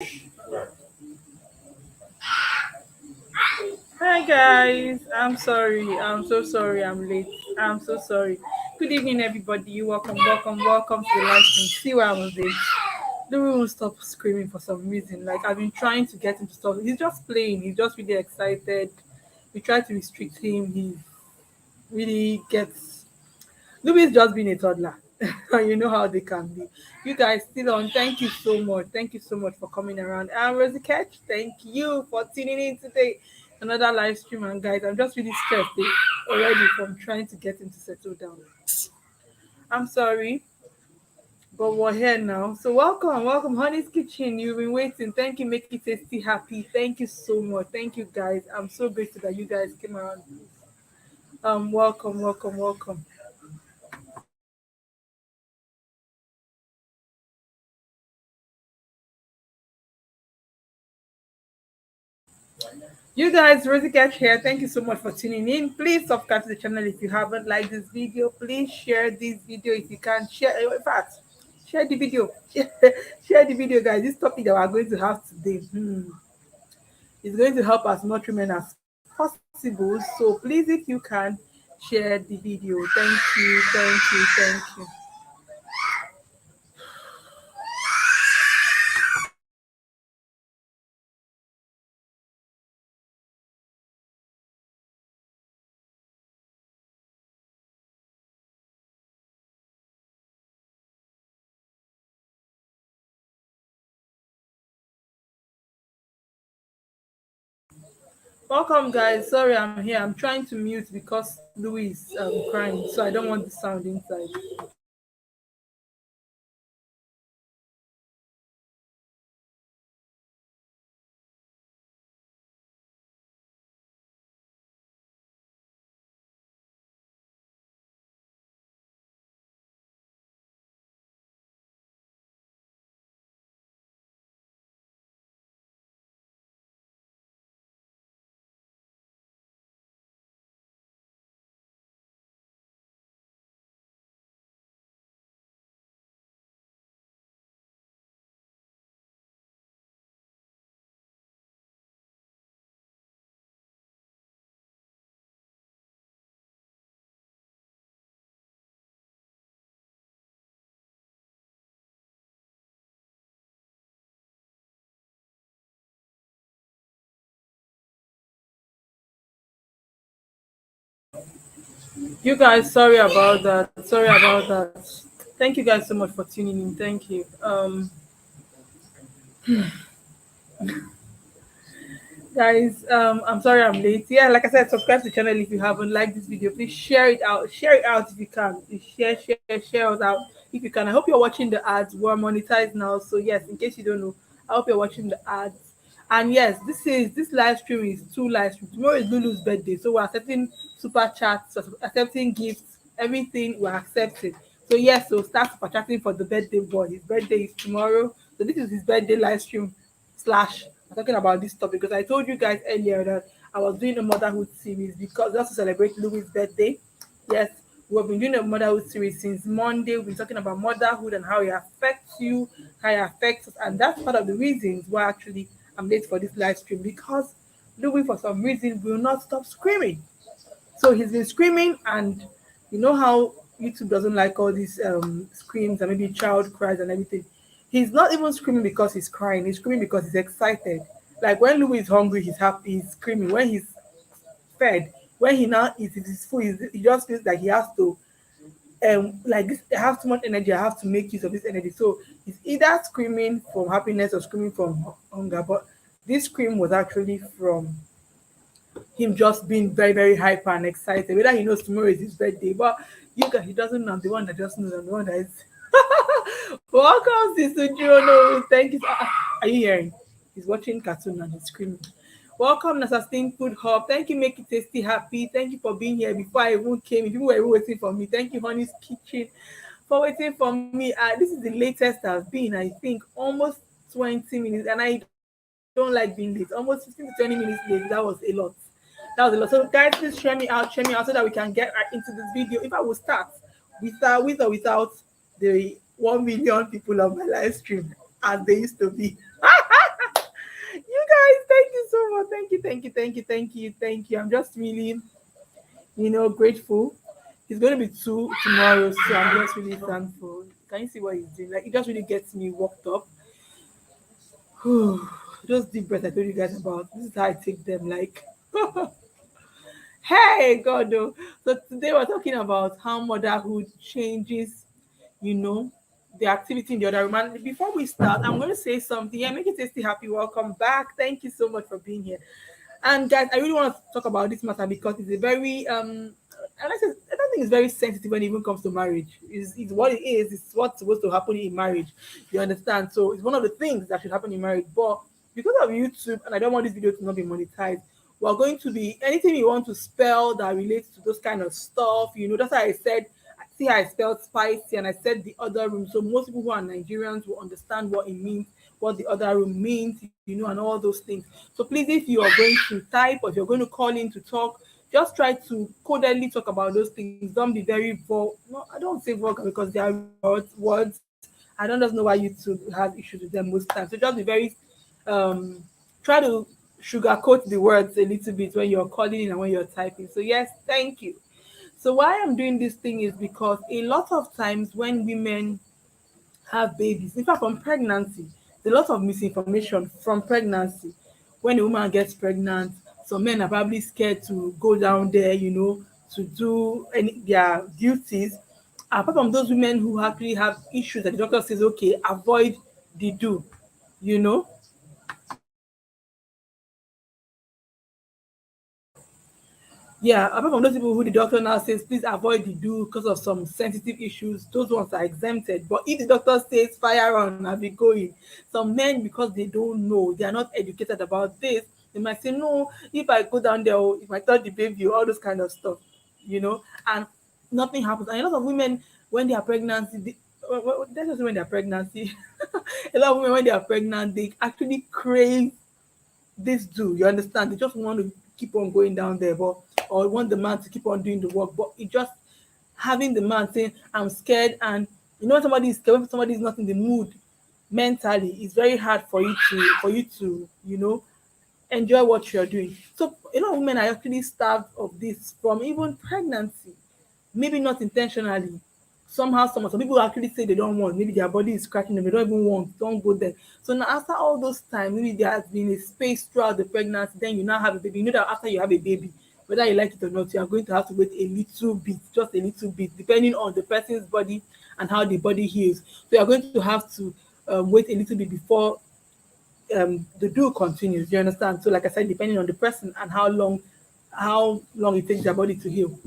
Hi guys, I'm sorry. I'm so sorry. I'm late. I'm so sorry. Good evening, everybody. You welcome to the live stream. See where I was late. The room won't stop screaming for some reason. Like I've been trying to get him to stop. He's just playing. He's just really excited. We try to restrict him. He really gets. Louis just being a toddler. And you know how they can be. You guys still on. Thank you so much. Thank you so much for coming around. And Rosie Catch, thank you for tuning in today. Another live stream. And guys, I'm just really stressed already from trying to get him to settle down. I'm sorry, but we're here now. So welcome, Honey's Kitchen. You've been waiting. Thank you, make it tasty happy. Thank you so much. Thank you guys. I'm so grateful that you guys came around. Welcome. You guys, Rosie Catch here. Thank you so much for tuning in. Please subscribe to the channel if you haven't liked this video. Please share this video if you can. Share, in fact, share the video. Share the video, guys. This topic that we're going to have today is going to help as much women as possible. So please, if you can, share the video. Thank you. Welcome, guys. Sorry, I'm here. I'm trying to mute because Louis is crying, so I don't want the sound inside. You guys, sorry about that. Sorry about that. Thank you guys so much for tuning in. Thank you. Guys, I'm sorry I'm late. Yeah, like I said, subscribe to the channel if you haven't liked this video. Please share it out. Share it out if you can. Please share us out if you can. I hope you're watching the ads. We're monetized now, so yes. In case you don't know, I hope you're watching the ads. And yes, this live stream is two live streams. Tomorrow is Lulu's birthday, so we're accepting super chats, accepting gifts, everything we're accepting. So yes, so start super chatting for the birthday boy. His birthday is tomorrow, so this is his birthday live stream slash I'm talking about this topic because I told you guys earlier that I was doing a motherhood series because just to celebrate Louis' birthday. Yes, we've been doing a motherhood series since Monday. We've been talking about motherhood and how it affects you, how it affects us, and that's part of the reasons why actually I'm late for this live stream because Louis, for some reason, will not stop screaming. So he's been screaming, and you know how YouTube doesn't like all these screams and maybe child cries and everything. He's not even screaming because he's crying. He's screaming because he's excited. Like when Louis is hungry, he's happy. He's screaming. When he's fed, when he now eats his food, he just feels like he has to like this. I have too much energy. I have to make use of this energy. So he's either screaming from happiness or screaming from hunger. But this scream was actually from him just being very hyper and excited. Whether he knows tomorrow is his birthday, but you guys, he doesn't know. I'm the one that just knows. I'm the one that is. Welcome, Sister Jono. Thank you. Are you hearing? He's watching cartoon and he's screaming. Welcome, Nasastin Food Hub. Thank you, Make It Tasty Happy. Thank you for being here before I even came. People were even waiting for me. Thank you, Honey's Kitchen, for waiting for me. This is the latest I've been, I think, almost 20 minutes. And I don't like being late. Almost 15 to 20 minutes late. That was a lot. So guys, please share me out so that we can get right into this video. If I will start with or without the 1 million people on my live stream as they used to be. thank you. I'm just really, grateful. He's going to be two tomorrow, so I'm just really thankful. Can you see what he's doing? Like, it just really gets me worked up. Those deep breaths I told you guys about. This is how I take them. Like, hey, God, though. So today we're talking about how motherhood changes, you know, the activity in the other room. And before we start, I'm going to say something. Yeah, make it tasty happy. Welcome back. Thank you so much for being here. And guys, I really want to talk about this matter because it's a very I don't think it's very sensitive when it even comes to marriage. It's what it is. It's what's supposed to happen in marriage. You understand? So it's one of the things that should happen in marriage. But because of YouTube, and I don't want this video to not be monetized, we're going to be anything you want to spell that relates to those kind of stuff. That's why I said, see how I spelled spicy, and I said the other room. So most people who are Nigerians will understand what it means, what the other room means, and all those things. So please, if you are going to type or if you're going to call in to talk, just try to codedly talk about those things. Don't be very no, I don't say vulgar because they are words. I don't just know why YouTube has issues with them most times. So just be very try to sugarcoat the words a little bit when you're calling in and when you're typing. So yes, thank you. So why I'm doing this thing is because a lot of times when women have babies, in fact from pregnancy, there's a lot of misinformation from pregnancy. When a woman gets pregnant, some men are probably scared to go down there, to do their duties. Apart from those women who actually have issues that the doctor says, okay, avoid the do, you know Yeah, apart from those people who the doctor now says, please avoid the do because of some sensitive issues, those ones are exempted. But if the doctor says fire on and be going, some men, because they don't know, they are not educated about this, they might say, no, if I go down there, oh, if I touch the baby, all those kind of stuff, and nothing happens. And a lot of women, when they are pregnant, that's just when they are pregnancy. A lot of women, when they are pregnant, they actually crave this do, you understand? They just want to keep on going down there, but or want the man to keep on doing the work. But it just having the man saying, I'm scared, and when somebody is scared, when somebody is not in the mood mentally, it's very hard for you to enjoy what you're doing. So a lot of women are actually starved of this from even pregnancy, maybe not intentionally. Somehow, some people actually say they don't want. Maybe their body is scratching them. They don't even want. Don't go there. So now, after all those time, maybe there has been a space throughout the pregnancy. Then you now have a baby. You know that after you have a baby, whether you like it or not, you are going to have to wait a little bit, just a little bit, depending on the person's body and how the body heals. So you are going to have to wait a little bit before the do continues. You understand? So, like I said, depending on the person and how long it takes their body to heal.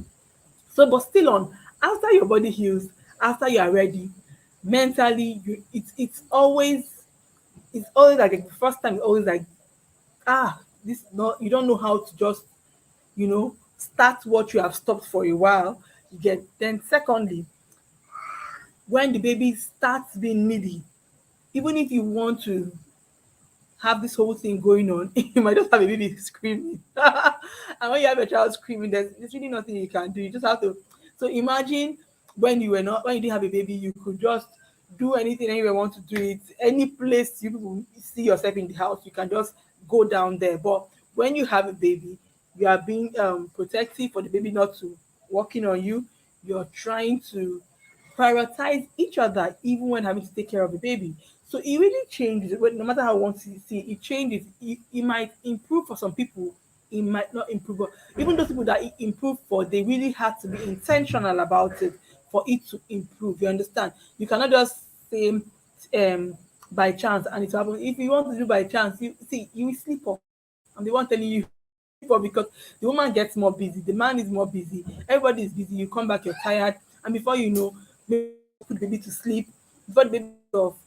So, but still on, after your body heals, after you are ready, mentally, it's always like the first time, it's always like, this not, you don't know how to just, start what you have stopped for a while. You get, then secondly, when the baby starts being needy, even if you want to have this whole thing going on, you might just have a baby screaming. And when you have a child screaming, there's really nothing you can do. You just have to. So imagine when you didn't have a baby, you could just do anything anywhere you want to do it. Any place you people see yourself in the house, you can just go down there. But when you have a baby, you are being protective for the baby not to walk in on you. You're trying to prioritize each other even when having to take care of the baby. So it really changes. No matter how one see it, it changes. It might improve for some people. It might not improve. But even those people that it improved for, they really had to be intentional about it for it to improve. You understand? You cannot just say by chance and it will happen. If you want to do by chance, you will sleep off. I'm the one telling you sleep off because the woman gets more busy, the man is more busy, everybody is busy. You come back, you're tired, and before you know, maybe put the baby to sleep. Before the baby off,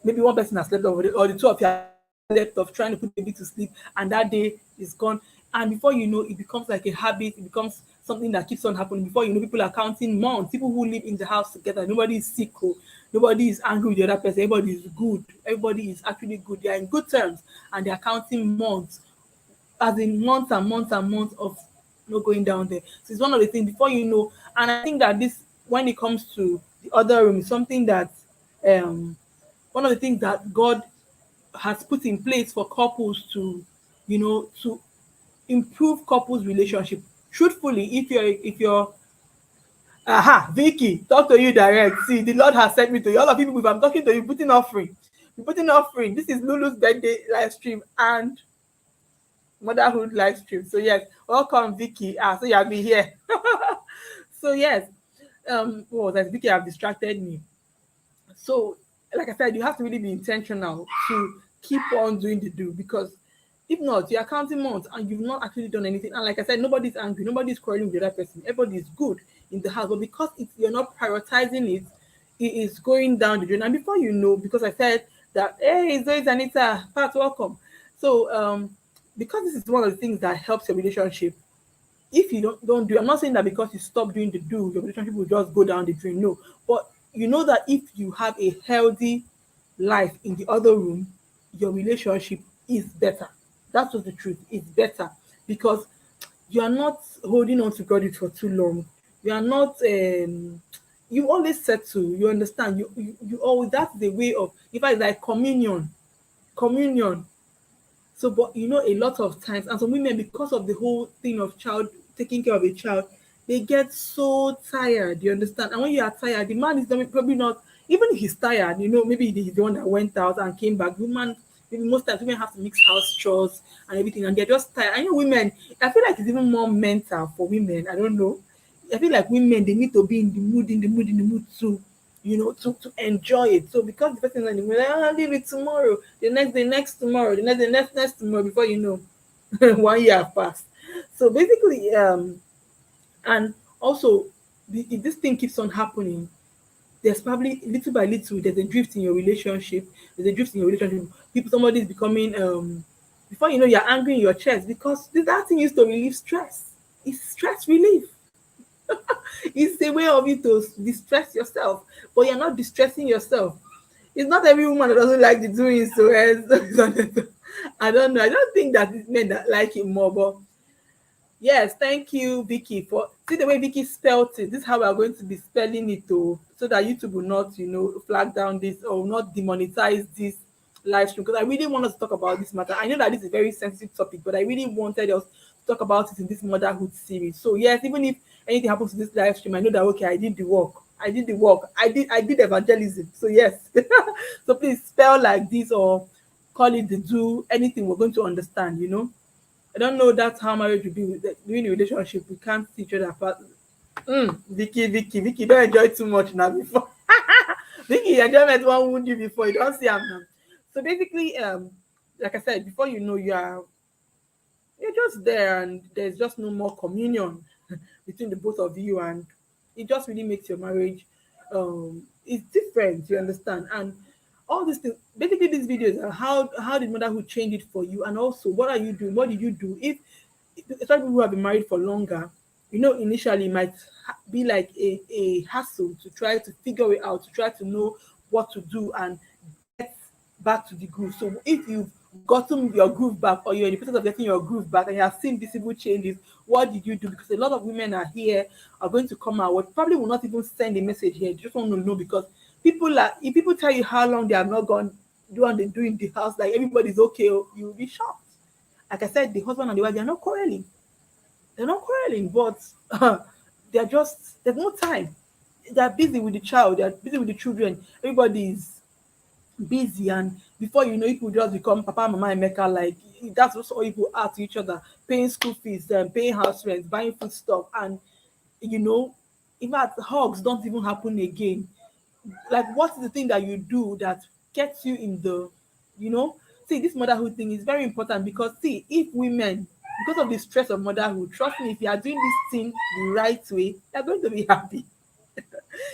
maybe one person has slept off, or the two of you have slept off trying to put the baby to sleep, and that day is gone. And before you know, it becomes like a habit, it becomes something that keeps on happening. Before you know, people are counting months. People who live in the house together, nobody is sick, nobody is angry with the other person, everybody is good, everybody is actually good, they are in good terms, and they are counting months, as in months and months and months of no going down there. So it's one of the things before you know, and I think that this, when it comes to the other room, is something that one of the things that God has put in place for couples to to improve couples relationship. Truthfully, if you're aha, Vicky, talk to you direct. See, the Lord has sent me to you. All of you, if I'm talking to you, putting offering. You're putting offering. This is Lulu's birthday live stream and motherhood live stream. So yes, welcome Vicky. So you have been here. So yes, what was that? Vicky have distracted me. So, like I said, you have to really be intentional to keep on doing the do, because if not, you're counting months and you've not actually done anything. And like I said, nobody's angry, nobody's quarreling with the other person. Everybody is good in the house, but because you're not prioritizing it, it is going down the drain. And before you know, because I said that, hey, Zoe Anita, Pat, welcome. So, because this is one of the things that helps your relationship, if you don't do, I'm not saying that because you stop doing the do, your relationship will just go down the drain. No, but you know that if you have a healthy life in the other room, your relationship is better. That's just the truth. It's better because you are not holding on to God for too long. You are not. You always settle. You understand. You always. That's the way of. In fact, it's like communion. Communion. So, but a lot of times, and some women, because of the whole thing of child taking care of a child, they get so tired. You understand? And when you are tired, the man is probably not. Even if he's tired, maybe he's the one that went out and came back. Woman, maybe most times women have to mix house chores and everything, and they're just tired. I know women. I feel like it's even more mental for women. I don't know. I feel like women, they need to be in the mood too, to enjoy it. So because the person is in the mood, like, I'll leave it tomorrow, the next day, next tomorrow, the next day, next tomorrow, before you know, 1 year have passed. So basically, and also, if this thing keeps on happening, there's probably little by little, there's a drift in your relationship. There's a drift in your relationship. Somebody is becoming, before you know, you're angry in your chest because that thing used to relieve stress. It's stress relief. It's a way of you to distress yourself, but you're not distressing yourself. It's not every woman that doesn't like the doing so. I don't know. I don't think that it's men that like it more, but yes, thank you, Vicky, for see the way Vicky spelled it. This is how we are going to be spelling it, so that YouTube will not, flag down this or not demonetize this live stream. Because I really want us to talk about this matter. I know that this is a very sensitive topic, but I really wanted us to talk about it in this motherhood series. So yes, even if anything happens to this live stream, I know that okay, I did the work. I did the work. I did evangelism. So yes. So please spell like this or call it the do anything we're going to understand. I don't know that's how marriage will be during the relationship. We can't see each other apart. Vicky, don't enjoy too much now before. Vicky, enjoyment won't wound you before you don't see them now. So basically, like I said, before you know, you're just there, and there's just no more communion between the both of you, and it just really makes your marriage it's different. You understand? And all these things, basically, these videos are how did motherhood change it for you, and also what are you doing? What did you do? If especially people who have been married for longer, initially it might be like a hassle to try to figure it out, to try to know what to do and get back to the groove. So if you've gotten your groove back, or you're in the process of getting your groove back and you have seen visible changes, what did you do? Because a lot of women are here, are going to come out, what probably will not even send a message here. They just want to know, because if people tell you how long they have not gone do what they do in the house, like everybody's okay, you'll be shocked. Like I said, the husband and the wife, they're not quarreling. They're not quarreling, but they're just, there's no time. They're busy with the child, they're busy with the children. Everybody is busy, and before you know, people just become Papa, Mama, and Mecca. Like that's also all people are to each other, paying school fees, paying house rent, buying food stuff, and in fact, hugs don't even happen again. Like, what is the thing that you do that gets you in the, see, this motherhood thing is very important, because see, if women, because of the stress of motherhood, trust me, if you are doing this thing the right way, you're going to be happy.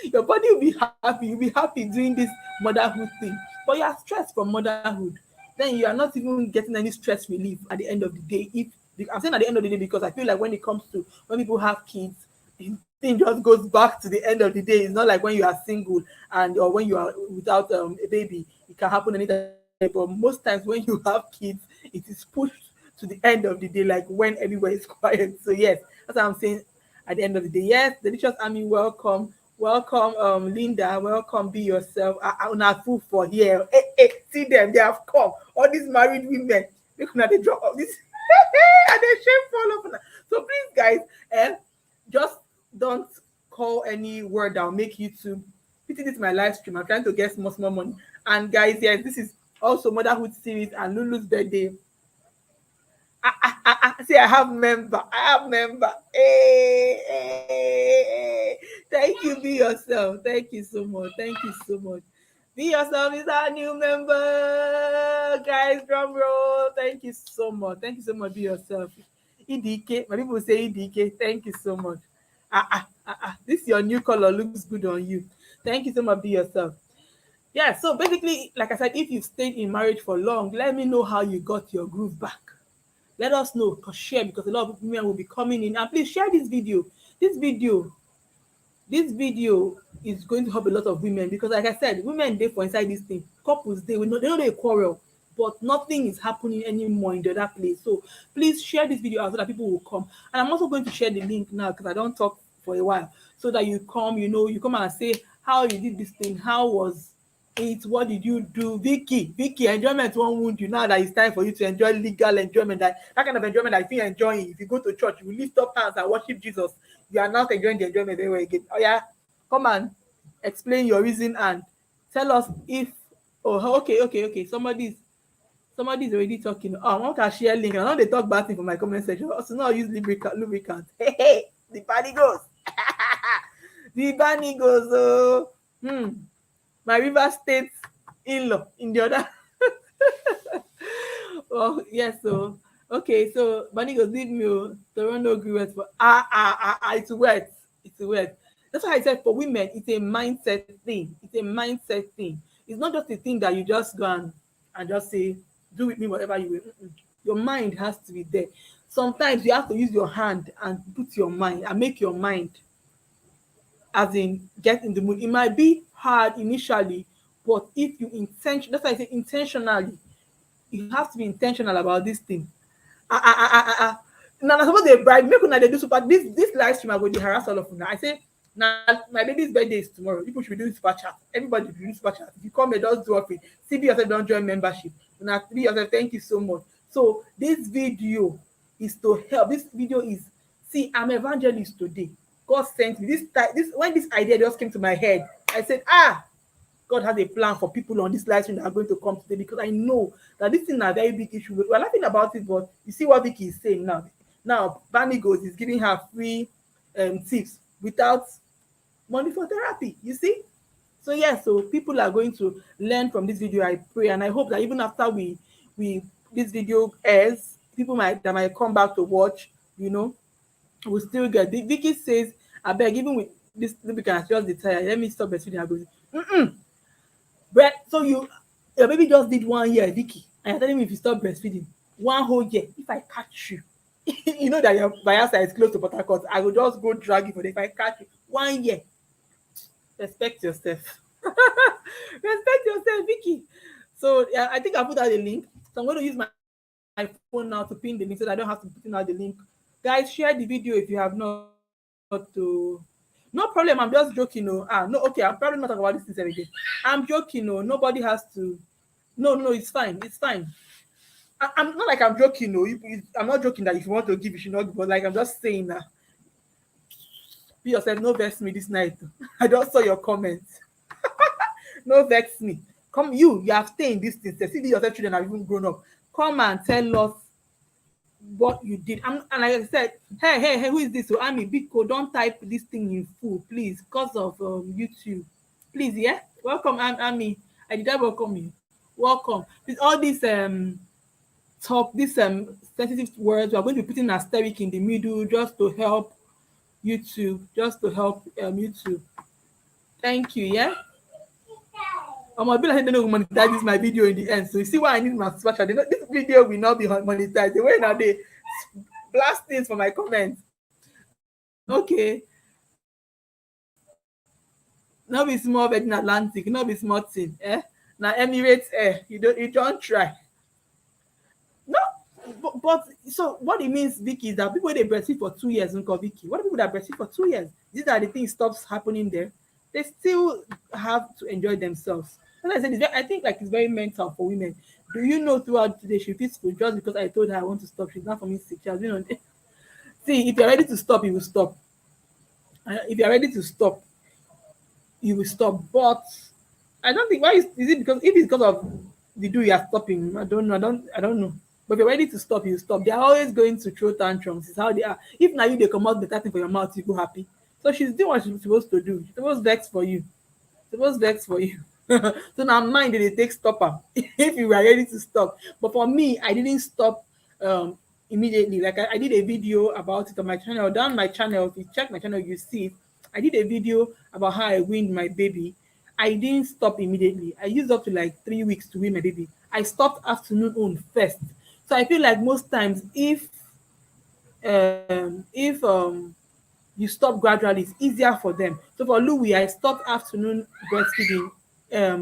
Your body will be happy, you'll be happy doing this motherhood thing, but you are stressed from motherhood, then you are not even getting any stress relief at the end of the day. If I'm saying at the end of the day, because I feel like when it comes to when people have kids, the thing just goes back to the end of the day. It's not like when you are single, and or when you are without a baby, it can happen anytime. But most times when you have kids, it is pushed to the end of the day, like when everywhere is quiet. So yes, that's what I'm saying. At the end of the day, yes, delicious army, welcome, Linda, welcome, be yourself. I not fool for here. Hey, see them, they have come. All these married women, Make una dey drop all this and then shame fall off una. So please guys, just don't call any word that will make you to pity. This is my live stream. I'm trying to get small small money. And guys, yes, this is also motherhood series and Lulu's birthday. See, I have member. I have member. Hey, hey, hey. Thank you. Be yourself. Thank you so much. Thank you so much. Be yourself is our new member, guys. Drum roll. Thank you so much. Thank you so much. Be yourself. EDK. My people say EDK. Thank you so much. This your new color looks good on you. Thank you so much. Be yourself. Yeah. So basically, like I said, if you stayed in marriage for long, let me know how you got your groove back. Let us know, cause share, because a lot of women will be coming in. And please share this video. This video, this video is going to help a lot of women, because like I said, women dey for inside this thing. Couples they know they quarrel, but nothing is happening anymore in the other place. So please share this video out so that people will come. And I'm also going to share the link now, because I don't talk for a while, so that you come, you come and say how you did this thing, how was it, what did you do. Vicky, enjoyment won't wound you. Now that it's time for you to enjoy legal enjoyment, that kind of enjoyment that if you're enjoying, if you go to church, you lift up hands and worship Jesus, you are not enjoying the enjoyment anywhere again. Oh yeah, come and explain your reason and tell us if, oh okay, somebody's already talking. Oh, I want to share link. I know they talk bad thing for my comment section. Also, now use lubricant. Hey, the party goes. The bunny goes. Oh, my River State in-law in the other. Oh yes, so okay, so Bunny goes leave me. Toronto agree wet for it's wet. It's wet. That's why I said for women, it's a mindset thing. It's a mindset thing. It's not just a thing that you just go and just say, do with me whatever you will. Your mind has to be there. Sometimes you have to use your hand and put your mind and make your mind, as in get in the mood. It might be hard initially, but if you that's why I say intentionally, you have to be intentional about this thing. Now suppose they bribe, make una dey do super. This live stream I go dey harass all of una. I say now my baby's birthday is tomorrow. People should be doing super chat. Everybody should be doing super chat. If you come here, just drop it. See, be yourself, don't join membership. Una be yourself. Thank you so much. So this video is to help. This video is, see, I'm evangelist today. God sent me this when this idea just came to my head. I said, God has a plan for people on this live stream that are going to come today, because I know that this thing is a very big issue. We're laughing about it, but you see what Vicky is saying now. Now, Barney goes is giving her free tips without money for therapy. You see? So yeah, so people are going to learn from this video, I pray, and I hope that even after we this video airs, people might come back to watch, will still get. Vicky says, I beg, even with this lubricant, just the tire, let me stop breastfeeding. I go, so your baby just did 1 year, Vicky, and you're telling me if you stop breastfeeding 1 whole year, if I catch you, you know that your Bayelsa is close to Port Harcourt, I will just go drag you for if I catch you 1 year. Respect yourself. Respect yourself, Vicky. So yeah, I think I put out the link. So I'm going to use my phone now to pin the link so that I don't have to put in out the link. Guys, share the video if you have not to. No problem, I'm just joking. No, okay, I'm probably not talking about this thing again. I'm joking. No, nobody has to. No, it's fine. It's fine. I'm not like I'm joking. No, I'm not joking that if you want to give, you should not give. But like I'm just saying that. Be yourself. No vex me this night. I just saw your comments. No vex me. Come, you have stayed in this thing. See, yourself children have even grown up. Come and tell us what you did. And like I said, hey, who is this? So Ami, Biko, don't type this thing in full, please, because of YouTube. Please, yeah. Welcome, Ami. I did welcome you. Welcome. With all these sensitive words, we are going to be putting an asterisk in the middle just to help YouTube. YouTube. Thank you, yeah. I'm a bit like, I don't know monetize this my video in the end. So you see why I need my special. This video will not be monetized. The way now they blast things for my comments. Okay. Now be small Virgin Atlantic, not be small thing. Now Emirates Air, you don't try. No, but so what it means, Vicky, is that people they breastfeed for 2 years, Uncle Vicky. What are people that breastfeed for 2 years? These are the things stops happening there. They still have to enjoy themselves. And I said, I think like it's very mental for women. Do you know throughout the day she feels full just because I told her I want to stop? She's not for me sick. She has been on. See, if you're ready to stop, you will stop. If you're ready to stop, you will stop. But I don't think why is it because if it's because of the do you are stopping. I don't know. I don't know. But if you're ready to stop, you stop. They are always going to throw tantrums. It's how they are. If now you they come out the thing for your mouth, you go happy. So she's doing what she's supposed to do. She's supposed to vex for you. Suppose vex for you. So now mine they take stopper if you were ready to stop. But for me, I didn't stop immediately. Like I did a video about it on my channel. Down my channel, if you check my channel, you see it. I did a video about how I weaned my baby. I didn't stop immediately. I used up to like 3 weeks to wean my baby. I stopped afternoon on first. So I feel like most times if you stop gradually, it's easier for them. So for Louis, I stopped afternoon breastfeeding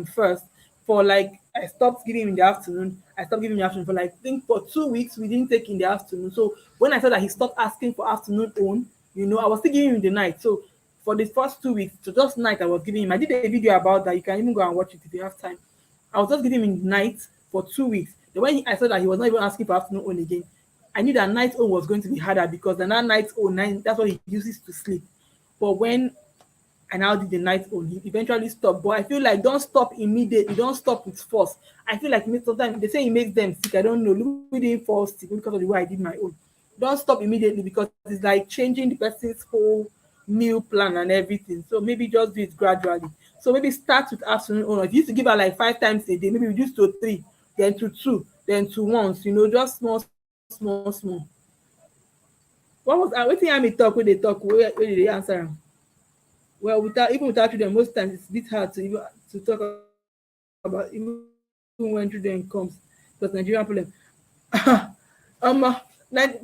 first. For like I stopped giving him in the afternoon. I stopped giving him in the afternoon for like I think for 2 weeks we didn't take in the afternoon. So when I saw that he stopped asking for afternoon own, I was still giving him in the night. So for the first 2 weeks, so just night I was giving him. I did a video about that. You can even go and watch it if you have time. I was just giving him in night for 2 weeks. Then when I saw that he was not even asking for afternoon own again, I knew that night own was going to be harder because the night own that's what he uses to sleep. But when I now did the night own, he eventually stopped. But I feel like don't stop immediately, don't stop with force. I feel like sometimes they say it makes them sick. I don't know. Louis didn't fall sick because of the way I did my own. Don't stop immediately because it's like changing the person's whole meal plan and everything. So maybe just do it gradually. So maybe start with afternoon own. If you used to give her like 5 times a day, maybe reduce to 3, then to 2, then to once. Just small. What was wetin Amy talk wey dey talk wey dey answer am? Well, without children, most times it's a bit hard to talk about even when children comes because Nigerian problem.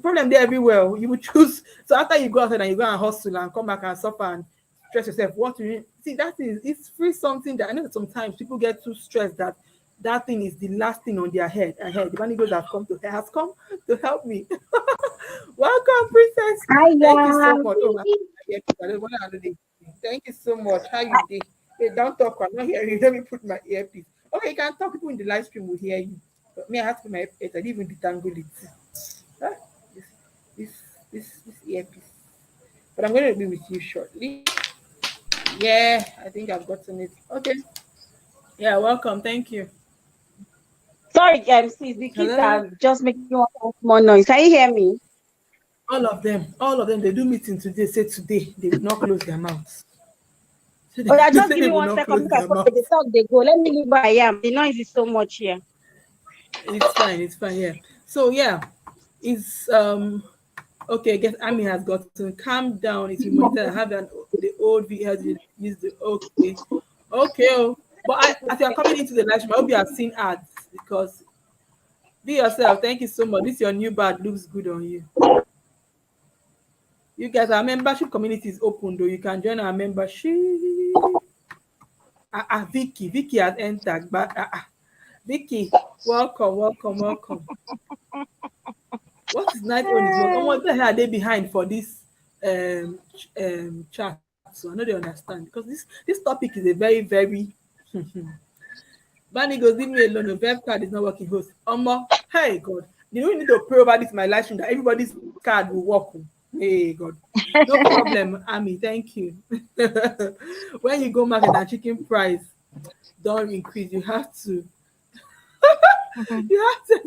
Problem dey everywhere. You will choose. So after you go outside and you go and hustle and come back and suffer and stress yourself, what you see that is it's free something that I know that sometimes people get too stressed that that thing is the last thing on their head. The money goes has come to help me. Welcome, princess. Thank you Hiya. so much. Oh my I don't want to. Thank you so much. How you did? Wait, don't talk. I'm not hearing you. Let me put my earpiece. Okay, you can talk. People in the live stream will hear you. But me, I have to put my earpiece. I didn't even detangle it. Ah, this, this, this earpiece. But I'm going to be with you shortly. Yeah, I think I've gotten it. Okay. Yeah, welcome. Thank you. Sorry, sis, the kids Hello. are just making one more noise. Can you hear me? All of them, they do meeting today. Say today they will not close their mouths. So Oh, yeah, they just say give they me will one not second. close Make I their put the mouths. talk, they go. Let me leave where I am. The noise is so much here. It's fine. It's fine. Yeah. So yeah, it's okay. I guess Amy has gotten calm down. It's been monitored. I have the old VL use the okay. But as you are coming into the live stream, I hope you have seen ads because be yourself. Thank you so much. This your new bag looks good on you. You guys, our membership community is open though. You can join our membership. Vicky has entered, but Vicky, welcome. What is night own is what? What the hell are they behind for this chat? So I know they understand because this topic is a very Bunny goes, leave me alone. The web card is not working. Host, hey God, you don't need to pray over this my live stream that everybody's card will work. Hey God, no problem, Amy. Thank you. When you go market and chicken price don't increase, you have to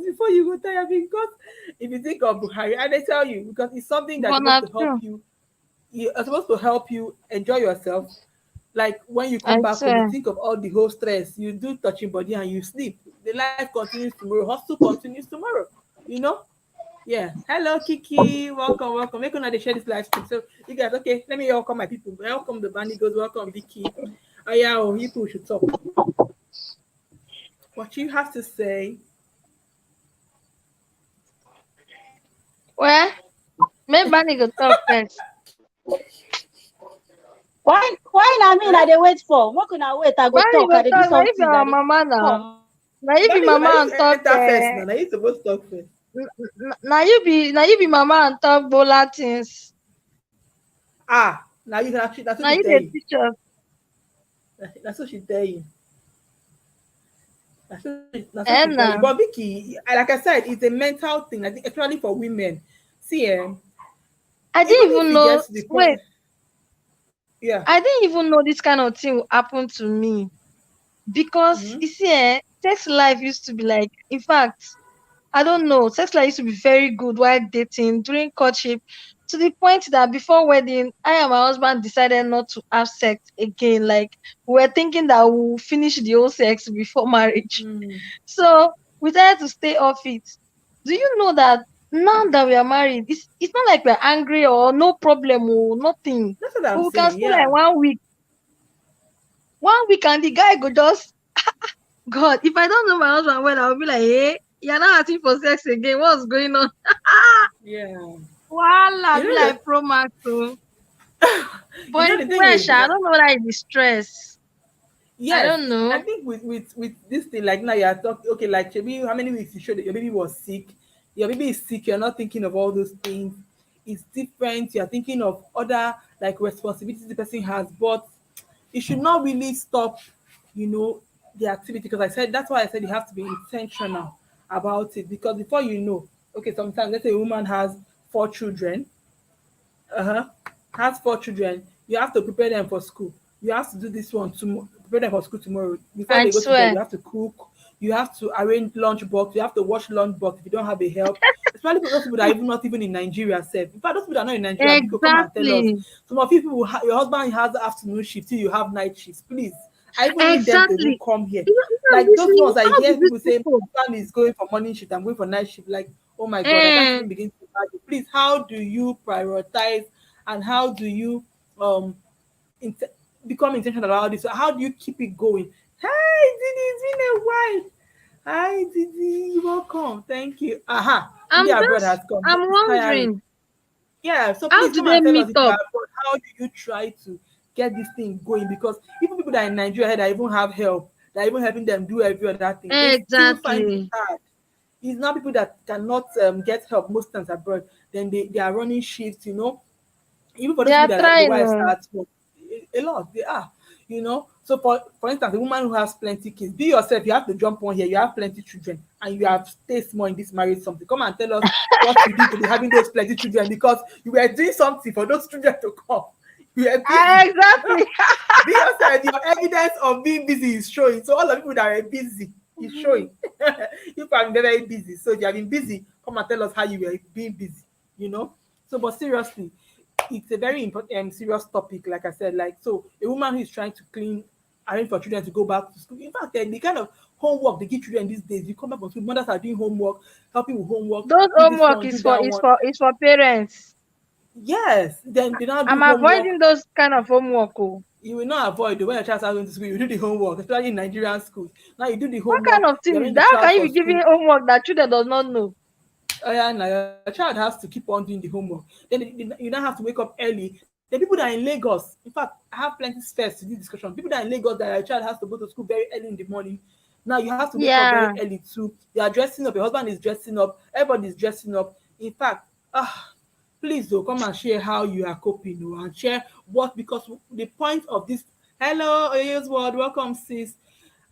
before you go tire because if you think of Buhari, and they tell you because it's something that's But supposed not to help true. you. It's supposed to help you enjoy yourself. Like when you come I back home, you swear. think of all the whole stress, you do touching body and you sleep. The life continues tomorrow, hustle continues tomorrow. You know? Yeah. Hello, Kiki. Welcome. Make sure they share this live stream. So you guys, okay, let me welcome my people. Welcome the Bandy Goes, welcome Vicky. Oh yeah, you people should talk. What you have to say. Well, maybe Bunny go talk first. Why na me Eh? na dey wait for? Make una wait, I go Bunny talk. go I dey do talk. Now if something. your I dey mama come. now. Now if be Now mama you and talk. enter first now. Now you supposed to talk first. Now you be mama and talk bola things. Now you can actually that's what Now she you tell the you. teacher. That's what she tell you. That's what she tell you. Anna, But Vicky, like I said, it's a mental thing. I think especially for women. See, I even didn't if even it know. gets to the point, Wait, yeah. I didn't even know this kind of thing will happen to me because Mm-hmm. you see, sex life used to be like. In fact, I don't know. Sex life used to be very good while dating during courtship, to the point that before wedding, I and my husband decided not to have sex again. Like we were thinking that we'll finish the whole sex before marriage. Mm. So we decided to stay off it. Do you know that now that we are married, it's not like we're angry or no problem or nothing. That's what I'm We can saying. stay like Yeah. 1 week, and the guy go just God. If I don't know my husband well, I'll be like, hey, you're not asking for sex again. What's going on? Yeah. Voila, You be know like that. Pro Max. Oh. You But know it's the thing fresh. is, I don't know whether it's stress. I yes, don't I know. think with this thing, like now you're talking, okay, like Chebi, how many weeks you showed that your baby was sick? Your baby is sick, you're not thinking of all those things. It's different, you're thinking of other like responsibilities the person has, but it should not really stop, you know, the activity. Because I said that's why I said you have to be intentional about it. Because before you know, okay, sometimes let's say a woman has 4 children, uh-huh, has 4 children, you have to prepare them for school. You have to do this one to prepare them for school tomorrow. Before I they go to bed, swear. you have to cook, you have to arrange lunch box, you have to wash lunch box if you don't have a help. Especially for those people that are even not even in Nigeria self. In fact, those people that are not in Nigeria, because come and tell us. Exactly. Some of you people, your husband has afternoon shift, till you have night shifts. Please, I even need them to even Exactly. come here. I'm Like those listening. ones I How do hear these people say, people? my husband is going for morning shift, I'm going for night shift. Like, oh my God, I can't Eh, even begin to imagine. Please, how do you prioritize and how do you um int- become intentional about this? So how do you keep it going? Hi, Didi, it's been a while. Hi, Didi, welcome. Thank you. Aha, I'm India abroad has just, come. I'm It's tiring. wondering, Yeah, so how please do come they and tell meet us if you are up? abroad, how do you try to get this thing going? Because even people that are in Nigeria that even have help, that are even helping them do every other thing, they still find it Exactly. hard. It's not people that cannot get help most times abroad. Then they are running shifts, you know, even for They those people are that the trying. wives start work, a lot they are, you know. So for instance, a woman who has plenty kids, be yourself, you have to jump on here, you have plenty children and you have stayed small in this marriage something, come and tell us what you did to be having those plenty children, because you were doing something for those children to come. You were busy. Exactly. Be yourself, your evidence of being busy is showing. So all the people that are busy is showing. You have been very busy, so if you have been busy, come and tell us how you were being busy, you know. So but seriously, it's a very important serious topic, like I said. Like, so a woman who is trying to clean, arrange for children to go back to school. In fact, the kind of homework they give children these days, you come back from school, mothers are doing homework, helping with homework, Those do this homework one, do is for that is one. for is for parents. Yes, then they now do I'm homework. avoiding those kind of homework. Oh. You will not avoid the when your child starts going to school, you do the homework, especially in Nigerian schools. Now you do the What kind homework, of you thing is arrange the that? How child can you for be giving school. homework that children does not know? Oh yeah, now your child has to keep on doing the homework. Then you now have to wake up early. The people that are in Lagos, in fact, I have plenty space to this discussion. People that are in Lagos that your child has to go to school very early in the morning. Now you have to wake up very Yeah. early too. You are dressing up, your husband is dressing up, everybody is dressing up. In fact, please though, come and share how you are coping, oh, and share what, because the point of this. Hello, Oyo's world, welcome sis.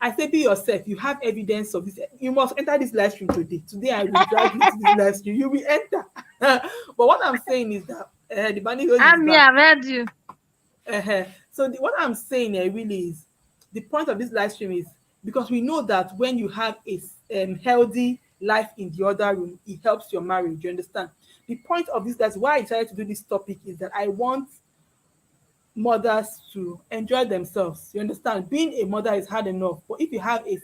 I say be yourself. You have evidence of this. You must enter this live stream today. Today I will drag you to this live stream. You will enter. But what I'm saying is that the bunny hose is I'm here. back. I've heard you. So what I'm saying really is the point of this live stream is because we know that when you have a healthy life in the other room, it helps your marriage. You understand? The point of this, that's why I decided to do this topic, is that I want mothers to enjoy themselves. You understand? Being a mother is hard enough, but if you have a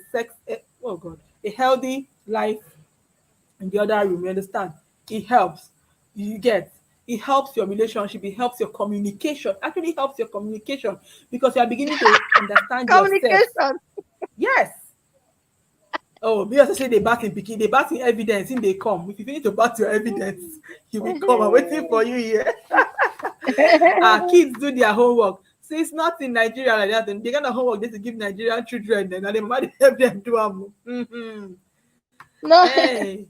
oh God, a healthy life in the other room, you understand? It helps. You get. It helps your relationship. It helps your communication. Actually, it helps your communication because you are beginning to understand yourself. Communication. Yes. Oh, because I say they bat in pikin, they bat in evidence in they come. If you finish to bat your evidence, you will come. I'm waiting for you here. Kids do their homework. So it's not in Nigeria like that. And the kind of homework they to give Nigerian children, then and they might help them do them. Mm-hmm. No. Hey,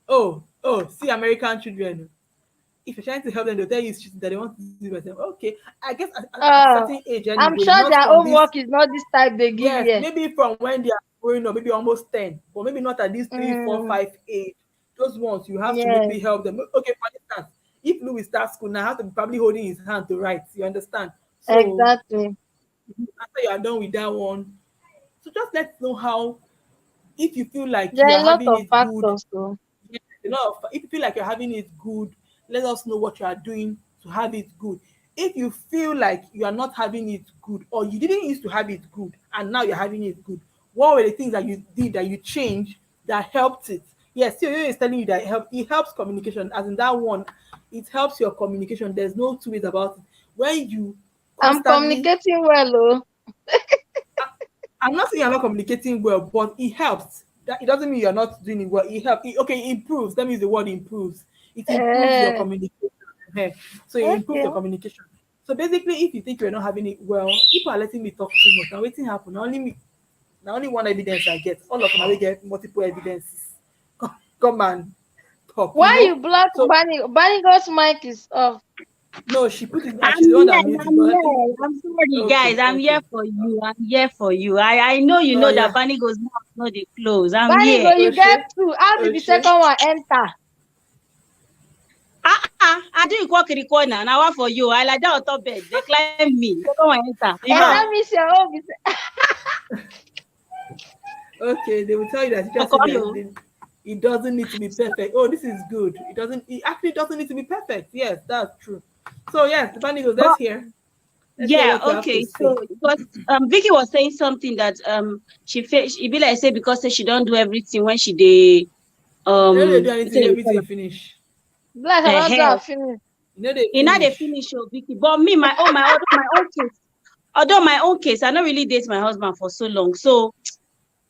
oh, see American children. If you're trying to help them, they'll tell you it's cheating that they want to do it themselves. Okay, I guess at a Uh, certain age I'm anyway, sure not their from this. homework is not this type they give Yes, here. maybe from when they are growing up, maybe almost 10, but maybe not at least 3, 4, Mm, 5, 8. Those ones you have to yes, maybe help them. Okay, for instance, if Louis starts school now, I have to be probably holding his hand to write. You understand? So exactly. after you are done with that one, so just let's know how, if you feel like There you are are a lot having of it good, factors, though. yeah, a lot of, if you feel like you're having it good, let us know what you are doing to have it good. If you feel like you are not having it good, or you didn't used to have it good and now you're having it good, what were the things that you did that you changed that helped it? Yes, CEO is telling you that it helps communication, as in that one, it helps your communication. There's no two ways about it. When you I'm constantly, communicating well, oh. I'm not saying you're not communicating well, but it helps. That it doesn't mean you're not doing it well. It helps. Okay, it improves. Let me use the word improves. It improves your Eh, communication. Eh, so it improves okay. your communication. So basically, if you think you're not having it well, people are letting me talk too much. Now waiting happen. Now only me. Now only one evidence I get. All of them we get multiple evidences. Come and talk. You Why know. you block So Bunny? Bunny Girl's mic is off. no, she put it. I'm She's the one here. that muted. I'm But I think here. I'm sorry, okay, guys. I'm here okay. for you. I'm here for you. I know you Oh know that yeah. Bunny goes now, not the close. I'm Bunny here. Girl, you get Oshe. two. How did the Oshe. second one enter? I do walk in the corner. Now what for you? I like that on top bed. They climb me. They come and enter. If And I Ah, that means your own. okay, they will tell you that teacher call said that you. it doesn't need to be perfect. Oh, this is good. It doesn't. It actually doesn't need to be perfect. Yes, that's true. So yes, the band goes. But Let's hear yeah, what you have to okay. say. So because Vicky was saying something that she be like say because say she don't do everything when she dey You know they do you anything, say they everything finish. Bless, I don't do call a am finish. You know they now they finish. finish oh Vicky. But me, my own case, I don't really date my husband for so long. So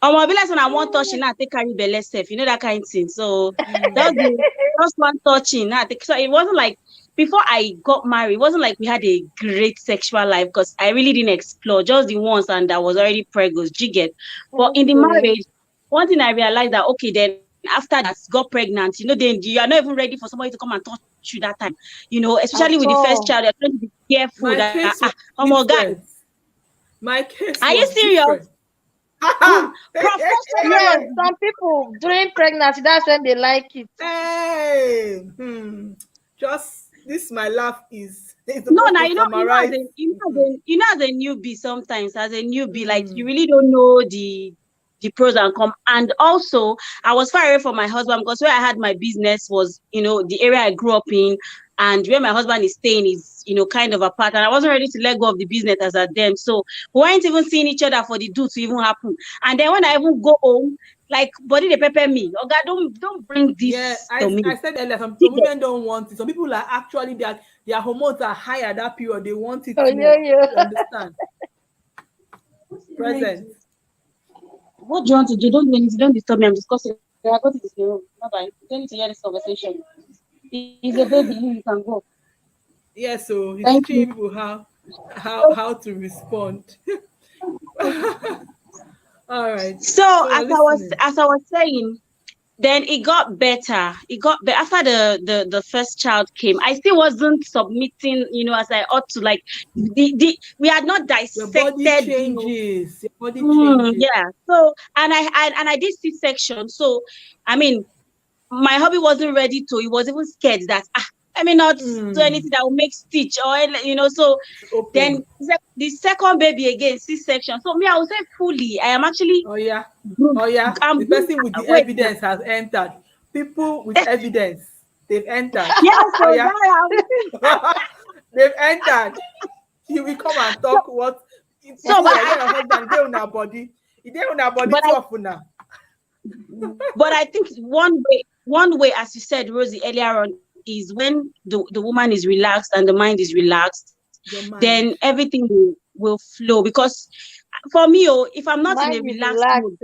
I be like when I want touching, now I take carry belle self, you know that kind of thing. So just Mm. the just one touching, now I take, so it wasn't like before I got married, it wasn't like we had a great sexual life because I really didn't explore just the once and I was already pregnant, do you get? But in the Okay. marriage, one thing I realized that okay, then after that got pregnant, then you are not even ready for somebody to come and touch you that time. Especially with At the first child, all. you're trying to be careful My that case was oh my God, different. My case are you was serious? different. Yes, Professional. some people during pregnancy, that's when they like it. Hey, just this my laugh is No, supposed now to summarize. as a newbie, sometimes as a newbie, like you Mm. really don't know the pros and cons. And also, I was far away from my husband because where I had my business was, the area I grew up in, and where my husband is staying is, kind of apart. And I wasn't ready to let go of the business as at then. So we weren't even seeing each other for the do to even happen. And then when I even go home, like body they pepper me. Oh God, don't bring Yeah, this to me. I said earlier, some You get- women don't want it. Some people are actually their hormones are higher that period. They want it Oh, more. yeah. You understand? Present. What do you want to do? Don't do anything. Don't disturb me. I'm discussing. I got to this room. Bye bye. You don't need to hear this conversation. He's a baby. You can go. Yeah, so he's Thank teaching you. you people how to respond. All right. So So you're listening. as I was saying, then it got better. It got better after the first child came. I still wasn't submitting, as I ought to. Like the we had not Your body dissected, changes. Your body changes. yeah. So and I did C-section. So I mean, my hubby wasn't ready to. He was even scared that let me not do Mm. anything that will make stitch or So It's then open. the second baby again C-section. So me, I would say fully. I am actually Oh yeah. good. Oh yeah. I'm The good. person with the Wait now. evidence has entered. People with evidence, they've entered. Yeah. Oh So yeah. that They've entered. He will come and so, talk what you so see but you your husband dey on our body. He dey on our body but too I often now. but I think one way, as you said, Rosie, earlier on, is when the woman is relaxed and the mind is relaxed, Your then mind. everything will flow. Because for me, if I'm not in a Mind is relaxed relaxed. mood,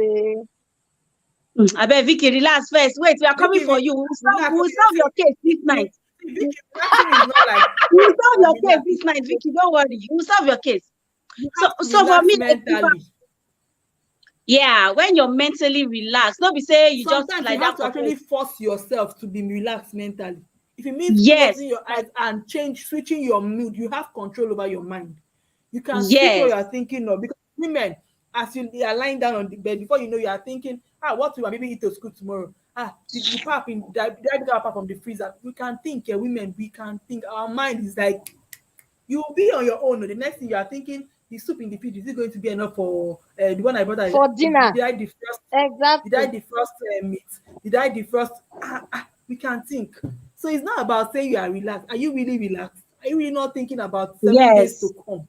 I bet Vicky, relax first. Wait, we are coming Vicky, for you. We relax. will Okay, solve see, your case this night. Vicky, relaxing is not like We will solve your case relax. this night, Vicky. Don't worry. You will solve your case. You So have to so for relax me, like mentally. yeah, when you're mentally relaxed, don't be say you just Sometimes lie you down have to for bed. actually force yourself to be relaxed mentally. If it means Yes, closing your eyes and switching your mood, you have control over your mind. You can switch what yes. you're thinking of because women, As you are lying down on the bed, before you know, you are thinking, what will my baby eat to school tomorrow? The pap in the pap from the freezer. We can think, women, we can think. Our mind is like, you'll be on your own. The next thing you are thinking, the soup in the fridge, is it going to be enough for the one I bought? For dinner. Did I defrost? Did I Exactly. defrost meat? Did I defrost? We can think. So it's not about saying you are relaxed. Are you really relaxed? Are you really not thinking about 7 days to Yes. come?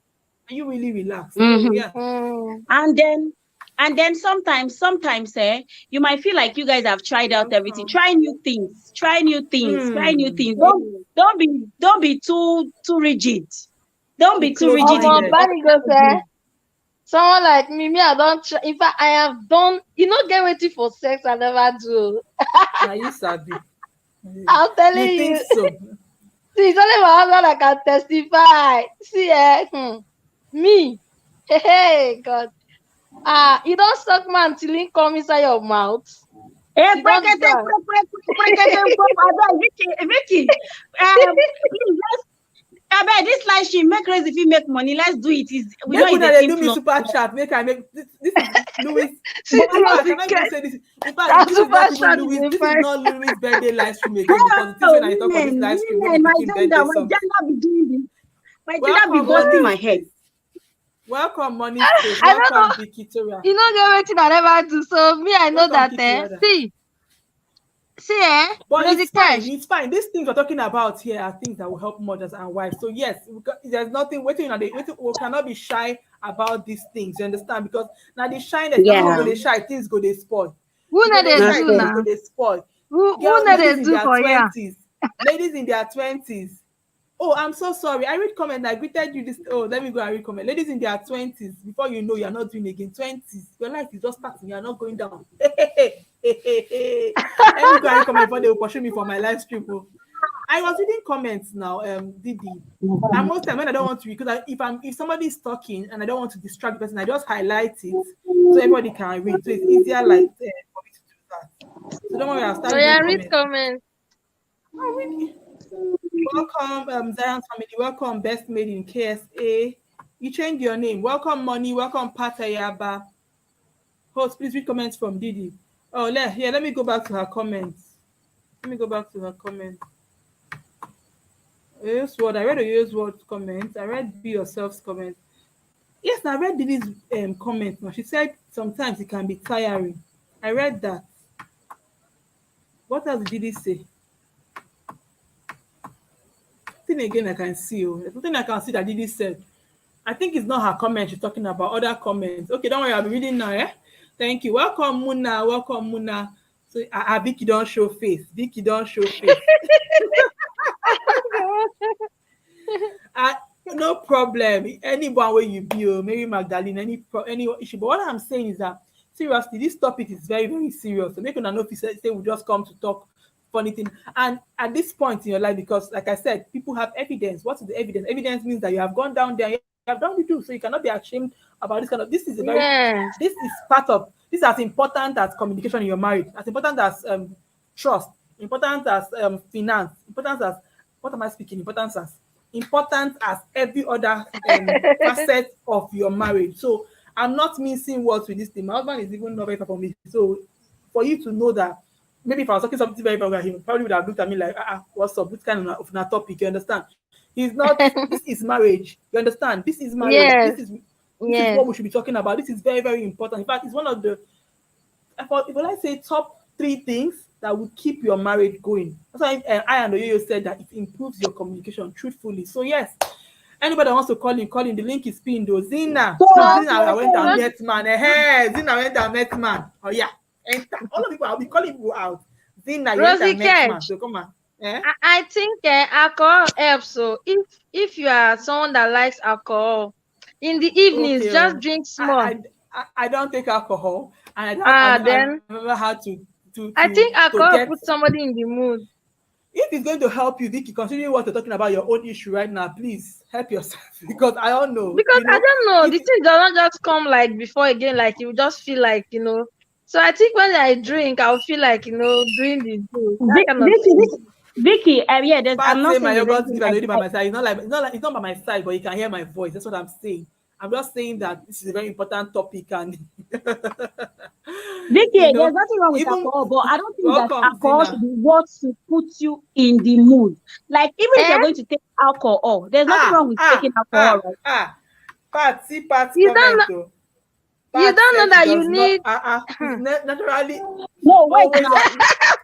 Are you really relaxed? So Mm-hmm. yeah. Mm. And then sometimes you might feel like you guys have tried out everything. Welcome. Try new things. Try new things. Try new Hmm. things. Don't be too rigid. Don't Too be too rigid in close-minded. Bani go say, someone like me, I don't try. In fact, I have done, get waiting for sex, I never do. Now you sabi. I'm You telling think you. so? See, it's only my husband that can testify. See, me. Hey, God. You don't suck man till he come inside your mouth. Eh, You don't do that. Vicky, please, this live stream make crazy if you make money. Let's do it. We know Make it's una a dey team do me plus. super chat. Make I make this is Louis. See, In fact, Rosie can I even get say this? In fact, that this is super not even shot is Louis. a This is fine. not Louis' birthday live stream again because the things Oh, when I talk for this live stream, when the women, picking birthday my something. gender be doing this. My gender be Welcome, busting money my head. space. Welcome, money space. I don't Welcome, know. Vicky Tora. You know get waiting I never do. So me, I know Welcome, that Kitty rather. see, But Rosie it's fine. Cash. It's fine. These things we're talking about here are things that will help mothers and wives. So yes, there's nothing waiting on the waiting. We cannot be shy about these things. You understand? Because now the shyness, now we go Yeah, they shy, things go they spoil. Who You know go they they that's shy, do true. things go now? they spoil. Who Girls, know they ladies in do their for here? twenties, ladies in their twenties. Oh, I'm so sorry. I read comment. I greeted you this. Oh, let me go and read comment. Ladies in their twenties, before you know, you're not doing again. Twenties, your life is just starting. You're not going down. Let me go and read comment before they will pursue me for my live stream. Oh. I was reading comments now, Didi. And most time when I don't want to, because if somebody is talking and I don't want to distract the person, I just highlight it so everybody can read. So it's easier like for me to do that. So don't worry, I'll Oh start reading yeah, read comments. comments. Oh, really? Welcome, Zion's family. Welcome, best made in KSA. You changed your name. Welcome, Money. Welcome, Patayaba. Host, please read comments from Didi. Oh, let me go back to her comments. Let me go back to her comments. Use word. I read a use word comment. I read be yourself's comment. Yes, I read Didi's comment. Now she said sometimes it can be tiring. I read that. What else did Didi say? Nothing again I can see. Oh, there's nothing I can see that Didi said. I think it's not her comment she's talking about, other comments. Okay, don't worry, I'll be reading now, eh? Thank you. Welcome, Muna. Welcome, Muna. So, Vicky don't show face. Vicky don't show face. uh, no problem. Anyone where you be, Mary Magdalene, any issue. But what I'm saying is that seriously, this topic is very, very serious. So make una know if you say we just come to talk funny thing. And at this point in your life, because like I said, people have evidence. What is the evidence? Evidence means that you have gone down there, you have done the do, so you cannot be ashamed about this kind of. Yes. This is part of this is as important as communication in your marriage, as important as trust, important as finance, important as what am I speaking? Important as every other facet of your marriage. So I'm not missing words with this thing. My husband is even not very far from me. So for you to know that maybe if I was talking something very vulgar, he probably would have looked at me like, what's up? Which kind of a topic? You understand? He's not. This is marriage. You understand? This is marriage. Yes. This is Yes. what we should be talking about. This is very, very important. In fact, it's one of the, if I say top 3 things that will keep your marriage going. That's why I and Oyoyo said that it improves your communication truthfully. So yes, anybody that wants to call in, call in. The link is pinned though. Zina. So, Zina, I went and Ros- met man. Hey, Zina went and met man. Oh yeah. Enter. All of people, I'll be calling people out. Zina, you went Rosie and met man. Cash. So come on. Eh? I think alcohol helps. So if you are someone that likes alcohol, in the evenings, Okay. just drink small. I don't take alcohol, and I've Then never had I think to alcohol get. puts somebody in the mood. If it's going to help you, Vicky, considering what you're talking about your own issue right now, please help yourself because I don't know. Because I don't know, If the thing does not just come like before again, like you just feel like, So I think when I drink, I'll feel like, doing the do, that kind of Vicky, thing. Vicky, yeah, I'm Pat not say my saying there's yogurt anything is already by my side, it's not by my side, but you can hear my voice. That's what I'm saying. I'm just saying that this is a very important topic, and Vicky, you there's know, nothing wrong with even alcohol, but I don't think that welcome, alcohol should Zina. be what to put you in the mood. Like, even if Eh? you're going to take alcohol, there's nothing wrong with taking alcohol, right? Pat, see Pat's You don't comment know. though. You Pat don't know said she that you does not. need. It's naturally No, wait always. now.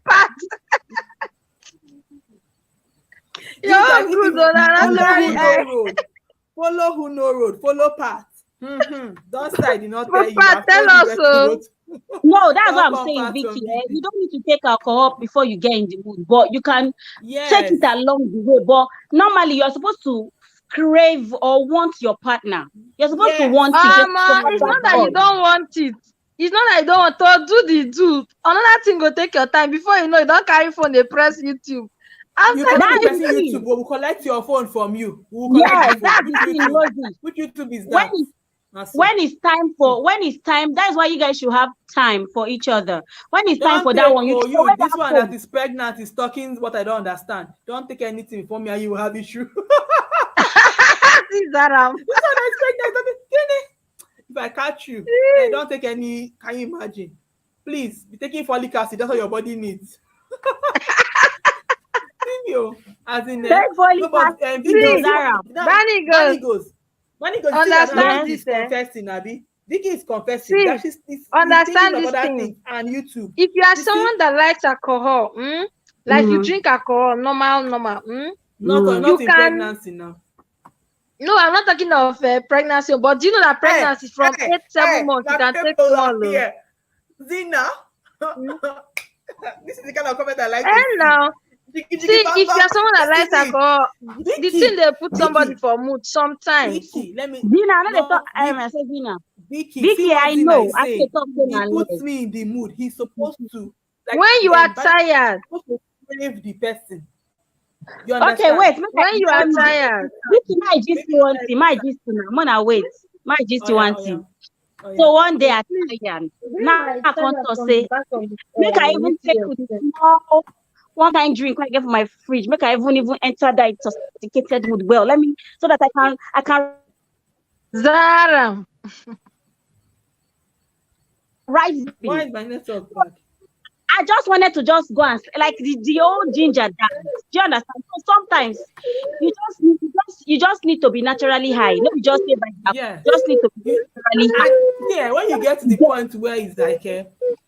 Pat, you're You guys, all if good, you though. follow who Naturally, no road, follow Pat. Don't say I did not tell but you. Pat, I've tell told you us where to so. go to. No, that's what I'm Welcome, saying, Pat Vicky. from BB. You don't need to take alcohol before you get in the mood, but you can take Yes. it along the way. But normally, you're supposed to crave or want your partner. You're supposed to Yes. want it just It's not like that you us. don't want it. It's not that you don't want to do the do. Another thing will take your time. Before you know, you don't carry phone, they press YouTube. I'm You telling cannot be That's you. the pressing thing. YouTube, but we'll collect your phone from you. We'll collect the Yes, phone. that's the thing, Rosie. Which YouTube is When that? it's So. when it's time, that's why you guys should have time for each other. When it's time Don't for that take one, you throw you. away This that one that phone. is pregnant is talking what I don't understand. Don't take anything from me and you will have issue. See that This one that is pregnant is talking. If I catch you, don't take any. Can you imagine? Please be taking folic acid. That's what your body needs. You, as in Take no, folic but acid, Vicky, though, See, see what Zara. now Bunny Bunny goes, goes. Bunny goes. You see that now understand Yes. Vicky this, is eh? confessing, Abby. Vicky is confessing that See, he's thinking understand of this other thing. things and YouTube. If you are You see, someone that likes alcohol, like you Mm, drink alcohol, normal, mm. you not in can. pregnancy now. No, I'm not talking of pregnancy, but do you know that Hey, pregnancy from eight, seven hey, months you my can take people are small. here. Zina, Mm. this is the kind of comment I like to And see. now, Jiggy jiggy see, bam if you bam. are someone that This is likes it. alcohol, the thing Vicky, they put somebody Vicky, for mood sometimes. Vicky. Let me Zina, I know they talk. no Vicky. I say Zina. See Vicky, what I Zina know. is I know they saying. talk saying He I puts lie. me in the mood. He's supposed to like When you are Bad tired, supposed to crave the person. You Okay, understand? wait. Make I when you are Maybe not tired, every Vicky, time. my gist Maybe you not want to. every My time. gist now. I'm gonna wait. My gist Oh you yeah, want oh yeah, to. oh yeah. So one day so I please tell bring now my I can't charger talk from the say back of the make I even take UPS. the small one kind drink when I get from my fridge. Make I even enter that intoxicated mood well. Let me so that I can Zara, rise Why in. is my network bad? I just wanted to just go and like the old ginger dance. Do you understand? So sometimes you just need to be naturally high. Not just say by that. Yes. You just need to be You, naturally and yeah, when you get to the point where it's like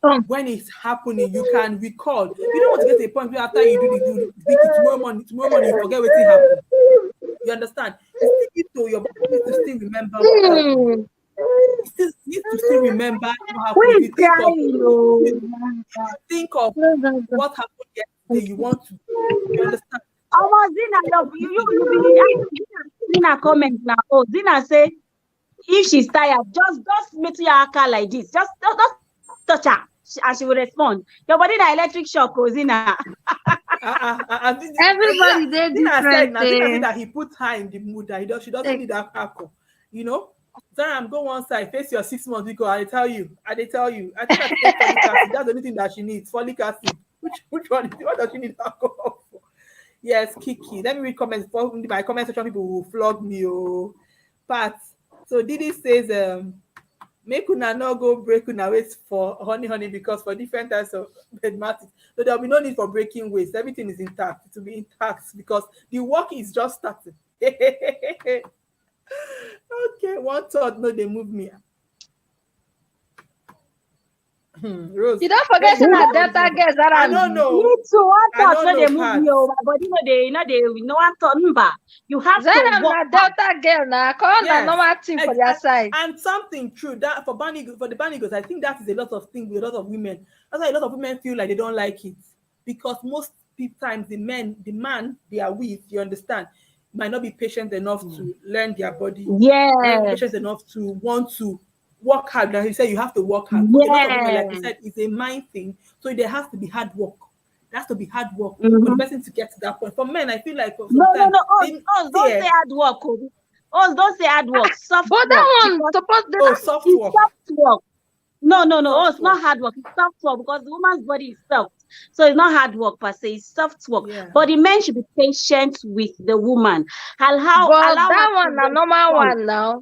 um, when it's happening, you can recall. You don't want to get to a point where after you do the Vicky tomorrow morning you forget what happened. You understand? You still need to your body needs to still remember what happened. high. You still need to still remember what Who happened. If is you think of crying? if Oh, you think of what happened yesterday, you want to you understand? I was Zina, you be Zina comment now. Oh, Zina say if she's tired, just make your car like this. Just touch her, and she will respond. Your body na electric shock, oh Zina. Everybody they different. Zina said that he puts her in the mood that she doesn't Eh, need that alcohol. You know? Zara, I'm go one side, face your 6 months because I tell you. I tell you. I think I take folic acid. That's the only thing that she needs. Folic acid. Which one? What does she need alcohol for? Yes, Kiki. Let me read comments. For my comment section, people will flog me. Oh, Pat. So Didi says, make una no go break una waist for honey because for different types of bedmatics. So there will be no need for breaking waist. Everything is intact. It will be intact because the work is just starting. Okay, one thought, no, they move me. Rose, you don't where forget you say get na all this Delta one? girls that I are don't Me know. too. One I thought don't when know, they move Pat. me over, but no one thought. You have to Zara work na hard. Delta girl na call na Yes, normal thing for their side. and something true that for the Banigos, I think that is a lot of things with a lot of women. That's why a lot of women feel like they don't like it because most times the man they are with, you understand, might not be patient enough to learn their body, might not be patient Yes, enough to want to work hard. Like you said, you have to work hard. For a lot of women, like you yes. said, it's a mind thing, so there has to be hard work. There has to be hard work for the Mm-hmm. person to get to that point. For men, I feel like for No, no, sometimes no. Us, they us, see don't say hard work. Oh. Us, don't say hard work. Soft But work. that one Because suppose they oh don't. soft it's work, soft work. No, no, no. Oh, soft it's not work. hard work. It's soft work because the woman's body is soft. So it's not hard work per se. It's soft work. Yeah. But the men should be patient with the woman. But Allow her that to one na normal respond. one now.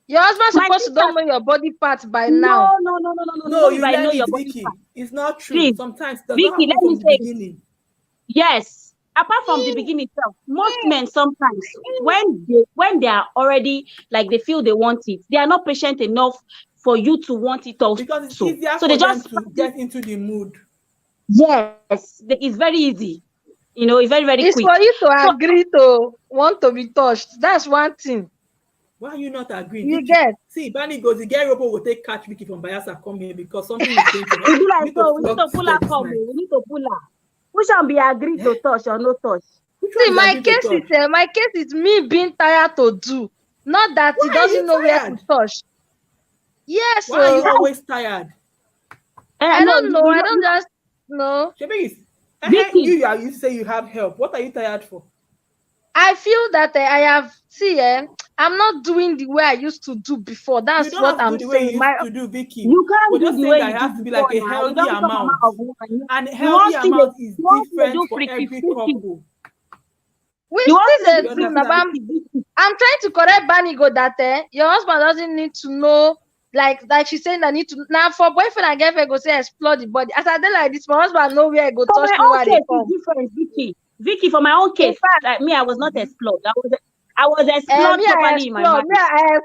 Your husband My supposed to sister, don't know your body parts by now. No, Not if you I know learn your it, body Vicky. part. It's not true. Please, Sometimes it does not Vicky, happen let me from the say it. beginning. Yes. Apart from the beginning itself, most men sometimes when they are already like they feel they want it, they are not patient enough for you to want it Because it's also. easier So they for them just to get into the mood. yes, it's very easy. It's very, very It's quick. for you to So agree to want to be touched. That's one thing. Why are you not agreeing? You Vicky, get. see, Barney goes, the guy Robo will take catch Vicky from Bayelsa come here because something is going to it happen. be We like need to so we need flog to this pull girl her this come. night. We need to pull her. We shall be agreed Eh? to touch or no touch. Which See, one is agreed to touch? my case is me being tired to do. Not that he Why are you doesn't know where to tired? touch. Yes, Why are you so always tired? I No, don't know. you I know, don't just know. Shebi, Vicky. you say you have help. What are you tired for? I feel that I have I'm not doing the way I used to do before. You That's don't what have to do I'm the way saying. you used to do, Vicky. You We're can't do just the saying way that you it did has to be like before a now. You healthy don't become mama amount. of woman. And You want healthy still dey amount is you want still dey different do for freaky every freaky. couple. We You want still still the dey You do do now, but understand? freaky. I'm trying to correct Banigo that your husband doesn't need to know, like she's saying that need to now for boyfriend and girlfriend go say explore the body. As I did like this, my husband know where I go For touch my me own while they case, it's come. different, Vicky. Vicky, for my own In case, fact, like me, I was not explored. I was explored me I properly in my explore, marriage.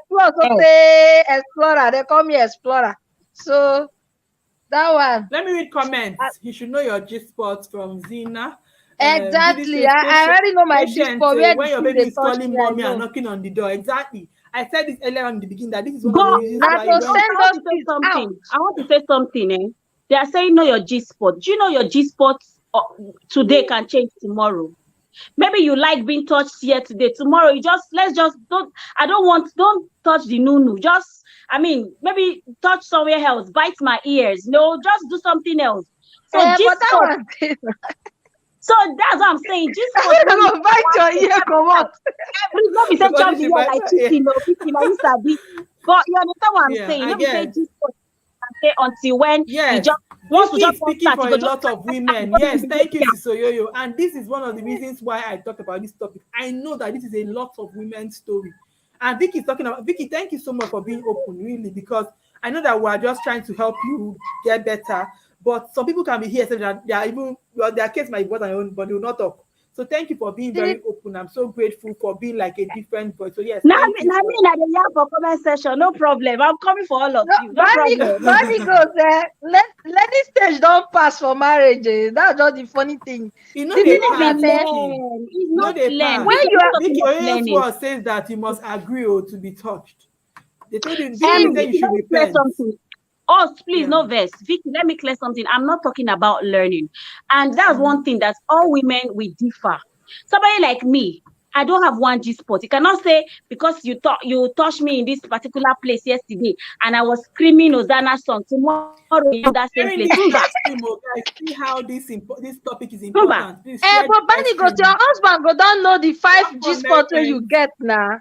so Yes. say explorer. They call me explorer. So that one. Let me read uh, comments. You should know your G spots from Zina. Didi Exactly. says, I already know my G patient, spot where the when your thing baby they is touch calling me. I mommy and know. knocking on the door. Exactly. I said this earlier on in the beginning that this is one Go. of the reasons Now why to when send I want those to say kids out. something. They are saying know your G spot. Do you know your G spot today can change tomorrow? Maybe you like being touched here today. Tomorrow, let's just don't touch the nunu. Maybe touch somewhere else, bite my ears. No, just do something else. So G But that spot. one, So that's what I'm saying. G spot I'm no be gonna bite your ear, come out. every no be say somebody chop the should ear buy like my ear. chicken or chicken or you sabi. But you understand what I'm Yeah, saying? I No be say get. G spot can say until when you Yes, just once we Vicky just is want speaking start, you for go a just lot of start the women. body Yes, thank you, behavior. Sisoyoyo. And this is one of the reasons why I talk about this topic. I know that this is a lot of women's story. And Vicky is talking about Vicky, thank you so much for being open, really, because I know that we're just trying to help you get better. But some people can be here saying that they are even their case might be better than your own, but they will not talk. So thank you for being See, very open. I'm so grateful for being like a different voice. So yes, Now thank me, you now for me, now the yam for comment section. No problem. I'm coming for all of no, you. No problem. Barney goes, let this stage don't pass for marriage. That's just the funny thing. you know The they thing It's is not that be pass, Vicky. learn. It's No, not they learn. when pass. Vicky, you I'm not are talking Vicky of Oye's learning. word says that you must agree to be touched. They told you, Vicky, they see, said you Vicky, let should me clear repent. something. Oh, please, Yeah. no verse. Vicky, let me clear something. I'm not talking about learning. And that's one thing that all women we differ. Somebody like me, I don't have one G spot. You cannot say because you touched me in this particular place yesterday and I was screaming Hosanna song. Tomorrow you do that same Sharing place. this Prove live that. stream, oh guys, see how this topic is Prove that. important. Please share the but live Barney goes, your stream. husband go don't know the Drop 5G spot where you comments. get now.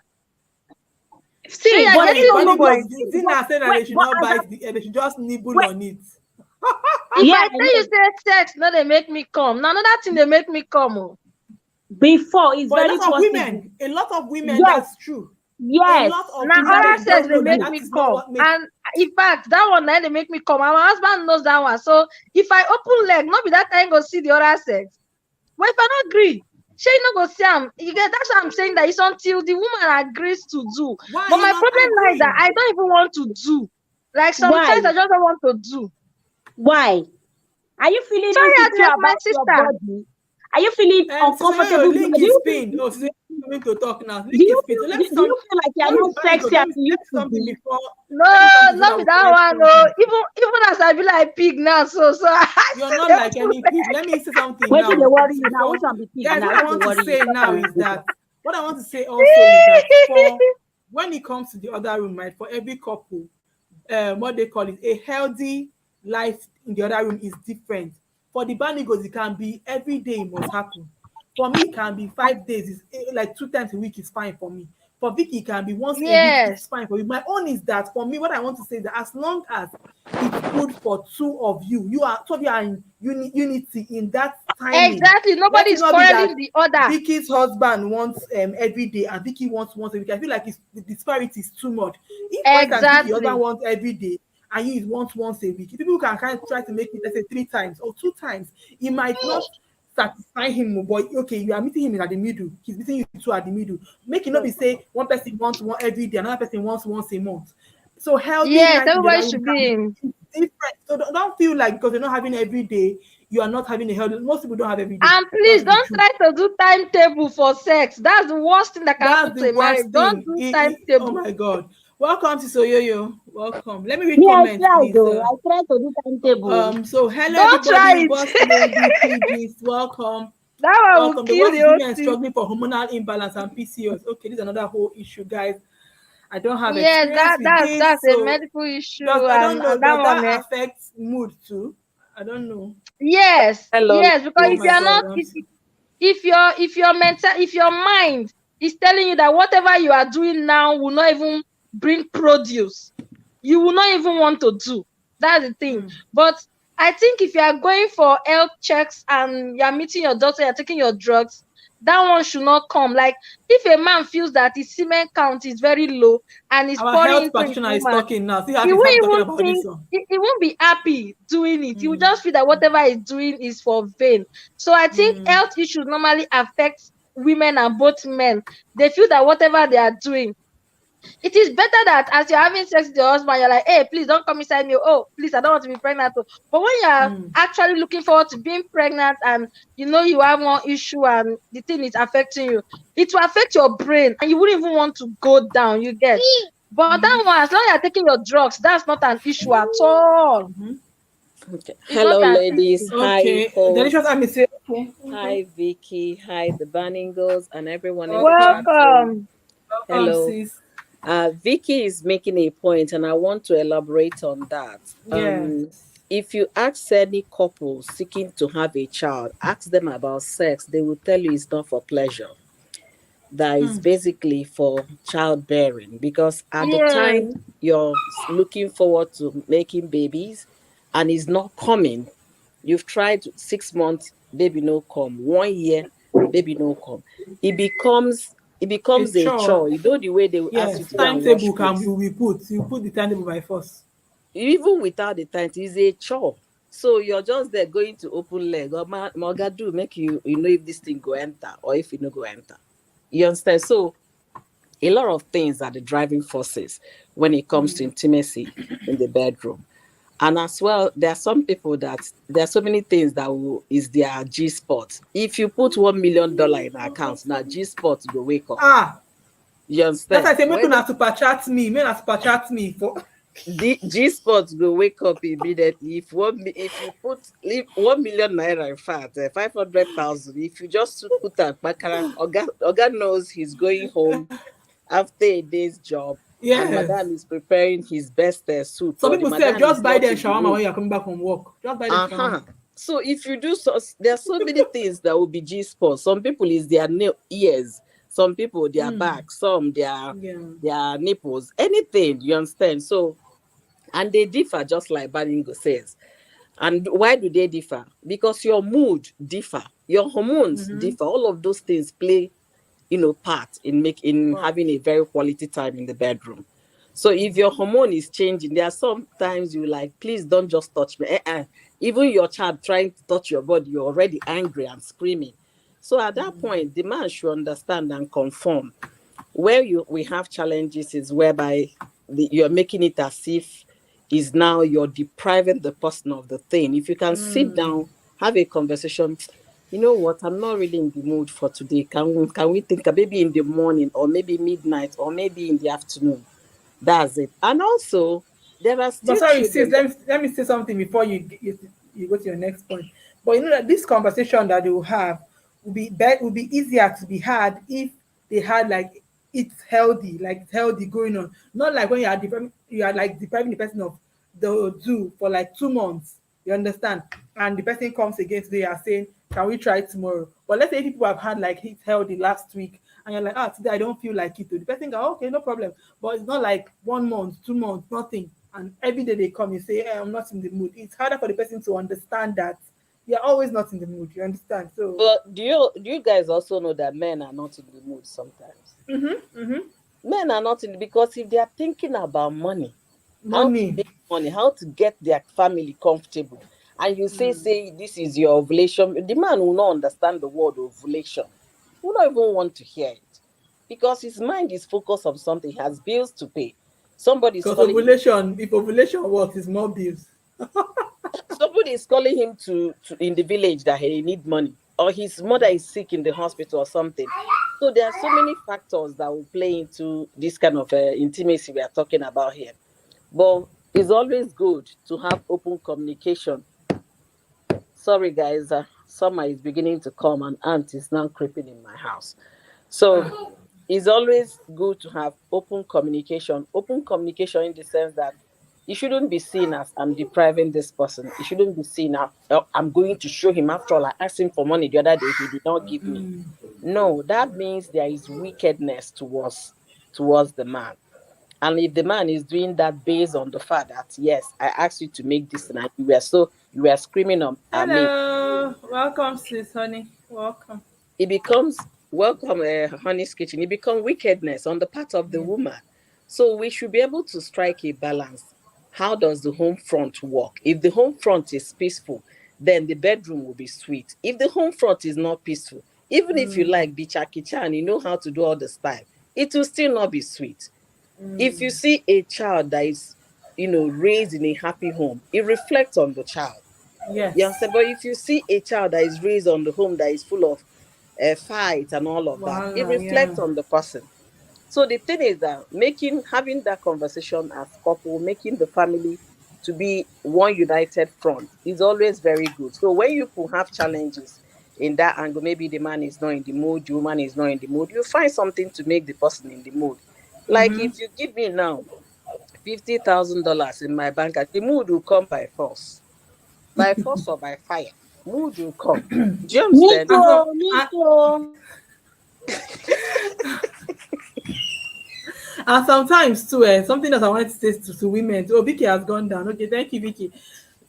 Sure, See, you're but Hey, getting the Bunny but goes. point. Zina said that wait, they should but not as bite the. They should just nibble wait, on it. If yeah, I I tell you know. say sex, no, they make me come. Now another thing they make me come. Oh. Before it's For very possible. a lot of women, Yes, that's true. A yes, lot of Now it's very other women sex don't they know that make possible. that me is not come. what makes. And in fact, that one now they make me come. And my husband knows that one. So if I open leg, not be that time go see the other sex. But if I don't agree, she no go see him. You get that's what I'm saying. That it's until the woman agrees to do. Why are But you my not problem lies that agreeing? I don't even want to do. Like Why? sometimes I just don't want to do. Why? Are you feeling Sorry, I insecure like my about your sister. body? Are you feeling So your uncomfortable? Do link is pinned. Oh, so you're coming to talk now. Link is pinned. So you feel like you're sorry, not Bunny go. sexy as you Let used me to something be? before. No, Let me something so that not we with that correct one. No, something. even as I be like pig now. So I You're still not dey like open any pig. leg. Let me say something What did they now. worry you now? Which Before, one be pig guys, now? what I What they want to worry you? say Talk now am is later. that what I want to say also is that for when it comes to the other room, right, for every couple, what they call it, a healthy life in the other room is different. For the Banigos, it can be every day it must happen. For me, it can be 5 days. It's like 2 times a week is fine for me. For Vicky, it can be once a week. It's Yes. fine for you. My own is that for me, what I want to say is that as long as it's good for two of you, two of you are in unity in that timing. Exactly. Let Nobody it is not be that quarreling the other. Vicky's husband wants every day and Vicky wants once a week. I feel like the disparity is too much. If, for instance, Vicky husband Exactly. wants every day and you wants once a week, people can kind of try to make it, let's say, 3 times or 2 times. It might not satisfy him, but okay, you are meeting him at the middle. He's meeting you two at the middle. Make it not be say one person wants one every day, another person wants once a month. So healthy Yes, night in the everybody other room should can be be in. different. So don't feel like because you're not having every day, you are not having a healthy. Most people don't have every day. And please That's the don't truth. try to do timetable for sex. That's the worst thing that can happen That's to the a marriage. worst Don't thing. do Oh timetable. my God. Welcome to Soyoyo. Welcome. Let me read Yeah, I comments, tried please. though. I tried to do timetable. So hello Don't try everybody, it. boss lady, PGs, welcome. That one will Welcome. The kill worst the is whole women thing. struggling for hormonal imbalance and PCOS. Okay, this is another whole issue, guys. I don't have Yes, experience with this, that's a so medical issue, does I don't know. and that Does one, that affect mood too? I don't know. yes, Hello, yes, because Oh if ladies. you my are God. not, if your mental, if your mind is telling you that whatever you are doing now will not even bring produce, you will not even want to do. That's the thing. Mm. But I think if you are going for health checks and you are meeting your doctor, you're taking your drugs, that one should not come. Like if a man feels that his semen count is very low and is Our pouring health into his practitioner is woman, talking now. See how he she's won't happy talking even about this think, one. he won't be happy doing it. He will Mm. just feel that whatever he's doing is for vain. So I think Mm. health issues normally affect women and both men. They feel that whatever they are doing, it is better that as you're having sex with your husband, you're like, hey, please don't come inside me. Oh, please, I don't want to be pregnant. But when you're Mm. actually looking forward to being pregnant and you know you have one issue and the thing is affecting you, it will affect your brain and you wouldn't even want to go down, you get. But that one, as long as you're taking your drugs, that's not an issue at all. Mm-hmm. Okay. It's not Hello, an ladies. issue. Hi, Okay. Delicious. host. Let me say. Okay. Okay. Hi, Vicky. Hi, the Banningles, and everyone in the Welcome. chat room. Welcome. Welcome, Hello. sis. Vicky is making a point, and I want to elaborate on that. Yes. If you ask any couple seeking to have a child, ask them about sex, they will tell you it's not for pleasure. That is Mm. basically for childbearing, because at the Yes. time you're looking forward to making babies and it's not coming, you've tried 6 months, baby no come, 1 year, baby no come, it becomes A a chore. chore. You know the way they will ask you Yes. to go and wash Timetable can plate. will be put. You put the timetable by force. Even without the time, it is a chore. So you're just there going to open leg or my do make you know if this thing go enter or if it no go enter. You understand? So a lot of things are the driving forces when it comes to intimacy in the bedroom. And as well, there are some people that there are so many things that is their G spot. If you put $1 million in account, now G spot go wake up. Ah, You that's why I understand? say make Whether una super chat me. Make una super chat me for. the G spot go wake up immediately if you put leave 1 million naira, in fact 500,000. If you just put that baccarat, Oga knows he's going home after a day's job, and Yes. madam is preparing his best suit, Some or the people say madam just is buy not them in the shawarma room. when you're coming back from work. Just buy them shawarma. Uh-huh. So if you do so, there are so many things that will be G spot. Some people is their ears, some people their Mm. back, some their Yeah. their nipples, anything, you understand? So, and they differ, just like Baningo says. And why do they differ? Because your mood differ, your hormones Mm-hmm. differ. All of those things play, part in Wow. having a very quality time in the bedroom. So if your hormone is changing, there are sometimes you like, please don't just touch me. Even your child trying to touch your body, you're already angry and screaming. So at that point, the man should understand and conform. Where we have challenges is whereby you're making it as if is now you're depriving the person of the thing. If you can sit Mm. down, have a conversation, you know what, I'm not really in the mood for today. Can we think maybe in the morning or maybe midnight or maybe in the afternoon? That's it. And also, there are But still sorry, sis, children. let me say something before you go to your next point. But you know that this conversation that they will have will be easier to be had if they had like it's healthy going on. Not like when you are like depriving the person of the do for like 2 months. You understand? And the person comes again today and saying Can we try tomorrow? But let's say people have had like it healthy last week, and you're like, ah, today I don't feel like it. The person go, okay, no problem. But it's not like 1 month, 2 months, nothing. And every day they come, you say, I'm not in the mood. It's harder for the person to understand that you're always not in the mood. You understand? So, But do you guys also know that men are not in the mood sometimes? mm-hmm. Men are not in, because if they are thinking about money, how to Money. make money, how to get their family comfortable, and you say this is your ovulation, the man will not understand the word ovulation. He will not even want to hear it, because his mind is focused on something. He has bills to pay. Somebody is Because calling him. ovulation, if ovulation works, it's more bills. Somebody is calling him to in the village that he need money, or his mother is sick in the hospital or something. So there are so many factors that will play into this kind of intimacy we are talking about here. But it's always good to have open communication. Sorry, guys, summer is beginning to come, and ant is now creeping in my house. So it's always good to have open communication. Open communication in the sense that it shouldn't be seen as I'm depriving this person. It shouldn't be seen as, "Oh, I'm going to show him." After all, I asked him for money the other day, he did not give me. No, that means there is wickedness towards the man. And if the man is doing that based on the fact that, yes, I asked you to make this, and you were screaming at me, Hello. Welcome, sis, honey. Welcome. it becomes, welcome, honey's kitchen. It becomes wickedness on the part of the Yeah. woman. So we should be able to strike a balance. How does the home front work? If the home front is peaceful, then the bedroom will be sweet. If the home front is not peaceful, even if you like bichakicha and you know how to do all the style, it will still not be sweet. If you see a child that is, raised in a happy home, it reflects on the child. You Yes. understand? But if you see a child that is raised on the home that is full of fight and all of that, it Voila, yeah. reflects on the person. So the thing is that having that conversation as couple, making the family to be one united front is always very good. So when you could have challenges in that angle, maybe the man is not in the mood, the woman is not in the mood, you find something to make the person in the mood. Like if you give me now $50,000 in my bank, the mood will come by force or by fire. Mood will come. Do you Me understand? And some too, me and, too. and sometimes too, something that I wanted to say to women. Oh, Vicky has gone down. Okay, thank you, Vicky.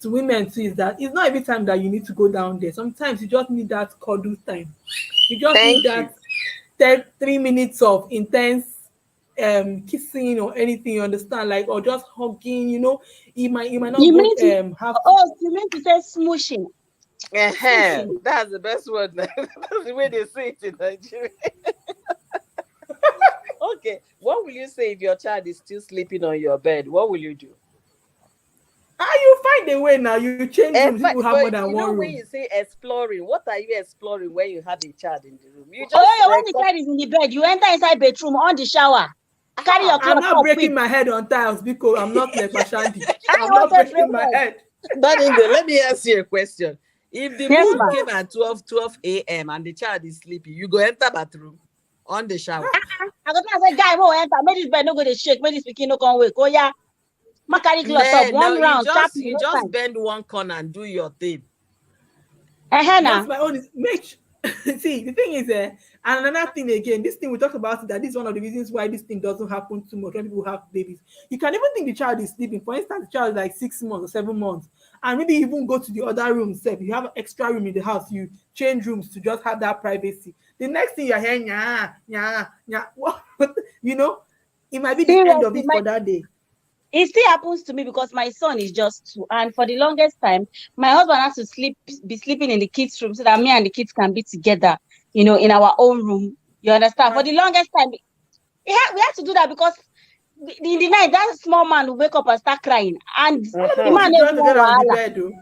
To women too is that it's not every time that you need to go down there. Sometimes you just need that cuddle time. You just need Thank you. that 3 minutes of intense kissing or anything, you understand, like, or just hugging, you might not You go mean to, have to. oh, you mean to say smooshing? Smooching. That's the best word. That's the way they say it in Nigeria. Okay. What will you say if your child is still sleeping on your bed? What will you do? You find a way now. You change rooms. People have more But than you know one when room. you say exploring, what are you exploring when you have a child in the room? You just Oh, when the child is in the bed, you enter inside bedroom on the shower. Carry your I'm cloth not up quick. breaking my head on tiles because I'm not like Bashandi. I I'm want not to break breaking my head. head. that ain't good. Let me ask you a question. If the Yes, mood ma. came at 12 a.m. and the child is sleeping, you go enter bathroom on the shower. I go tell say, guy, won't enter. Make this bed no go to shake. Make this pikin no come wake. Oh yeah, ma carry cloth up. Man, no, One you round, just sharply, you no just time. bend one corner and do your thing. Just Now. my own is make see the thing is and another thing again, this thing we talked about it, that this is one of the reasons why this thing doesn't happen too much when people have babies. You can even think the child is sleeping. For instance, the child is like 6 months or 7 months, and maybe even go to the other room. If you have an extra room in the house, you change rooms to just have that privacy. The next thing you're hearing, yeah, yeah, yeah, what, you know, it might be the end of Seriously, it for that day. it still happens to me because my son is just 2, and for the longest time, my husband has to be sleeping in the kids' room so that me and the kids can be together, in our own room. You understand? For And the longest time, we had to do that because in the night, that small man will wake up and start crying, and a lot of the people Uh-huh. man should never join want together on the wahala. bed, though.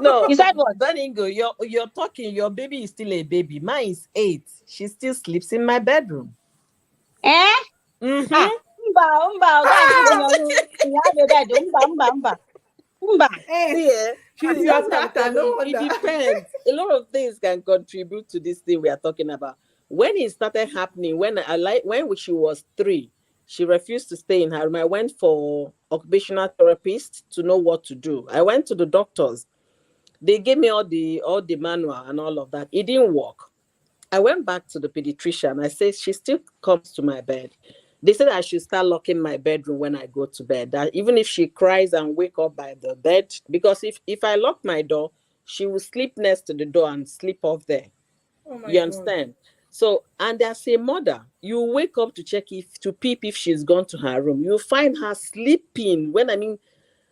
No, You said what? Doningo, you're talking. Your baby is still a baby. Mine is 8. She still sleeps in my bedroom. Eh? Ah, Mm-hmm. go and sleep in your room. You have a bed. Umba. Hey, See, eh? she's That's your what I'm tata, telling no you. It wonder. depends. A lot of things can contribute to this thing we are talking about. When it started happening, when she was 3, she refused to stay in her room. I went for occupational therapist to know what to do. I went to the doctors. They gave me all the manual and all of that. It didn't work. I went back to the pediatrician. I said she still comes to my bed. They said I should start locking my bedroom when I go to bed. That even if she cries and wake up by the bed, because if I lock my door, she will sleep next to the door and sleep off there. Oh my You God. understand? So, and as a mother, you wake up to check if to peep if she's gone to her room. You find her sleeping. When I mean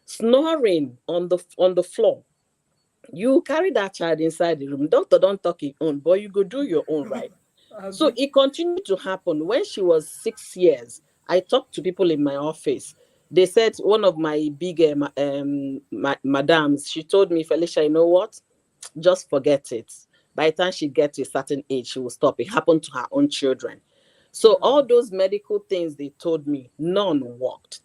snoring on the floor. You carry that child inside the room. Doctor don't talk his own, but you go do your own, right? So Abi. it continued to happen. When she was 6 years, I talked to people in my office. They said one of my big madams, she told me, Felicia, you know what? Just forget it. By the time she gets to a certain age, she will stop. It happened to her own children. So all those medical things they told me, none worked.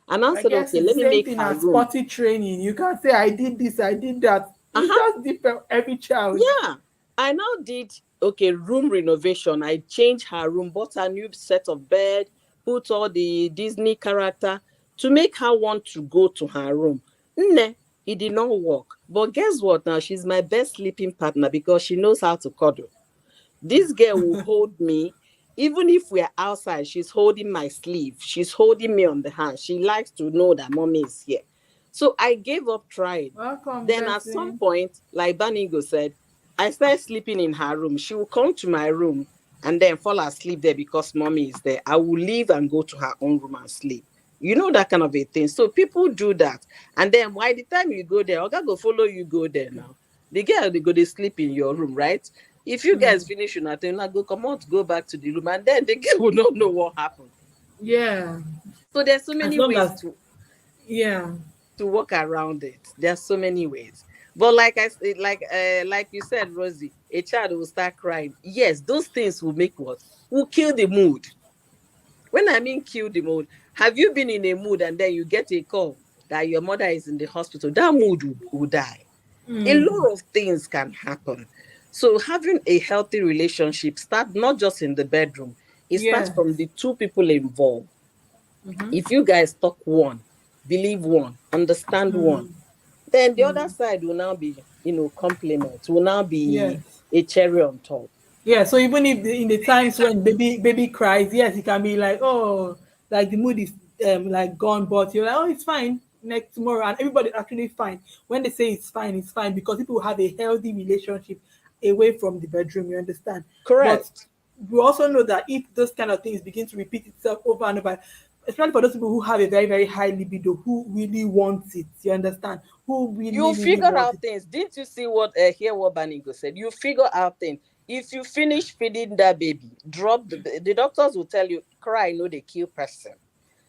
And I I said, guess okay, it's let the me same make thing her as room. potty training. You can't say I did this, I did that. It's Uh-huh. just different every child. Yeah, I now did okay room renovation. I changed her room, bought a new set of bed, put all the Disney character to make her want to go to her room. Nne, it did not work. But guess what? Now she's my best sleeping partner because she knows how to cuddle. This girl will hold me. Even if we're outside, she's holding my sleeve. She's holding me on the hand. She likes to know that mommy is here. So I gave up trying. Welcome, Then at some blessing. point, like Banigo said, I started sleeping in her room. She will come to my room and then fall asleep there because mommy is there. I will leave and go to her own room and sleep. You know that kind of a thing. So people do that. And then by the time you go there, Oga go follow you go there now. The girl they go they sleep in your room, right? If you guys finish your thing, now go come out, go back to the room, and then the girl will not know what happened. Yeah. So there's so As many long ways as yeah. to work around it. There's so many ways. But like you said, Rosie, a child will start crying. Yes, those things will make what? Will kill the mood. When I mean kill the mood, have you been in a mood and then you get a call that your mother is in the hospital? That mood will die. A lot of things can happen. So having a healthy relationship start not just in the bedroom. It starts Yes. from the two people involved. If you guys talk one, believe one, understand one, then the other side will now be, compliment, will now be Yes. a cherry on top. Yeah, so even if in the times when baby cries, yes, it can be like, oh, like the mood is like gone, but you're like, oh, it's fine next tomorrow, and everybody actually fine. When they say it's fine because people have a healthy relationship away from the bedroom. You understand? But Correct. we also know that if those kind of things begin to repeat itself over and over, especially for those people who have a very very high libido, who really want it, you understand? Who You really figure want out it. things. Didn't you see hear what Banigo said? You figure out things. If you finish feeding that baby, drop the doctors will tell you, cry, no, they kill person.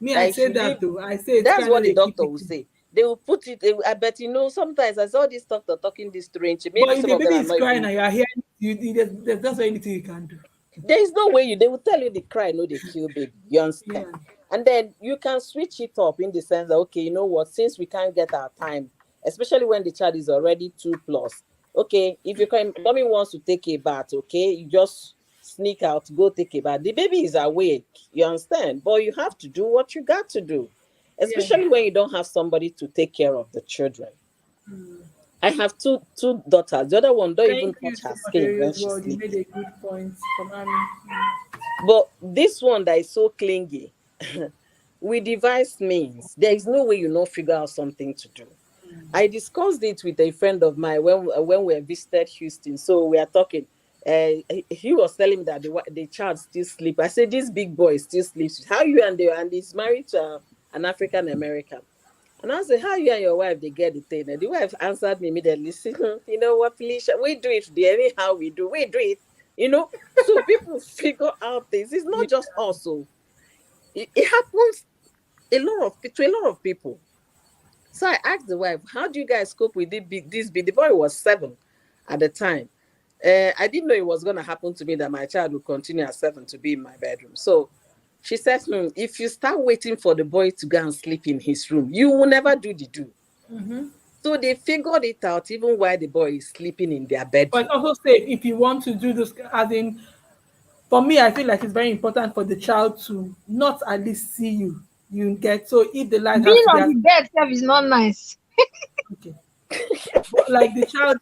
Me, I That if say you leave, that too. I say it's that's kind what of the they keep doctor it. will say. They will put it, I bet sometimes I saw this doctor talking this strange. Maybe But if some the of them baby are is not crying even. and you are hearing, there's just anything you can do. There is no way they will tell you they cry, no, they kill baby. You understand? Yeah. And then you can switch it up in the sense that, okay, you know what, since we can't get our time, especially when the child is already 2 plus, okay, if your mommy wants to take a bath, okay, you just sneak out, go take a bath. The baby is awake, you understand? But you have to do what you got to do, Yeah. especially when you don't have somebody to take care of the children. I have two daughters. The other one don't even Thank you touch so her much, skin Ari, when as she's well. You made sleeping. a good point from Ami. But this one that is so clingy, we devise means. There is no way you not figure out something to do. I discussed it with a friend of mine when we visited Houston. So we are talking. He was telling me that the child still sleep. I said this big boy still sleeps. How you and he's married to an African American. And I said, how you and your wife they get the thing? And the wife answered me immediately. Say, you know what, Felicia, we do it the anyhow we do it. So people figure out things. It's Yeah. not just also. It happens to a lot of people. So I asked the wife, how do you guys cope with this big? The boy was 7 at the time. I didn't know it was going to happen to me that my child would continue at 7 to be in my bedroom. So she said, if you start waiting for the boy to go and sleep in his room, you will never do the do. So they figured it out even while the boy is sleeping in their But bedroom. also say if you want to do this, as in, for me, I feel like it's very important for the child to not at least see you. You get so if the light has Being to be on as the bed itself is not nice. okay. But like the child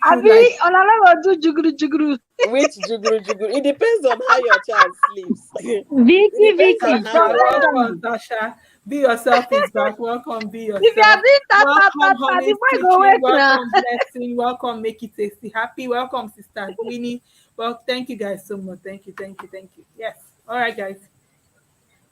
should Abi, like on another do juguru. Which juguru juguru? It depends on how your child sleeps. It Vicky, depends on Vicky, how Tasha, your child welcome, professional. Tasha. Be yourself is back. Welcome, be If you are yourself. doing Welcome, the Honey's boy go Kitchen. wake now. Welcome, Blessing. Welcome, Make It Tasty. Happy. Welcome, Sister Winnie. Well, thank you guys so much. Thank you, thank you, thank you. Yes. All right, guys.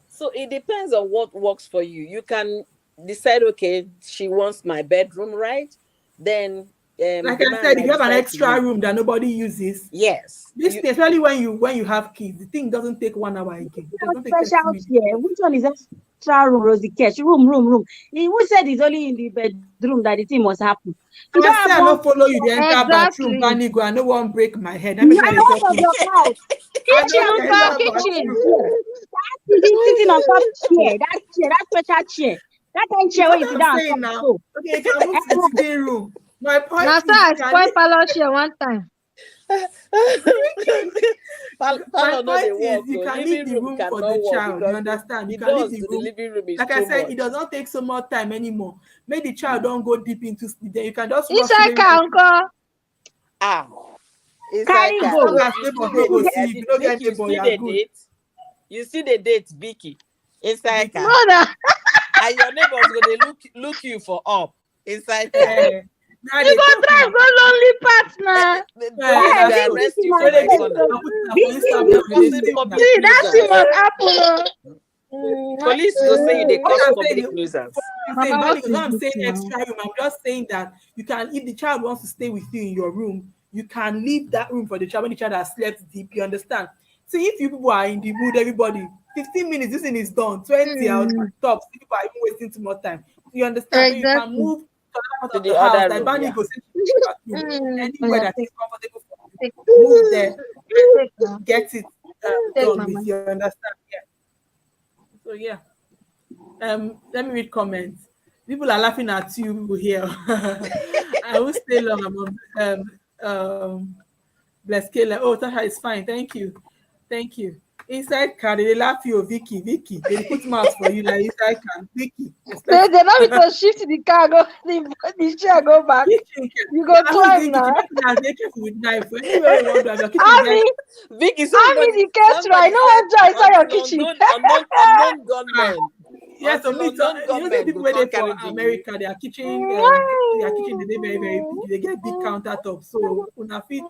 So it depends on what works for you. You can decide, okay, she wants my bedroom, right? Then Like the I man said, if might you have an decide to extra leave. room that nobody uses, Yes. this thing, especially when you have kids, the thing doesn't take 1 hour again. It doesn't take 30 Special minutes. chair. Which one is extra room, Rosie Cash? Room. Who said it's only in the bedroom that the thing must happen? You don't I have say I one. not follow you, the enter bathroom, Exactly. bunny go, I no one break my head. That You person are they the talk one of me. your house. I Kitchen, know That the Uncle, enter kitchen. bathroom. sitting on top chair. That special chair. That kind It's chair what where you sit I'm down on saying top. now. So, Okay, you can move to the sitting room. My point Now, so is, I spoil parlor share one time. my Parlor no point dey is, work. you Oh. can leave Living the room room for cannot the work child. You because understand? the You can leave doors the to the room. living room is Like I too said, it much. does not take so much time anymore. Make the child don't go deep into sleep. Then you can just rush to Inside maybe car, Uncle. Ah, inside carry as car. go. long Rose, as you neighbor still no the go see you. If you don't get Vicky, you neighbor, still you're the good. date. You see the date, Vicky, inside Vicky. car, Mother. and your neighbors gonna look you for up inside car. Now You they go talk drive now. go lonely path now. The police Now will Hey, so arrest Vicky, you my so for they my keep friend. corner. So, putting up for Vicky, Instagram You now. They causing sleep now. public See, that thing nuisance. must happen. Police go say you they What cause I'm saying, public what nuisance. I'm saying, Mama, what Bali, is when I'm this saying now? extra room, I'm just saying that you can, if the child wants to stay with you in your room, you can leave that room for the child when the child has slept deep. You understand? See, if you people are in the mood, everybody, 15 minutes, this thing is done. 20 out Hmm. top. People are even wasting too much time. You understand? So you can Exactly. move to another part To of the the house. other Like room, Bani yeah. goes into the bathroom, Oh, anywhere yeah, that is take, comfortable for you. take, Move there, take now. get it Take, done with. Mama. You understand? Yeah. So yeah. Let me read comments. People are laughing at you people here. I will stay long. Bless Kayla. Oh, Tasha is fine. Thank you. Thank you. Inside car, they laugh you, Vicky. Vicky. They put mouth for you like inside car. Vicky. Respect. They not need to shift the car, go the chair go back. Kitchen. You go Now who's climb doing kitchen? now. Make una dey careful with knife. Anywhere you want to have your kitchen Ami, get Vicky, Ami the case right. somebody No said one joy inside your until kitchen. unknown ah. gunmen. Yes, so Until me, so, unknown you know, the gunmen people go where they come for carry the America, their kitchen, they dey very, very big. They get big countertop. So, una fit.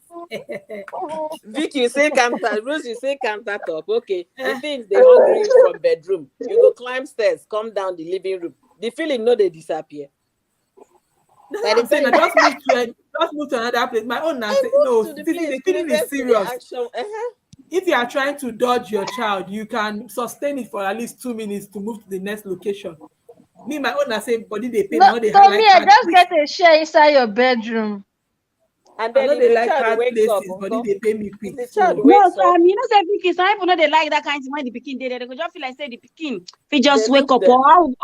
Vicky, you say counter, Rose, you say countertop. Okay, the Eh, things they hungry you from bedroom. You go climb stairs, come down the living room. The feeling no they disappear. that's By what the I'm saying. I time just move to another place. My own, I I say, move no, to the the place feeling is closest to the serious. action. If you are trying to dodge your child, you can sustain it for at least 2 minutes to move to the next location. Me, my own, I say, body they pain. No, I know they to me, like I hard just places. get a share inside your bedroom. And I then know if they the like child hard wakes up, places. Body uncle, they pay me if quick. the child So, no, wakes up, you know, say Vicky, some people know they like that kind of thing when the pikin dey there. They go just feel like say the pikin, they they just wake look up them. or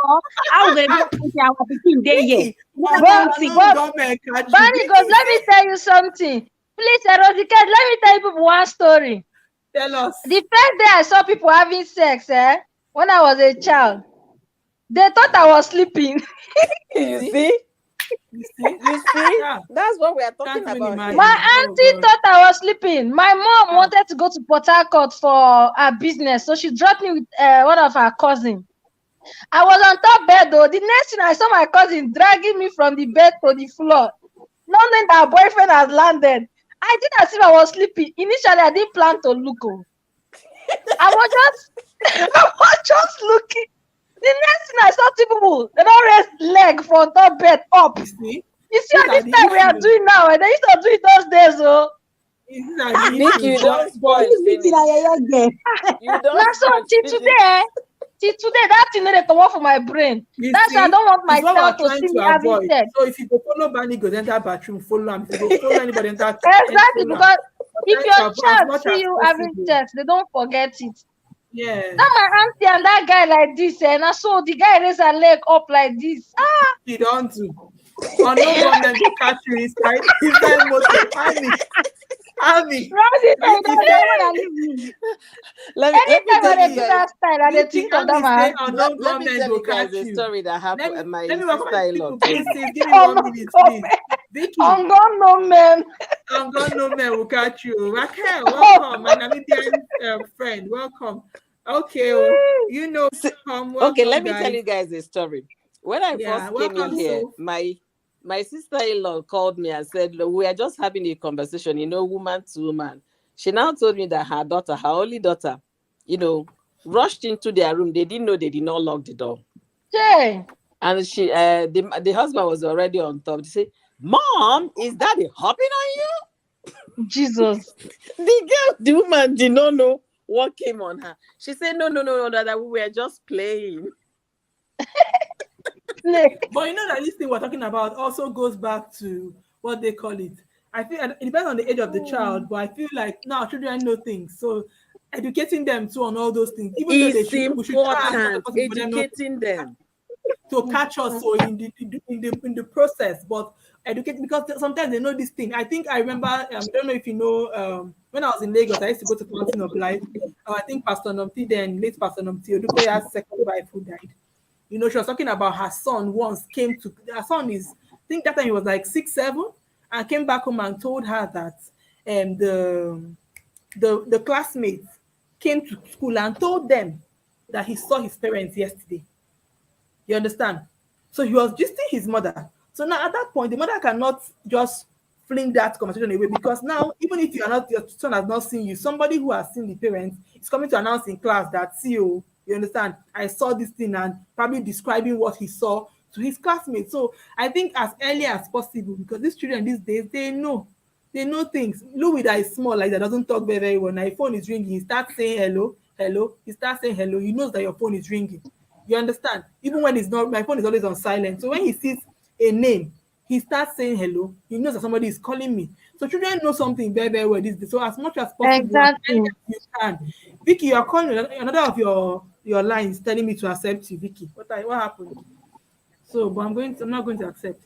how we gonna do say our pikin dey here. Vicky, You know that kind But of thing. but government catch you. Barney goes, Vicky, let me tell you something. Please, Eradicate, let me tell you people one story. tell The us. first day I saw people having sex, when I was a child, they thought I was sleeping. You You see? see? You see? You see? Yeah. That's what we are Can't talking even about My here. imagine. Oh auntie God. thought I was sleeping. My mom Ah, wanted to go to Port Harcourt for her business, so she dropped me with one of her cousins. I was on top bed though. The next thing I saw my cousin dragging me from the bed to the floor, not knowing that her boyfriend has landed. I did as if I was sleeping. Initially, I didn't plan to look. Oh. I was just, I was just looking. The next thing I saw two people, they don't raise leg from top bed up. you see? You see These all are this the time we are issues. doing now, and they used to do it those days, oh. These are the Vicky, issues. you don't But spoil This Vicky finish. na yeye girl. You Now, don't so spoil finish. till today, that thing they come off for my brain. you That's why I see, don't want my it's what child we're to trying see me to having avoid. sex. So if you go follow Bunny, go enter bathroom, follow him. If you go follow anybody enter kitchen, Exactly, follow him. because We're if trying your to avoid as child much see as you having possible. sex, they don't forget it. Yes. That my auntie and that guy like this, and I saw the guy raise her leg up like this. You don't do. Or no government will catch you inside motor panic. Abby, Rosie, Vicky don't said, wanna leave me. let me Anytime tell I you dey do Vicky, guys. that style, I dey Vicky, think of that Abby my say auntie. unknown Let me government tell will you guys catch a you. story that Let happened. me My let me welcome sister-in-law people. told Please, me. sis, give me Oh one no, minute, please. God, Vicky, on God, no man. unknown men will catch you. Raquel, welcome. My Namibian friend, welcome. Okay, oh, you know, See, okay, welcome, let me tell guys. you guys a story. When I Yeah, first came in welcome, here, so. my sister-in-law called me and said, "Look, we are just having a conversation, woman to woman." She now told me that her daughter, her only daughter, you know, rushed into their room. They didn't know they did not lock the door. Jay, And the husband was already on top. They say, "Mom, is daddy hopping on you?" Jesus. The woman did not know what came on her. She said, "No, no, no, no, that we were just playing." Snake. But you know that this thing we're talking about also goes back to what they call it. I think it depends on the age of the child, but I feel like now children know things. So educating them too on all those things, even though It's we should try as much as important possible for them not educating them. to catch us so in the process, but educate because sometimes they know this thing. I think I remember. I don't know if you know. When I was in Lagos, I used to go to Fountain of Life. I think Pastor Nomti, then late Pastor Nomti Odukoya's second wife who died. You know, she was talking about her son once came to her son is I think that time he was like 6, 7, and came back home and told her that the classmates came to school and told them that he saw his parents yesterday. You understand? So he was gisting his mother. So now at that point, the mother cannot just fling that conversation away because now, even if your son has not seen you, somebody who has seen the parents is coming to announce in class that, see you understand, I saw this thing and probably describing what he saw to his classmates. So I think as early as possible, because these children these days, they know things. Louis that is small, like that doesn't talk very, very well. Now your phone is ringing, he starts saying hello, hello, he starts saying hello, he knows that your phone is ringing. You understand? Even when it's not, my phone is always on silent. So when he sees a name, he starts saying hello. He knows that somebody is calling me. So children know something very, very well this day. So as much as possible, as early Exactly. as you can. Vicky, you're calling another of your lines telling me to accept you, Vicky. What happened? So, but I'm not going to accept.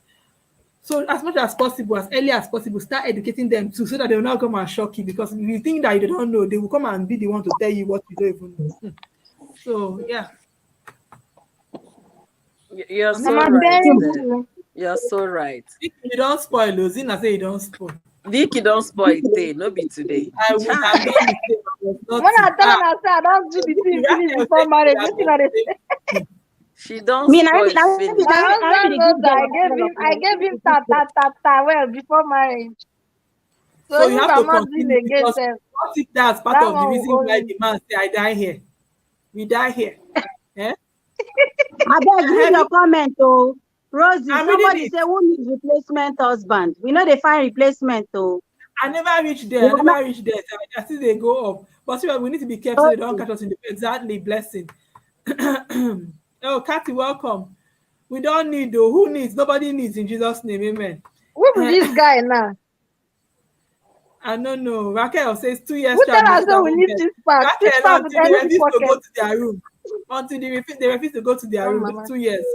So as much as possible, as early as possible, start educating them too, so that they will not come and shock you. Because if you think that you don't know, they will come and be the one to tell you what you don't even know. So yeah, You're I'm I'm so not a going to right. parent spoil. too. You're so right. You don't spoil, Zina say you don't spoil. Vicky don't spoil day, no be today. I would have Chai. done the same. I was When I naughty. tell her, I say I don't do the Vicky, thing finish Raquel before said she marriage. would What have you done gonna the say? same thing. She don't Me, I spoil be My finish. husband the knows good that girl I of gave all him of I us. gave him ta well before marriage. So So you even if have to I'm not doing continue again, because sef, what if that's part that of the one will reason owe why me. the man say I die here? We die here. Eh? I beg, read your comment, oh. Rosie, I'm reading somebody it. say who needs replacement husband? We know they find replacement, oh. I never reached there. You I are not never reached there. I see they go up. But see, we need to be careful so they don't okay. catch us in the exactly blessing. Oh, Kathy, welcome. We don't need though. Who needs? Nobody needs in Jesus' name. Amen. Who be this guy now? I don't know. Raquel says 2 years Who child tell must us sit say at we home need first. six pack? Six Raquel, pack with until they empty refuse to go pocket. to their room. Until they refuse to go to their Oh room. mama. 2 years.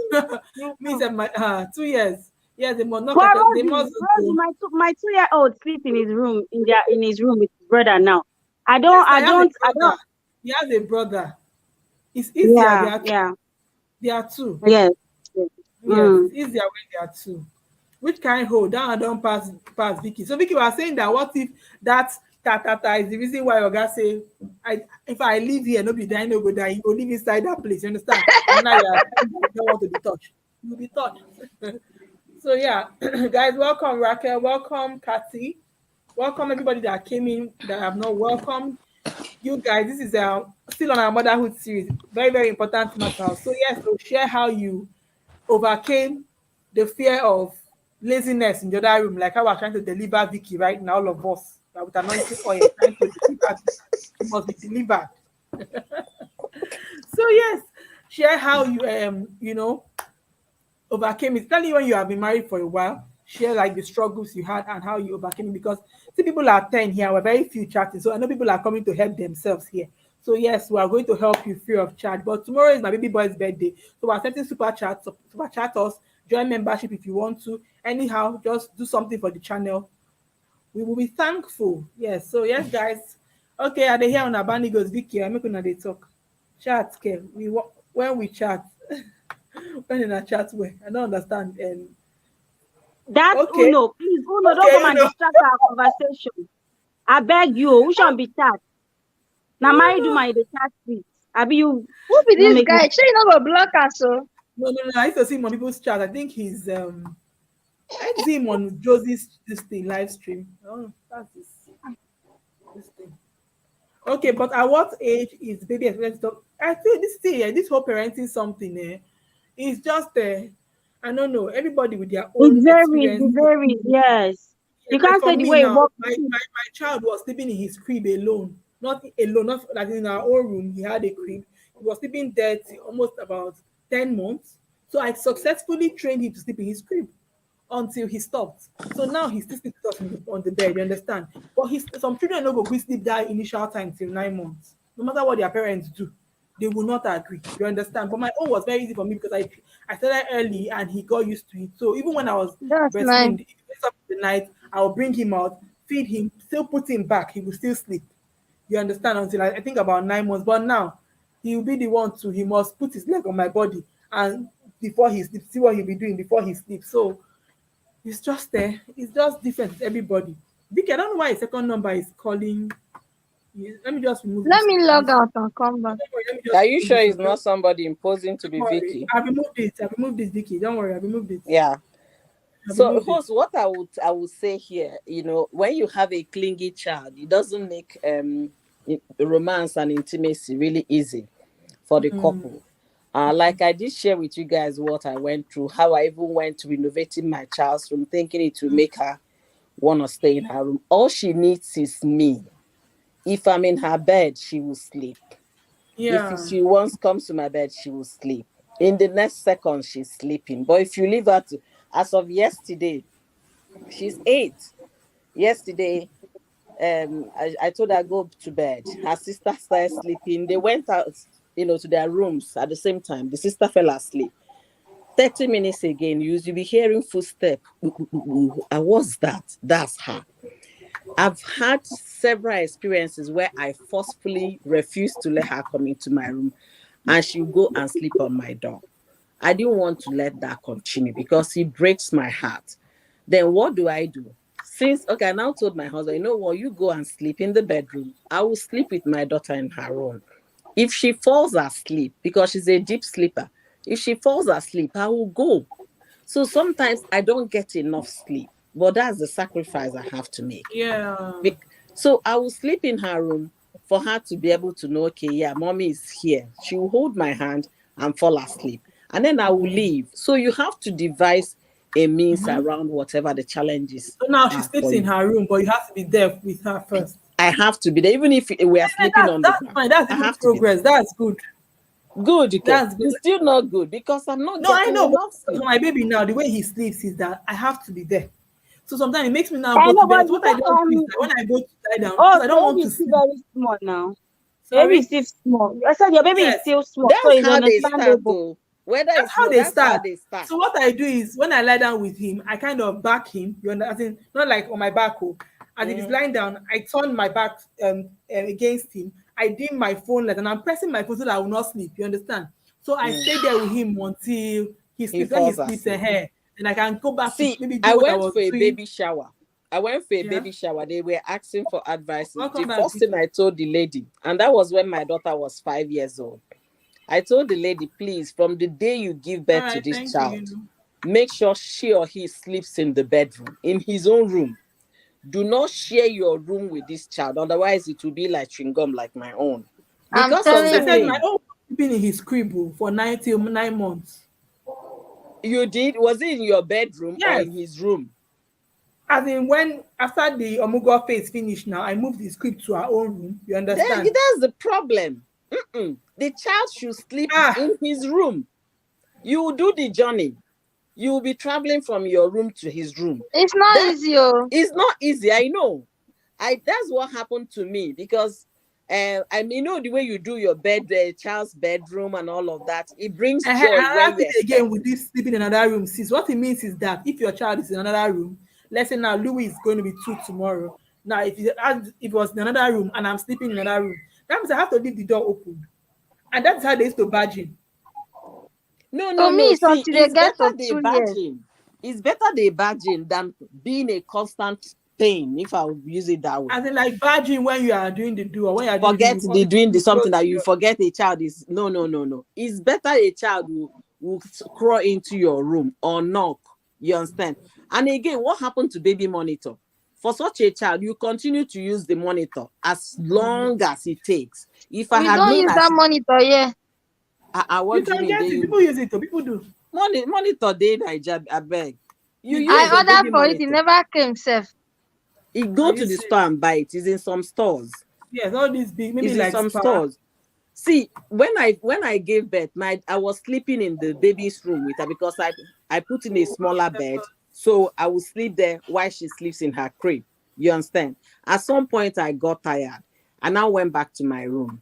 Me Mhm. said my 2 years. Yes, they must not But catch us. They Rosie, must Rosie, go. my 2-year-old sleep in his room with his brother now. Yes, I have a I brother. don't. He has a brother. It's easier. Yeah, yeah, They are two. yes. Yes. Yes, Mm. it's easier when they are two. Which kind hold down and don't pass Vicky. So Vicky was saying that what if that ta is the reason why your guy say if I live here, nobody die, no go die, you go live inside that place, you understand? And now you don't want to be touched. You'll be touched. So yeah, guys, welcome Raquel, welcome Kathy, welcome everybody that came in that have not welcomed. You guys, this is still on our motherhood series. Very, very important matter. So yes, so share how you overcame the fear of laziness in the other room, like how we're trying to deliver Vicky right now, all of us with anointing oil, trying to deliver. She must be delivered. So yes, share how you overcame it. Especially when you have been married for a while, share like the struggles you had and how you overcame it. Because see, people are 10 here, we're very few chatting. So I know people are coming to help themselves here. So yes, we are going to help you free of charge. But tomorrow is my baby boy's birthday. So we're sending super chat us, join membership if you want to. Anyhow, just do something for the channel. we will be thankful. Yes. So yes, guys. Okay, are they here on Abani goes Vicky? I'm making they talk. Chat, okay. When we chat, when in a chat way, I don't understand. And That okay, Uno, please, Uno, don't okay, come and distract our conversation. I beg you, we shall be chat. Now, married woman, the chat please. Abi you Who be won't this make me. guy? Sure you not go block us, so. no. I used to see him on people's chat. I think he's I used to see him on Josie's this thing live stream. Oh, that's this thing. Okay, but at what age is baby expected to talk? I feel this thing, this whole parenting something, is just I don't know. Everybody with their It own varies, experience. it varies, yes. Yeah, You like can't for say the me way it now, works. my child was sleeping in his crib alone, not alone, not like in our own room. He had a crib. He was sleeping there till almost about 10 months. So I successfully trained him to sleep in his crib until he stopped. So now he still sleeps with us on the bed. You understand? But some children don't go gree sleep that initial time till 9 months. No matter what their parents do, they will not agree. You understand? But my own was very easy for me because I started early and he got used to it. So even when I was That's nice. breastfeeding, if he wakes up in the night, I will bring him out, feed him, still put him back. He will still sleep. You understand? Until I think about 9 months. But now he will be the one to he must put his leg on my body and before he sleeps, see what he'll be doing before he sleeps. So it's just there. It's just different with everybody. Vicky, I don't know why his second number is calling. Let me just remove Let this. me log This. out and come back. Don't worry, let me Are just you remove sure this. it's Okay. not somebody imposing to Don't be worry. Vicky? I removed it. I removed this, Vicky. Don't worry. I removed it. Yeah. I So, removed it. host, what I would say here, when you have a clingy child, it doesn't make romance and intimacy really easy for the couple. Like I did share with you guys what I went through, how I even went to renovating my child's room, thinking it will make her want to stay in her room. All she needs is me. If I'm in her bed, she will sleep. If Yeah. she once comes to my bed, she will sleep. In the next second, she's sleeping. But if you leave her to, as of yesterday, she's 8. Yesterday, I told her go to bed. Her sister started sleeping. They went out, to their rooms at the same time. The sister fell asleep. 30 minutes again, you'll be hearing footsteps. And what's that? That's her. I've had several experiences where I forcefully refused to let her come into my room and she'll go and sleep on my door. I didn't want to let that continue because it breaks my heart. Then what do I do? Okay, I now told my husband, you know what, you go and sleep in the bedroom. I will sleep with my daughter in her room. If she falls asleep, because she's a deep sleeper, if she falls asleep, I will go. So sometimes I don't get enough sleep, but that's the sacrifice I have to make. Yeah. So I will sleep in her room for her to be able to know, okay, yeah, mommy is here. She will hold my hand and fall asleep. And then I will leave. So you have to devise a means around whatever the challenges So now she are sleeps for in you. her room, but you have to be there with her first. I have to be there, even if we are Yeah, sleeping that's on the that's ground. fine. That's I even have to be there. progress. That's good. Good, okay. That's good. It's still not good because I'm not No, I getting know, but enough for sleep. my baby now, the way he sleeps is that I have to be there. So sometimes it makes me now I go know, to but bed. So what I don't do is that when I go to lie down, oh, because I your don't want baby to is still sleep. very small now. Your baby is Sorry? still small. I said your baby is Yes. still small, so That's it's how they start, understandable. though. Whether That's it's how small, they that's how start. they start. So what I do is when I lie down with him, I kind of back him. You understand? Not like on my back. Oh. As if he's Mhm. lying down, I turn my back against him. I dim my phone light and I'm pressing my phone so that I will not sleep. You understand? So I Mm. stay there with him until he He sleeps. When he falls sleeps asleep. ahead, then I can go back to See, maybe do I what I went was for a doing. baby shower. I went for a Yeah. baby shower. They were asking for advices. The Welcome back, first thing Vicky. I told the lady, and that was when my daughter was 5 years old. I told the lady, please, from the day you give All birth to right, this thank you. You child, know. make sure she or he sleeps in the bedroom, in his own room. Do not share your room with this child. Otherwise, it will be like chewing gum, like my own. I'm Because of I the telling said you. my pain. own was sleeping in his crib for 9 months. You did? Was it in your bedroom or Yes. in his room? As in when after the Omugo phase finished now, I moved the script to our own room. You understand? That's the problem. The child should sleep Ah, in his room. You will do the journey. You will be traveling from your room to his room. It's not That easy, oh. is not easy. I know. That's what happened to me because the way you do your bed, child's bedroom and all of that. It brings joy when another you thing expect again with it. this sleeping in another room, sis. What it means is that if your child is in another room, Let's say now Louis is going to be 2 tomorrow. Now, if it was in another room and I'm sleeping in another room, that means I have to leave the door open. And that's how they used to barge in. No, To no, me, no. it's See, until they it's get better to they 2 years. badging. It's better they badging than being a constant pain, if I would use it that way. As in, like barging when you are doing the do or when you are doing Forget the the doing the you close something that the you door. forget a child is no, no, no, no. It's better a child will crawl into your room or knock. You understand? And again, what happened to baby monitor? For such a child, you continue to use the monitor as long as it takes. If I We had don't known use as that monitor here. You what do you can mean get they it. use People use it. People do. monitor day Naija, I beg. You You use get a I it. ordered baby for it. It monitor. never came safe. You Are go you to the serious? store and buy it. It's in some stores. Yes, all these big, maybe It's in like some Spar. stores. See, when I gave birth, I was sleeping in the baby's room with her because I put in a smaller bed, so I would sleep there while she sleeps in her crib. You understand? At some point, I got tired, and I went back to my room.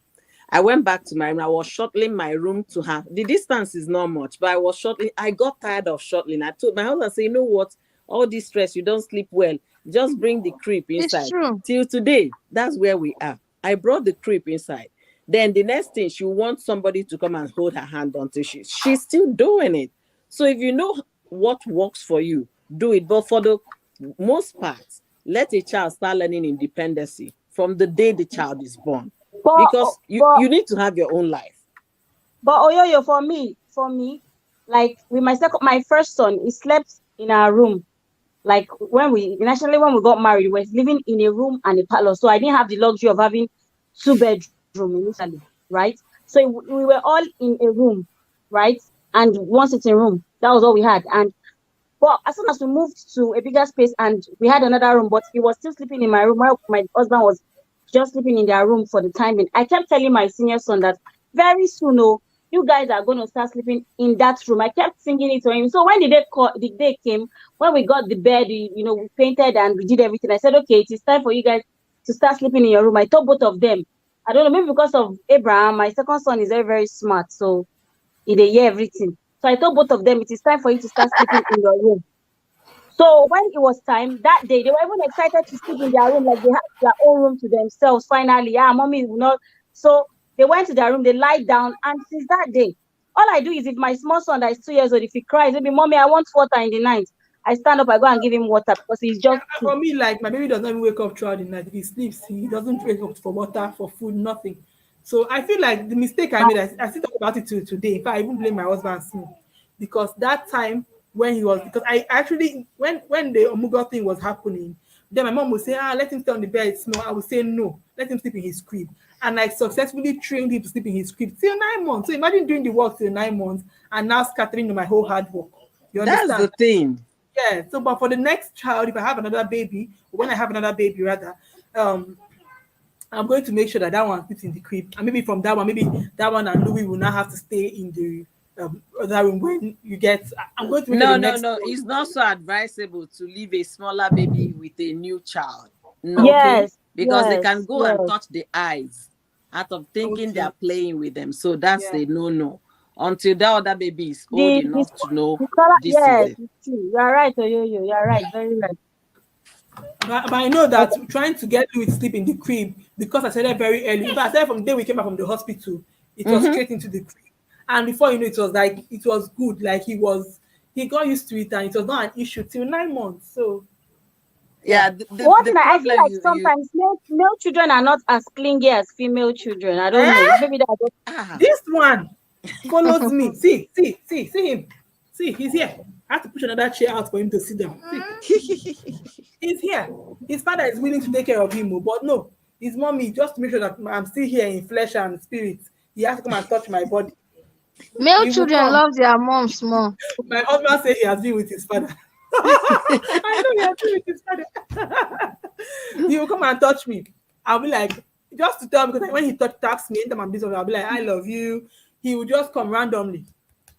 I went back to my room. I was shuttling my room to her. The distance is not much, but I was shuttling. I got tired of shuttling. I told my husband, say, you know what? All this stress, you don't sleep well. Just bring the crib It's inside. true. Till today, that's where we are. I brought the crib inside. Then the next thing, she wants somebody to come and hold her hand until she's still doing it. So if you know what works for you, do it. But for the most part, let a child start learning independency from the day the child is born. But Because you, but you need to have your own life. but Oyoyo, for me, like with my first son, he slept in our room. Like when we got married, we were living in a room and a parlor. So I didn't have the luxury of having two bedroom initially, right? So we were all in a room, right? And one sitting room. That was all we had. And but as soon as we moved to a bigger space and we had another room, but he was still sleeping in my room while my husband was just sleeping in their room for the time being. I kept telling my senior son that very soon, oh, you guys are going to start sleeping in that room. I kept singing it to him. So when the day came, when we got the bed, we painted and we did everything. I said, okay, it is time for you guys to start sleeping in your room. I told both of them. I don't know, maybe because of Abraham, my second son is very, very smart. So they hear everything. So I told both of them, it is time for you to start sleeping in your room. So when it was time that day, they were even excited to sleep in their room, like they had their own room to themselves. Finally, yeah, mommy will not. So they went to their room, they lied down, and since that day, all I do is if my small son that is 2 years old, if he cries, maybe mommy, I want water in the night. I stand up, I go and give him water because he's Yeah, just two. for me, like my baby does not even wake up throughout the night. If he sleeps, he doesn't wake up for water, for food, nothing. So I feel like the mistake I made, I still talk about it till today. In fact, I even blame my husband soon. Because that time when he was, because I actually, when the Omuga thing was happening, then my mom would say, let him stay on the bed small. I would say, no, let him sleep in his crib. And I successfully trained him to sleep in his crib till 9 months. So imagine doing the work till 9 months and now scattering my whole hard work. You That's the understand? thing. Yeah. So, but for the next child, if I have another baby, or when I have another baby, rather, um, I'm going to make sure that that one sleeps in the crib, and maybe from that one, maybe that one and Louis will not have to stay in the other room when you get. I'm going to make sure the No, no, next no. one. It's not so advisable to leave a smaller baby with a new child. No, Okay. Yes, because they can yes, go and yes. touch the eyes out of thinking they Okay. are playing with them. So that's Yeah. a no. Until that other baby is old The the, enough to know the color, this is yes, it. it's true. You are right, Oyoyo. You are right, very right. But I know that Okay. trying to get Louis to sleep in the crib because I started very early. In fact, I started from the day we came back from the hospital. It was Mm-hmm. straight into the crib, and before you know, it was like it was good. Like he got used to it, and it was not an issue till 9 months. So yeah. Yeah, One the thing I feel problem like you sometimes male children are not as clingy as female children. I don't know. Eh? Maybe that's just ah This one follows me. See him. See, he's here. I have to push another chair out for him to sit down. See, he's here. His father is willing to take care of him, oh, but no, his mommy, just to make sure that I'm still here in flesh and spirit, he has to come and touch my body. Male He will children come. love their moms more. My husband said he has been with his father. I know he has been with his father. He will come and touch me. I'll be like, just to tell him, because when he taps me, anytime I'm busy, I'll be like, I love you. He will just come randomly.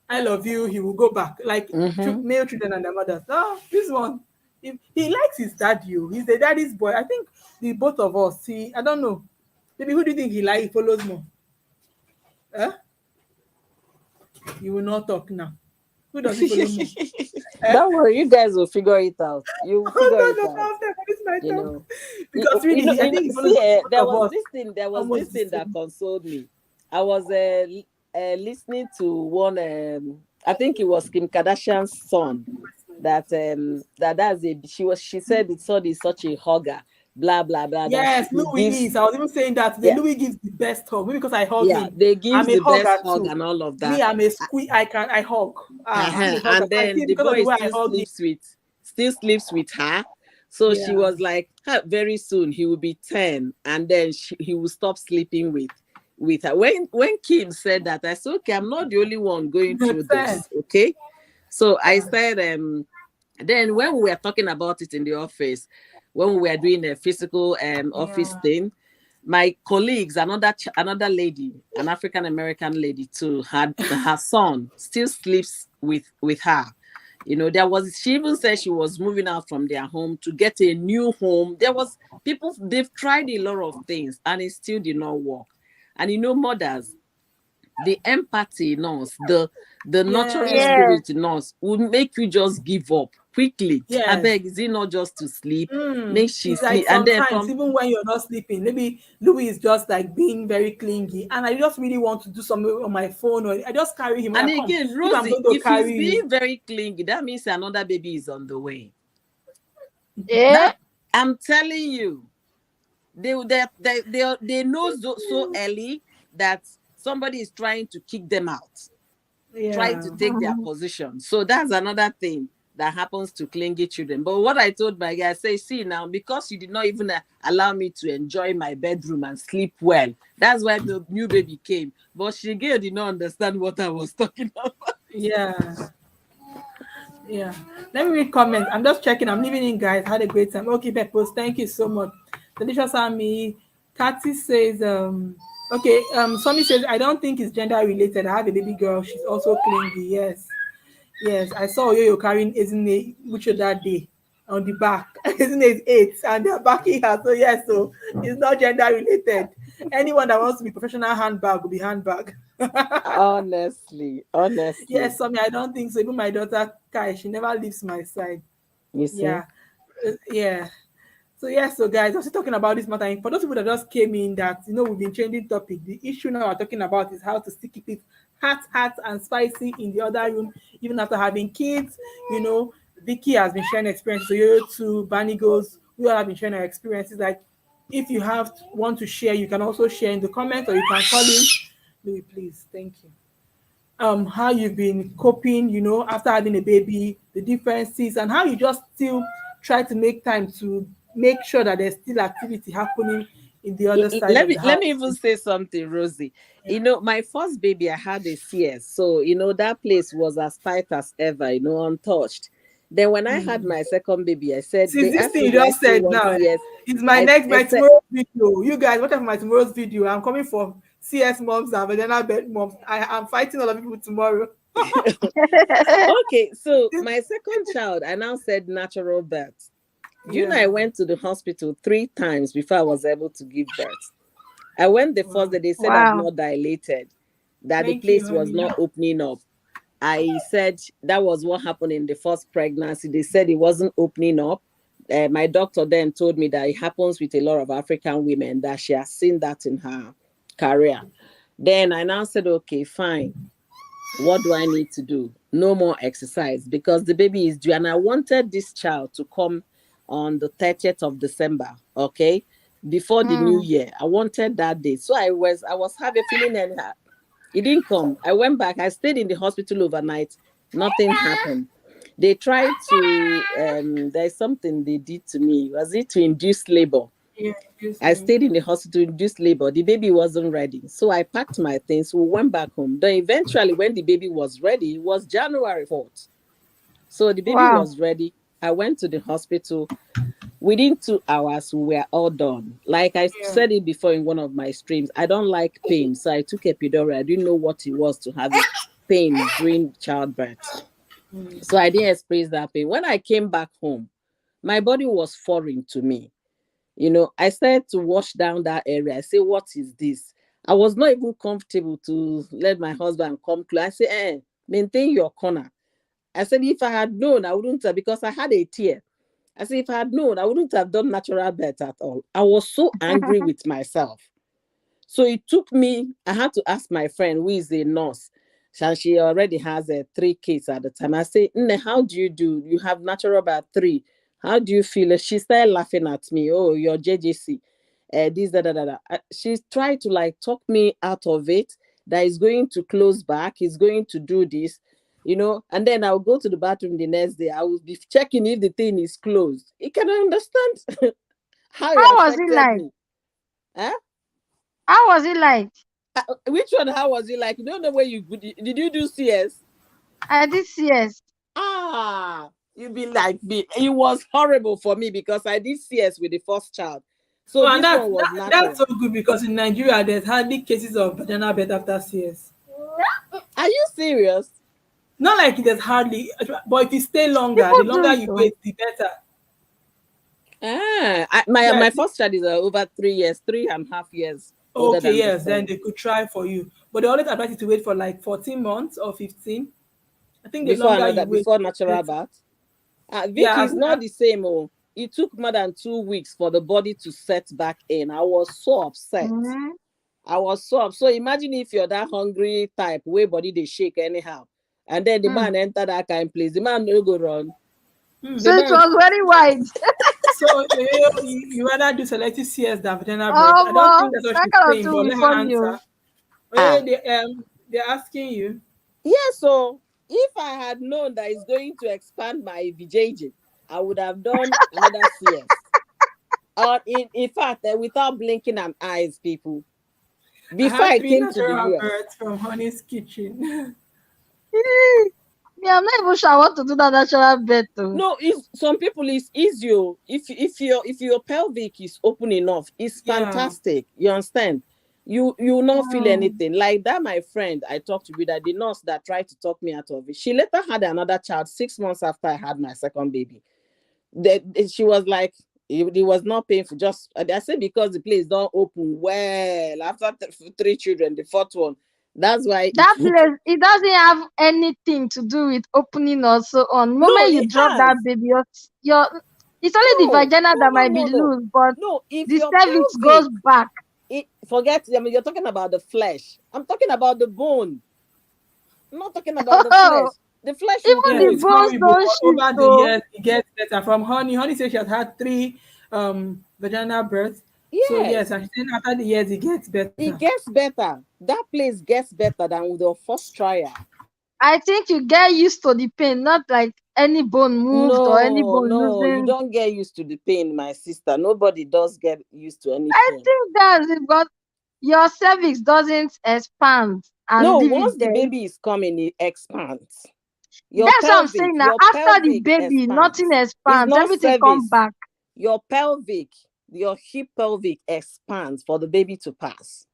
I love you. He will go back. Like mm-hmm. male children and their mothers. Oh, this one. He likes his daddy. Oh. He's the daddy's boy. I think the both of us. See, I don't know. Maybe who do you think he like? He follows more. Eh? You will not talk now. Who does he follow me? Eh? Don't worry, you guys will figure it out. You will figure Oh it no, no, out. no, no, this is my You talk. know, Because really, I think he follows see, both there of was us this thing. There was this almost the thing that same. consoled me. I was listening to one. I think it was Kim Kardashian's son. She said it's son is such a hugger. Blah blah blah. That Yes, he gives. Louis. I was even saying that today. Yeah, Louis gives the best hug. Maybe because I hug yeah. him. They I'm gives a the best hugger hug too. and all of Me, that. I'm a squeak. I hug. I'm a hugger. And So I then think the because of the boy way I hug him. still sleeps with her. So she Yeah. was like, "Huh, very soon he will be 10, and then he will stop sleeping with her." When Kim said that, I said, "Okay, I'm not the only one going through Ten. this." Okay, so I said, then when we were talking about it in the office, when we were doing a physical office Yeah. thing, my colleagues, another lady, an African American lady too, had her son still sleeps with her. There was, she even said she was moving out from their home to get a new home. There was people, they've tried a lot of things and it still did not work. And mothers, the empathy in us, the nurturing Yes. Yes. spirit in us will make you just give up quickly. I Yes. beg, is it not just to sleep? Make she It's like sleep. And then sometimes, from even when you're not sleeping, maybe Louis is just like being very clingy, and I just really want to do something on my phone, or I just carry him. and I come. again, If I'm Rosie, going to if he's carry you, being very clingy, that means another baby is on the way. Yeah. That I'm telling you, they know so early that somebody is trying to kick them out, trying to yeah, take their Mhm. position. So that's another thing that happens to clingy children. But what I told my guy, I say, see now, because you did not even allow me to enjoy my bedroom and sleep well, that's why the new baby came. But she again did not understand what I was talking about. yeah, yeah. Let me read comments. I'm just checking. I'm leaving in, guys. Had a great time. Okay, Pepos, thank you so much. Delicious Army. Kathy says, okay, Somi says, I don't think it's gender related. I have a baby girl. She's also clingy. Yes. Yes, I saw Oyoyo carrying Ezine Mucho that day on the back. Ezine is 8 and they're backing her. So, yes, so it's not gender related. Anyone that wants to be professional handbag will be handbag. Honestly, honestly. Yes, Something I don't think so. Even my daughter Kai, she never leaves my side. You see? Yeah. Yeah. So yes, so guys, I was talking about this matter. And for those people that just came in, that we've been changing topic. The issue now we're talking about is how to still keep it hot, and spicy in the other room, even after having kids. You know, Vicky has been sharing experiences. So you too, Bunny goes. We all have been sharing our experiences. Like, if you want to share, you can also share in the comments, or you can call in. Louis, please, thank you. How you've been coping, after having a baby, the differences, and how you just still try to make time to make sure that there's still activity happening in the other side Let of me the let me house. even say something, Rosie. Yeah. My first baby, I had a CS, so that place was as tight as ever, untouched. Then when I had my second baby, I said Since they this asked thing me, you do I just still said want now, CS? is my I said, tomorrow's video. You guys, watch out for my tomorrow's video. I'm coming for CS moms and vagina bed moms. I'm fighting a lot of people tomorrow. okay. So my second child, I now said natural birth. Do you know Yeah. I went to the hospital 3 times before I was able to give birth? I went the first Wow. day, they said I've Wow. not dilated, that the Thank you, place was honey. not opening up. I said that was what happened in the first pregnancy. They said it wasn't opening up. My doctor then told me that it happens with a lot of African women, that she has seen that in her career. Then I now said, okay, fine. What do I need to do? No more exercise because the baby is due. And I wanted this child to come on the 30th of December, okay? Before the new Mm. year. I wanted that day. So I was having a feeling, and it didn't come. I went back. I stayed in the hospital overnight. Nothing happened. They tried to there's something they did to me. Was it to induce labor? Yeah, excuse I me. stayed in the hospital, induced labor. The baby wasn't ready. So I packed my things. We went back home. Then eventually, when the baby was ready, it was January 4th. So the baby Wow. was ready. I went to the hospital. Within 2 hours, we were all done. Like I Yeah. said it before in one of my streams, I don't like pain. So I took epidural. I didn't know what it was to have pain during childbirth. So I didn't experience that pain. When I came back home, my body was foreign to me. I started to wash down that area. I say, what is this? I was not even comfortable to let my husband come close. I say, maintain your corner. I said, if I had known, I wouldn't have, because I had a tear. I said, if I had known, I wouldn't have done natural birth at all. I was so angry with myself. So it took me, I had to ask my friend, who is a nurse, and she already has 3 kids at the time. I say, Nne, how do you do? You have natural birth 3. How do you feel? She started laughing at me. Oh, you're JJC. This, da, da, da, da. She tried to like talk me out of it, that is going to close back, he's going to do this, and then I'll go to the bathroom the next day. I will be checking if the thing is closed. You can understand how it How was it affected like? me. Huh? How was it like? Which one? How was it like? You don't know where you did you do CS? I did CS. You be like me. It was horrible for me because I did CS with the first child. So Oh, and this one was that's natural. so good because in Nigeria there's hardly cases of vaginal birth after CS. Are you serious? Not like there's hardly, but if you stay longer, People the do longer it you though. wait, the better. My Yeah. my first child is over 3 years, 3.5 years older Okay, than the yes, then third. they could try for you. But they always advise you to wait for like 14 months or 15. I think the longer you wait, Before the natural better. birth. Vicky Yeah, is not the same. Oh, it took more than 2 weeks for the body to set back in. I was so upset. Mhm. I was so upset. So imagine if you're that hungry type, where body they shake anyhow, and then the Mm. man enter that kind of place. The man no go run. hmm. The So it man, was very wide. So you rather do selective CS than vaginal birth. I don't think that's what That she's kind of saying, thing but will be let her funny. answer. Oh. ah, They're asking you. yeah. So if I had known that it's going to expand my VJJ, I would have done another CS. Or in fact, without blinking an eyes, people. I Before had I three came to the natural US. births from Honey's kitchen. Me, I'm not even sure I want to do that natural birth though. No, it's some people it's easy. Oh. If your pelvic is open enough, it's Yeah. fantastic. You understand? You will not feel Mm. anything. Like that, my friend I talked to with that the nurse that tried to talk me out of it. She later had another child 6 months after I had my second baby. That she was like, it was not painful. Just I said because the place don't open well after 3 children, the fourth one. That's why it That took. place, it doesn't have anything to do with opening or so on. The No, moment you it drop that has. baby, your it's only the No, vagina no, that no, might be no, no. loose, but No, if the your cervix goes pelvic, back. forget, I mean, you're talking about the flesh. I'm talking about the bone. I'm not talking about the Oh, flesh. The flesh will even Yes, the move. it's bones horrible, don't but shift. over the So years it gets better. From Honey, Honey says she has had three vaginal births. So yes, Yes, and she said after the years it gets better. it gets better. That place gets better than with your first trial. I think you get used to the pain, not like any bone moved or any No, bone no, you losing. don't get used to the pain, my sister. Nobody does get used to any I pain. think that's it, but your cervix doesn't expand and No, leave once it the there. baby is coming, it expands. That's what I'm saying now. Your After the pelvic baby, nothing expands. It's expands. not Everything come cervix. back. Your pelvic, your hip pelvic expands for the baby to pass.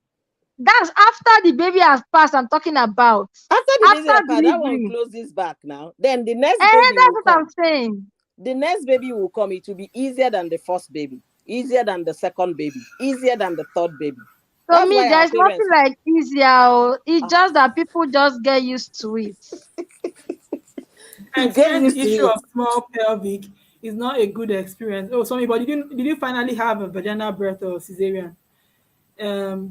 That's after the baby has passed. I'm talking about After the baby after apart, that one delivery. closes back now. Then the next And baby will that's what I'm come. saying. The next baby will come. It will be easier than the first baby, easier than the second baby, easier than the third baby. To That's me, why our there's nothing parents. like easier. Oh. It's Ah, just that people just get used to it. I you get experienced used the to issue it. of small pelvic is not a good experience. Oh, sorry, but did you finally have a vaginal birth or cesarean?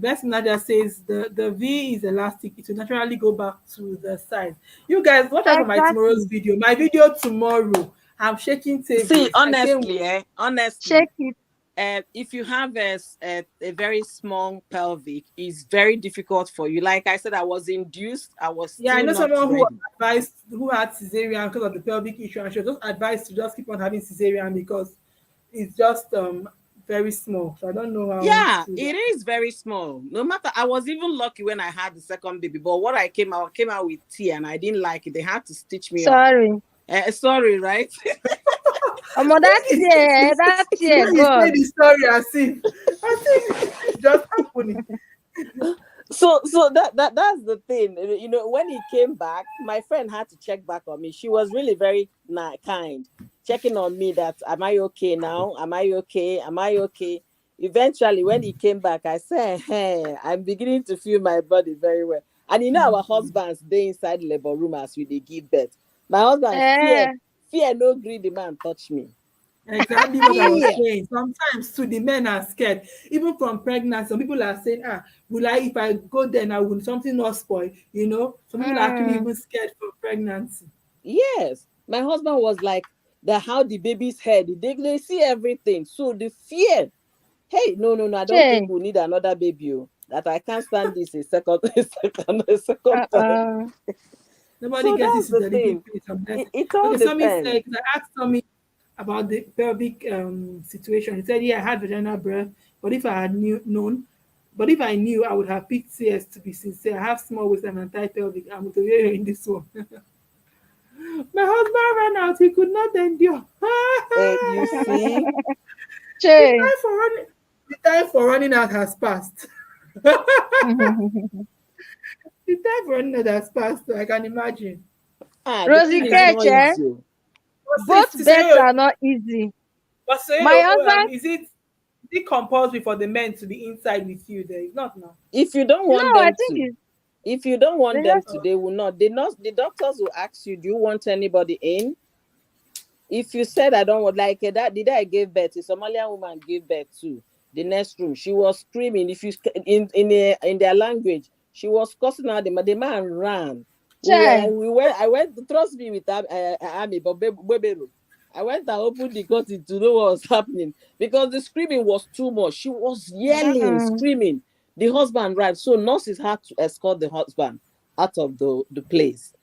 Best Nadia says the V is elastic. It will naturally go back to the size. You guys watch out for my tomorrow's Exactly. video. My video tomorrow. I'm shaking See, tables. I can't honestly, wait. honestly, Check it. if you have a very small pelvic, it's very difficult for you. Like I said, I was induced. I was Yeah, I still know not someone ready. who had cesarean because of the pelvic issue, and she was just advised to just keep on having cesarean because it's just very small. So I don't know how Yeah, to. it is very small. No matter, I was even lucky when I had the second baby. But what I came out with tea, and I didn't like it. They had to stitch me up. Sorry. Sorry, right? That year, When you God. say the story as if it's just happening. So that's the thing. When he came back, my friend had to check back on me. She was really very kind, checking on me that am I okay now? Am I okay? Am I okay? Eventually, when he came back, I said, "Hey, I'm beginning to feel my body very well." And our husbands they inside labor room as we they give birth. My husband fear, Eh, fear no gree the man touch me. Exactly what I was Fear. saying. Sometimes too, the men are scared. Even from pregnancy, some people are saying, will I, if I go there now, will something not spoil? You know, some people are actually mm, even scared for pregnancy. Yes. My husband was like that how the baby's head, they see everything. So the fear, hey, no, no, no, I don't think Jay. we need another baby. Oh. That I can't stand this a second, a second time. Uh-uh. Nobody So gets that's this in the the living thing. place unless. It all Okay, Tommy depends. said, 'cause I asked Tommy about the pelvic situation. He said, yeah, I had vaginal birth, but if I had known, but if I knew, I would have picked CS to be sincere. I have small waist and tight pelvic. I'm with you in this one. My husband ran out. He could not endure. You see, The Jay. time for running, the time for running out has passed. The time for running out has passed. So I can imagine. the Rosie thing is Like, not Keche, easy. Oh. both bets are not easy. but My say, husband, is it compulsory for the men to be inside with you? There is not now. If you don't no, want I them think to, it's if you don't they want them just to, they will not. The doctors will ask you, do you want anybody in? If you said I don't want, like that, the day I gave birth, a Somalian woman gave birth to the next room. She was screaming. If you in their language, she was cussing out the man ran. We were like, Jay. we went. I went. Trust me with Ami, but Bebero. I went and opened the curtain to know what was happening because the screaming was too much. She was yelling, Mm-mm. screaming. The husband arrived, so nurses had to escort the husband out of the place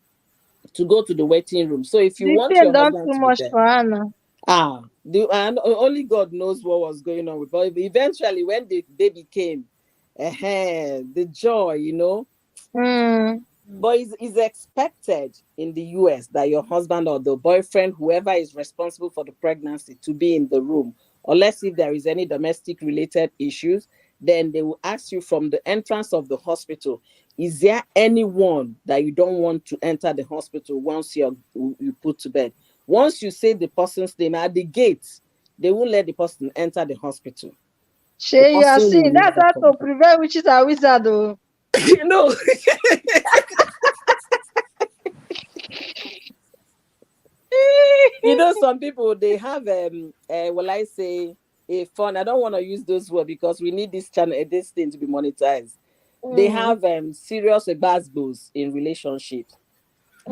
to go to the waiting room. So if you The want pain your done husband too to be much there, for her now. and only God knows what was going on with. But eventually, when the baby came, the joy, Mm. but it's expected in the US that your husband or the boyfriend, whoever is responsible for the pregnancy, to be in the room, unless if there is any domestic related issues, then they will ask you from the entrance of the hospital, is there anyone that you don't want to enter the hospital once you put to bed? Once you say the person's name at the gate, they won't let the person enter the hospital. The Shay, you are person will seeing that's never how come. to prevent witches and wizards, though. you know some people they have will I say a fun. I don't want to use those words because we need this channel, this thing to be monetized. They Mm. have serious basketballs in relationships.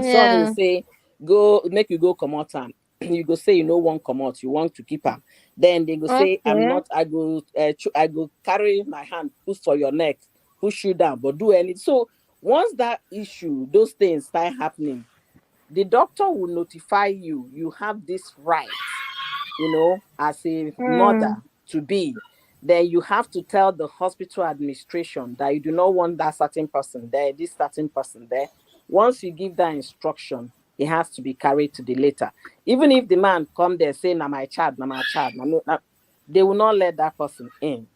Some will Yeah. say, go make you go come out time. You go say you know one come out, you want to keep her. Then they go say, I'm Okay. not, I go carry my hand, push for your neck, push you down, but do any. So once that issue, those things start happening, the doctor will notify you, you have this right, as a mother Mm. to be. Then you have to tell the hospital administration that you do not want that certain person there, this certain person there. Once you give that instruction, it has to be carried to the letter. Even if the man come there saying, "Na my child, na my child," they will not let that person in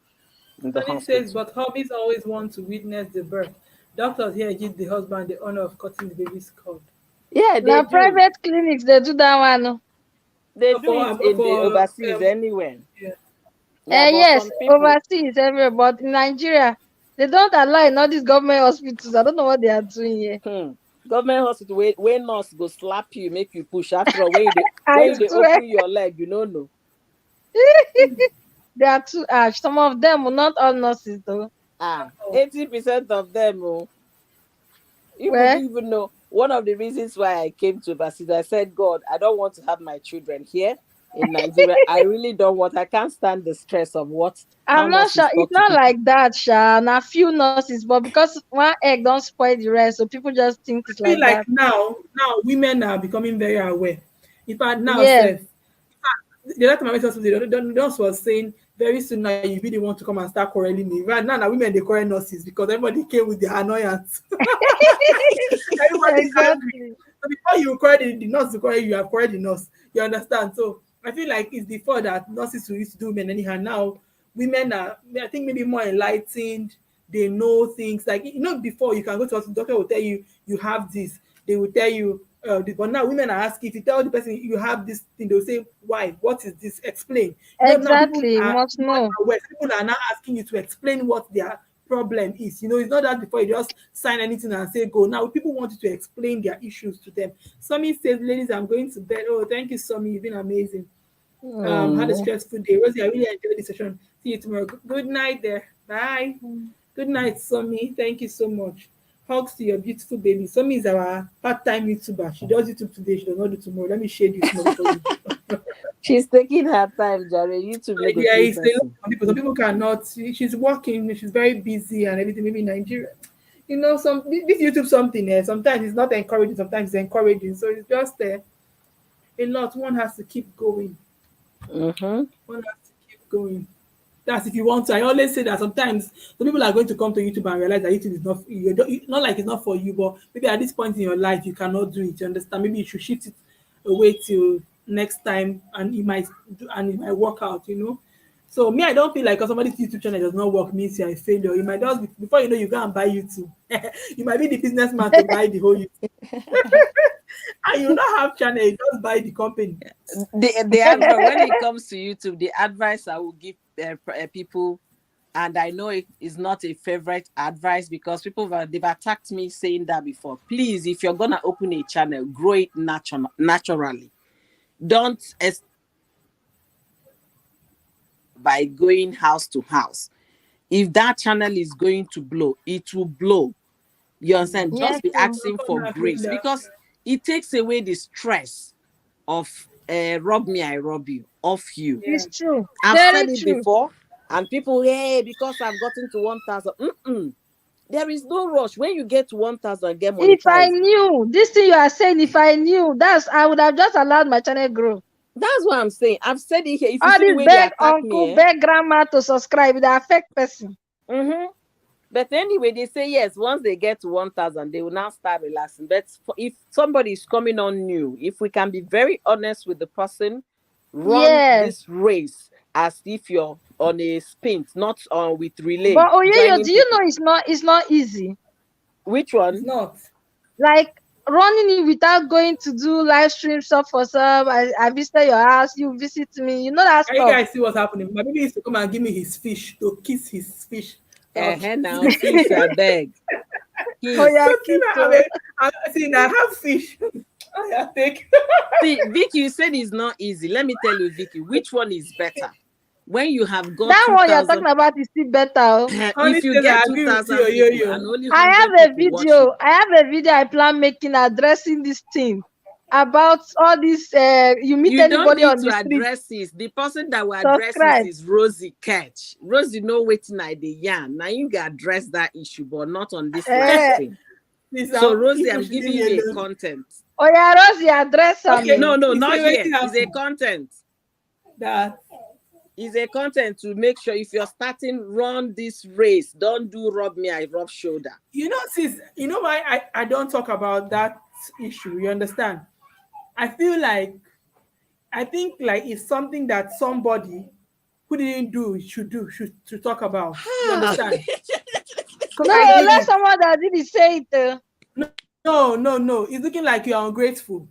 the Tony says, hospital. but hobbies always want to witness the birth. Doctors here give the husband the honor of cutting the baby's cord. Yeah, they Now do. private clinics they do that one. Oh. They do For it in the for overseas anywhere. yeah. Yeah, but Yes, some people, overseas everywhere, but in Nigeria, they don't allow in all these government hospitals. I don't know what they are doing here. hmm. Government hospital where nurse go slap you, make you push. After all, I when they swear, open your leg, you don't know. they are too harsh. Some of them, not all nurses though. 80% of them, you would Well, even know. One of the reasons why I came to overseas, I said, God, I don't want to have my children here in Nigeria. I really don't want. I can't stand the stress of how I'm not sure. nurses It's talk to not people. like that, Sha. And a few nurses, but because one egg don't spoil the rest, so people just think it's I feel like like that. now women are becoming very aware. In fact, now Yes, self, the other time I went to hospital, the nurse was saying very soon now you really want to come and start quarreling me. Right now, women they quarrel nurses because everybody came with their annoyance. Everybody's angry. exactly. So before you quarrel the nurse to quarrel you, have quarreled the nurse. You understand? So I feel like it's before that nurses who used to do women anyhow. Now women are, I think, maybe more enlightened. They know things like, before you can go to hospital, doctor will tell you you have this. They will tell you but now women are asking, if you tell the person you have this thing, they'll say, why? What is this? Explain. Now people Exactly. are Must more know. aware. People are now asking you to explain what they are problem is. It's not that before you just sign anything and say go. Now people want you to explain their issues to them. Somi says, ladies, I'm going to bed. Oh, thank you, Somi. You've been amazing. Had a stressful day. Rosie, I really enjoyed this session. See you tomorrow. Good night there. Bye. Good night, Somi. Thank you so much. Hugs to your beautiful baby. Somi is our part-time YouTuber. She does YouTube today. She does not do tomorrow. Let me shade you tomorrow for you. She's taking her time, Jerry. YouTube no go Yeah, kill it's a lot person. of people. Some people cannot. She's working. She's very busy and everything. Maybe in Nigeria. Some this YouTube something. Sometimes it's not encouraging. Sometimes it's encouraging. So it's just a lot. One has to keep going. Mm-hmm. One has to keep going. That's if you want to. I always say that sometimes some people are going to come to YouTube and realize that YouTube is not not like it's not for you, but maybe at this point in your life you cannot do it. You understand? Maybe you should shift it away till next time, and it might work out. So me, I don't feel like because somebody's YouTube channel does not work means you're a failure. You might just before you know you go and buy YouTube. You might be the businessman to buy the whole YouTube. And you not have channel, you just buy the company. The advice when it comes to YouTube, the advice I will give people, and I know it is not a favorite advice because they've attacked me saying that before. Please, if you're gonna open a channel, grow it naturally. Don't by going house to house. If that channel is going to blow, it will blow. You understand? Yeah, Just be true. asking for grace because it takes away the stress of rob me, I rob you, of you. Yeah. It's true. I've Very said it true. before, and people, hey, because I've gotten to 1,000. There is no rush. When you get to 1,000, get If I monetized. knew this thing you are saying, if I knew, I would have just allowed my channel grow. That's what I'm saying. I've said it here. If you All see the this way they beg attack uncle, me, beg grandma to subscribe, they affect person. But anyway, they say yes. Once they get to 1,000, they will now start relaxing. But if somebody is coming on new, if we can be very honest with the person, run Yes. this race as if you're on a sprint, not on with relay. But Oyeyo, joining do you people. know it's not easy? Which It's one? not. Like running it without going to do live stream sub for sub. I visited your house, you visit me. You know that Can you stuff. guys see what's happening? My baby used to come and give me his fish to kiss his fish. Now fish, I beg. Oh yeah, See, I have fish. I take. See, Vicky, you said it's not easy. Let me tell you, Vicky, which one is better? When you have got that one you're 2,000, talking about is still better. Oh. if you get 2,000 people and only 100 I have a people watch video. it, I have a video I plan making addressing this thing about all this. You meet you don't anybody need on to the street, address this. The person that will address this subscribe. is Rosie Catch. Rosie know waiting at the yarn. Now you can address that issue, but not on this live stream. So Rosie, I'm giving you a content. Oh yeah, Rosie, address Okay, No, You not say here. waiting It's a happen. content. That Is a content to make sure if you're starting, run this race. Don't do rob me, I rub shoulder. sis, you know why I don't talk about that issue. You understand? I think like it's something that somebody who didn't do should talk about. You understand? Because No, I did let it. someone that did it say it. No. It's looking like you're ungrateful.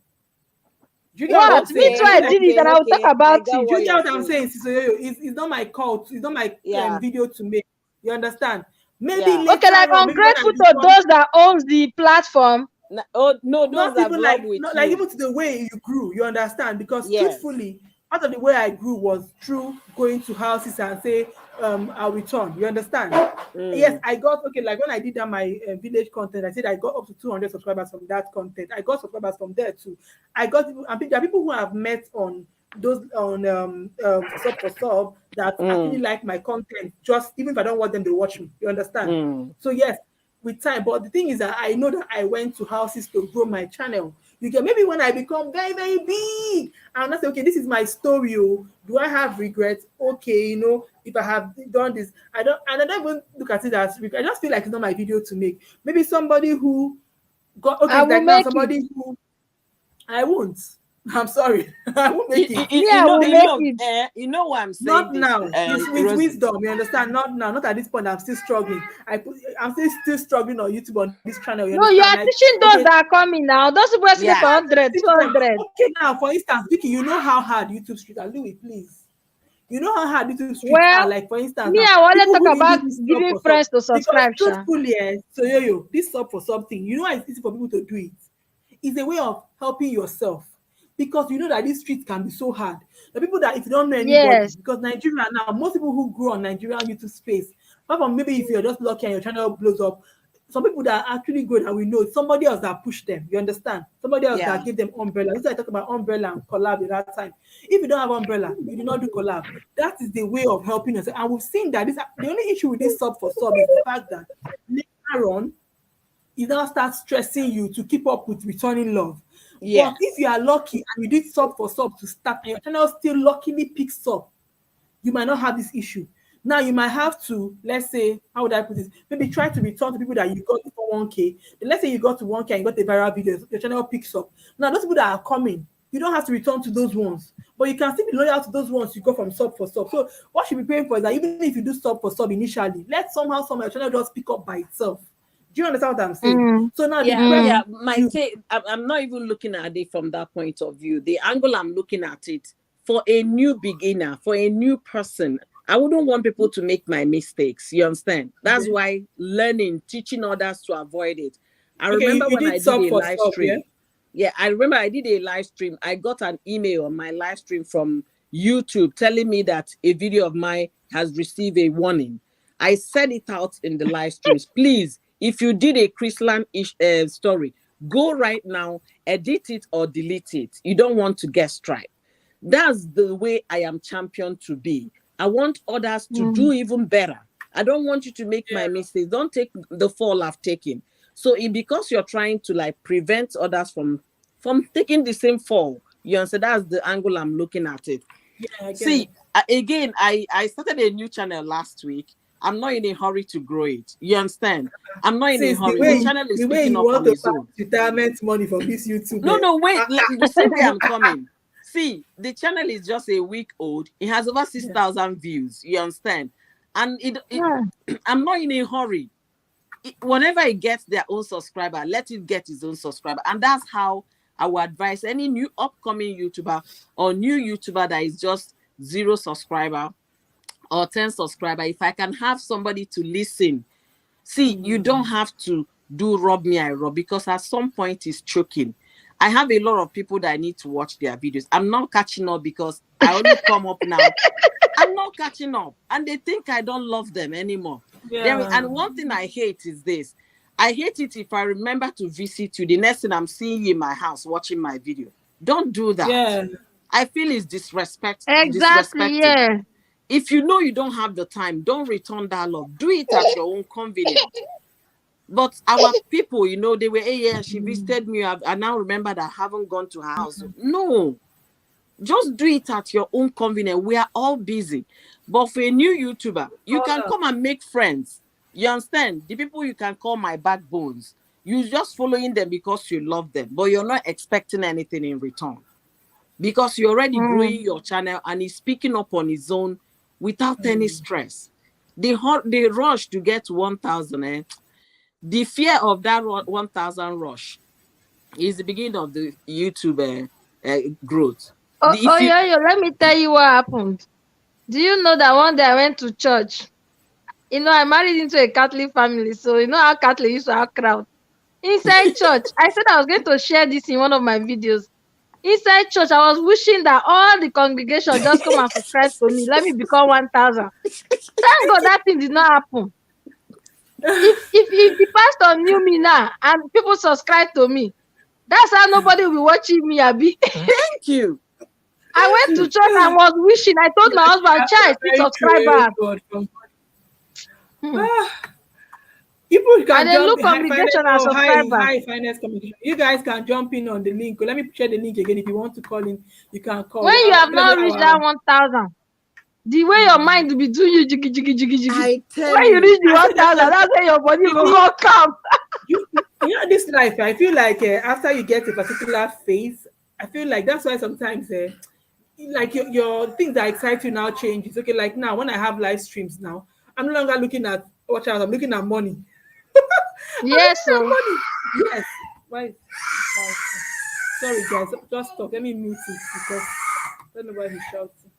Do you get what I'm What? Me saying? too, I feel I like did it and I'll talk about got it. do what you get you're what I'm saying? Sister Yoyo? It's not my call. It's not my Yeah. video to make. You understand? Maybe Yeah. later Okay, like on, maybe when I ungrateful to become those that owns the platform. Oh no, those not that even vlog with not you. like even to the way you grew. You understand? Because Yes. truthfully, part of the way I grew was through going to houses and say, I'll return. You understand? Yes, I got like when I did that my village content, I said I got up to 200 subscribers from that content. I got subscribers from there too. I got and there are people who have met on those on sub for sub that actually like my content. Just even if I don't want them to watch me, you understand? So yes, with time. But the thing is that I know that I went to houses to grow my channel. You get maybe when I become very, very big, I'm not say, okay, this is my story. Oh, do I have regrets? Okay, if I have done this, I don't even look at it as regret. I just feel like it's not my video to make. Maybe somebody who got I will like now make somebody it. who I won't. I'm sorry. I won't make it. Yeah, I will make it. You know what I'm saying? Not this, now. It's with Rosie. wisdom. You understand? Not now. Not at this point. I'm still struggling. I'm still struggling on YouTube on this channel. You No, you are understand? teaching those that are coming now. Those people are asking for 100, 200. Okay, now for instance, Vicky, you know how hard YouTube street are. Louis, please. You know how hard these streets are. Well, Like for instance, me, now I wanted to people talk who do about this sub giving for sub, friends to because subscribe, Sha. truthfully, so this sub for something. You know why it's easy for people to do it? It's a way of helping yourself, because you know that this street can be so hard. The people that if you don't know anybody, Yes. because Nigeria now, most people who grow on Nigerian YouTube space, apart from maybe if you're just lucky and your channel blows up, some people that are actually good and we know it's somebody else that pushed them. You understand? Somebody else Yeah. that gave them umbrella. This is why I talk about umbrella and collab at that time. If you don't have umbrella, you do not do collab. That is the way of helping yourself. And we've seen that the only issue with this sub for sub is the fact that later on it now starts stressing you to keep up with returning love. Yeah. But if you are lucky and you did sub for sub to start and your channel still luckily picks up, you might not have this issue. Now you might have to, let's say, how would I put this? Maybe try to return to people that you got for 1K. Then let's say you got to 1K and you got a viral video, your channel picks up. Now those people that are coming, you don't have to return to those ones, but you can still be loyal to those ones you got from sub for sub. So what you should be paying for is that even if you do sub for sub initially, let somehow your channel just pick up by itself. Do you understand what I'm saying? Mm, So now the Yeah, question mm, yeah. My you take, I'm not even looking at it from that point of view. The angle I'm looking at it for a new beginner, for a new person, I wouldn't want people to make my mistakes. You understand? That's okay, why learning, teaching others to avoid it. I okay, remember you when did I did sub a for live sub, yeah? stream. Yeah, I remember I did a live stream. I got an email on my live stream from YouTube telling me that a video of mine has received a warning. I said it out in the live streams. Please, if you did a Chrisland story, go right now, edit it or delete it. You don't want to get strike. That's the way I am champion to be. I want others to mm, do even better. I don't want you to make my Yeah. mistakes. Don't take the fall I've taken. So because you're trying to like prevent others from taking the same fall, you understand? That's the angle I'm looking at it. Yeah, I get it. See, again, I started a new channel last week. I'm not in a hurry to grow it. You understand? I'm not in a Since hurry. The channel the is way picking you up want on to its pass own. retirement money from this YouTube, No, eh? no, wait. You see where I'm coming. See, the channel is just a week old. It has over Yeah. 6,000 views. You understand? And yeah. I'm not in a hurry. Whenever it gets their own subscriber, let it get its own subscriber. And that's how I would advise any new upcoming YouTuber or new YouTuber that is just 0 subscriber or 10 subscriber. If I can have somebody to listen, see, you don't have to do rub me, I rub, because at some point it's choking. I have a lot of people that I need to watch their videos. I'm not catching up because I only come up now. I'm not catching up, and they think I don't love them anymore. Yeah. And one thing I hate is this. I hate it if I remember to visit you. The next thing I'm seeing you in my house watching my video. Don't do that. Yeah. I feel it's Exactly, disrespecting. yeah. If you know you don't have the time, don't return that love. Do it at your own convenience. But our people, they were, hey, yeah, she visited me. I now remember that I haven't gone to her house. No, just do it at your own convenience. We are all busy. But for a new YouTuber, you can Caller. come and make friends. You understand? The people you can call my backbones. You just following them because you love them, but you're not expecting anything in return because you're already Mm. growing your channel and he's picking up on his own without any stress. The rush to get 1,000, the fear of that 1,000 rush is the beginning of the YouTube growth. Oh, The oh, if you yeah, yeah, let me tell you what happened. Do you know that one day I went to church? I married into a Catholic family, so you know how Catholic used to have crowd. Inside church, I said I was going to share this in one of my videos. Inside church, I was wishing that all the congregation just come and subscribe to me. Let me become 1,000. Thank God that thing did not happen. If the pastor knew me now and people subscribe to me, that's how nobody will be watching me, Abi. thank you, I thank went to you. church and was wishing. I told my husband, child, please Very true. subscribe Very back. good. Hmm. Ah, people And can then jump look in high finance. congregation and Oh, subscriber. high finance communication. You guys can jump in on the link. Let me share the link again. If you want to call in, you can call. When you have Gonna be not reached that 1,000, the way your mind will be doing you jiggy jiggy jiggy jiggy. I tell When you you, reach the I said that 1,000, that's when your body you will see, all come. this life. I feel like after you get a particular phase, I feel like that's why sometimes like your things that excite you now changes. Okay, like now when I have live streams now, I'm no longer looking at watch out. I'm looking at money. I'm Yes, looking at so money. Yes. Why? Sorry, guys. Just stop. Let me mute it because I don't know why he's shouting.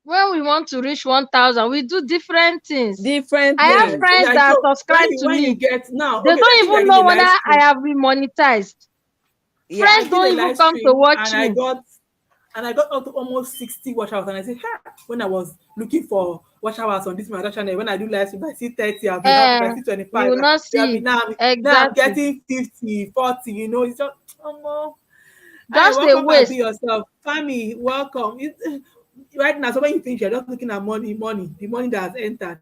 when we want to reach 1,000, we do different things. Different I have Yes. things. friends Like that so subscribe to when you me. get now, They okay, don't let's say we are even doing know a whether live I stream. have been monetized. Yeah. I Friends did a don't even live come to stream watch and me. I got up to almost 60 watch hours. And I said, ha, when I was looking for watch hours on this my other channel, when I do live stream, I see 30, I'll be happy. If I see You 25, will I'll not be happy. see it. Now I'm Exactly. getting 50, 40, it's just, oh, hi, Just a welcome and be waste. yourself. Family, welcome. Right now, so when you finish, you're just looking at money, the money that has entered.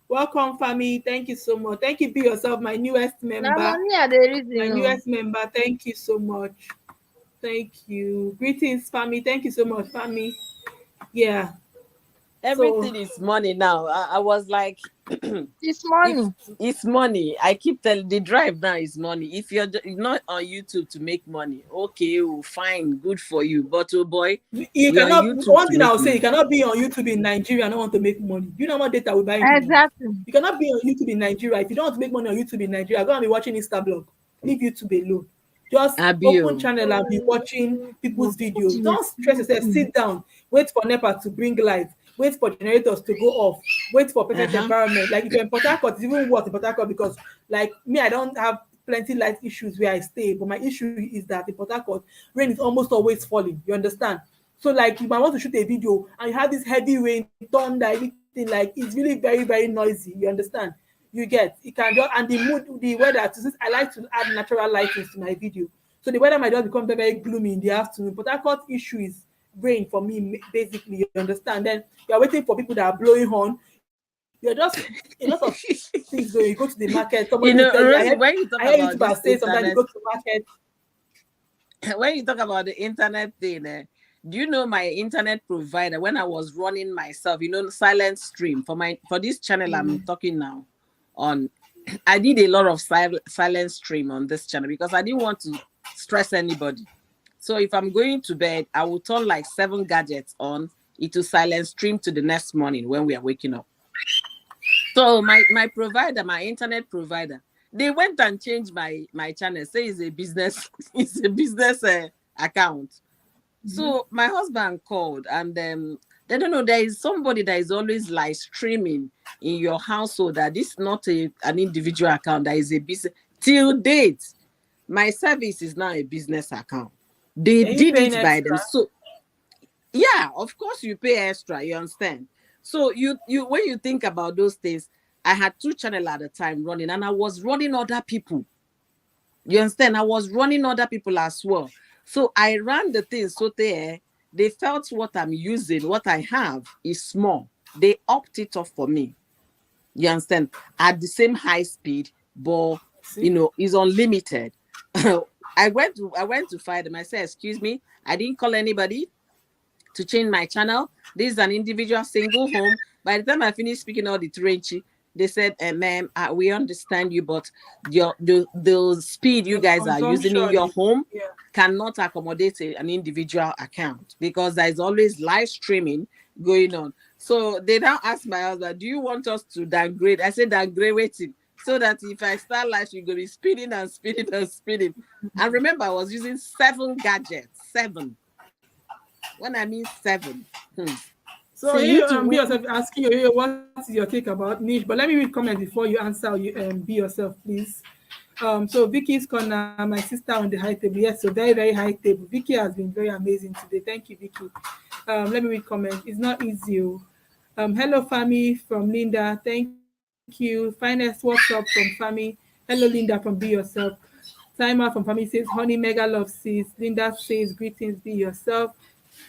Welcome, family. Thank you so much. Thank you, be yourself, my newest Now member. money are the My reason. Oh. newest member. Thank you so much. Thank you. Greetings, family. Thank you so much, family. Yeah. So Everything is money now. I was like, It's if money. it's money, I keep telling the drive now is money. If you're not on YouTube to make money, okay, oh, fine, good for you. But oh boy, you we're on cannot. YouTube One to thing I make will say, you money. cannot be on YouTube in Nigeria and not want to make money. You know how much data we buy into Nigeria. Exactly. You cannot be on YouTube in Nigeria if you don't want to make money on YouTube in Nigeria. Go and be watching Instablog. Leave YouTube alone. Just open Abio. channel and be watching people's videos. Don't stress yourself. Mm. Sit down. Wait for NEPA to bring light. Wait for generators to go off. Wait for perfect Uh-huh. environment. Like if you're in Port Harcourt, it's even worse in Port Harcourt because like me, I don't have plenty light issues where I stay. But my issue is that in Port Harcourt, rain is almost always falling. You understand? So like you might want to shoot a video and you have this heavy rain, thunder, everything like it's really very, very noisy. You understand? You get it can just and the mood, the weather. Since I like to add natural lightings to my video, so the weather might just become very, very gloomy in the afternoon. But that cut issue is rain for me, basically. You understand? Then you're waiting for people that are blowing horn. You're just a lot of things going. You go to the market, somebody will tell you. Rosie, when I you hear talk YouTubers about say this sometimes you go to internet, the market. when you talk about the internet thing, do you know my internet provider when I was running myself, silent stream for this channel I'm talking now on. I did a lot of silent stream on this channel because I didn't want to stress anybody. So if I'm going to bed, I will turn like 7 gadgets on. It will silent stream to the next morning when we are waking up. So my provider, my internet provider, they went and changed my channel. Say it's a business, it's a business account. So my husband called and they don't know there is somebody that is always live streaming in your household that this is not an individual account, that is a business. Till date, my service is now a business account. They Are you did paying it by extra? them. So yeah, of course you pay extra, you understand. So you when you think about those things, I had 2 channels at the time running and I was running other people. You understand? I was running other people as well. So I ran the thing so they felt what I'm using, what I have is small. They upped it up for me. You understand? At the same high speed, but See? is unlimited. I went to fight them. I said, excuse me, I didn't call anybody to change my channel. This is an individual single home. By the time I finished speaking all the Turenchi, they said, ma'am, we understand you, but the speed you Your guys are using in consumption your is home yeah. cannot accommodate an individual account because there's always live streaming going on. So they now asked my husband, do you want us to downgrade? I said, downgrade waiting. So that if I start live, you're going to be spinning and spinning and spinning. And remember, I was using 7 gadgets. 7. When I mean 7. So See, here YouTube, be yourself asking you here what is your take about niche, but let me read comment before you answer. You be yourself, please. So Vicky's corner, my sister on the high table. Yes, so very, very high table. Vicky has been very amazing today. Thank you, Vicky. Let me read comment. It's not easy. Oh. Hello, family from Linda. Thank you. Finest, what's up from family? Hello, Linda from Be Yourself. Timer from family says, Honey, mega love sis. Linda says, greetings, be yourself.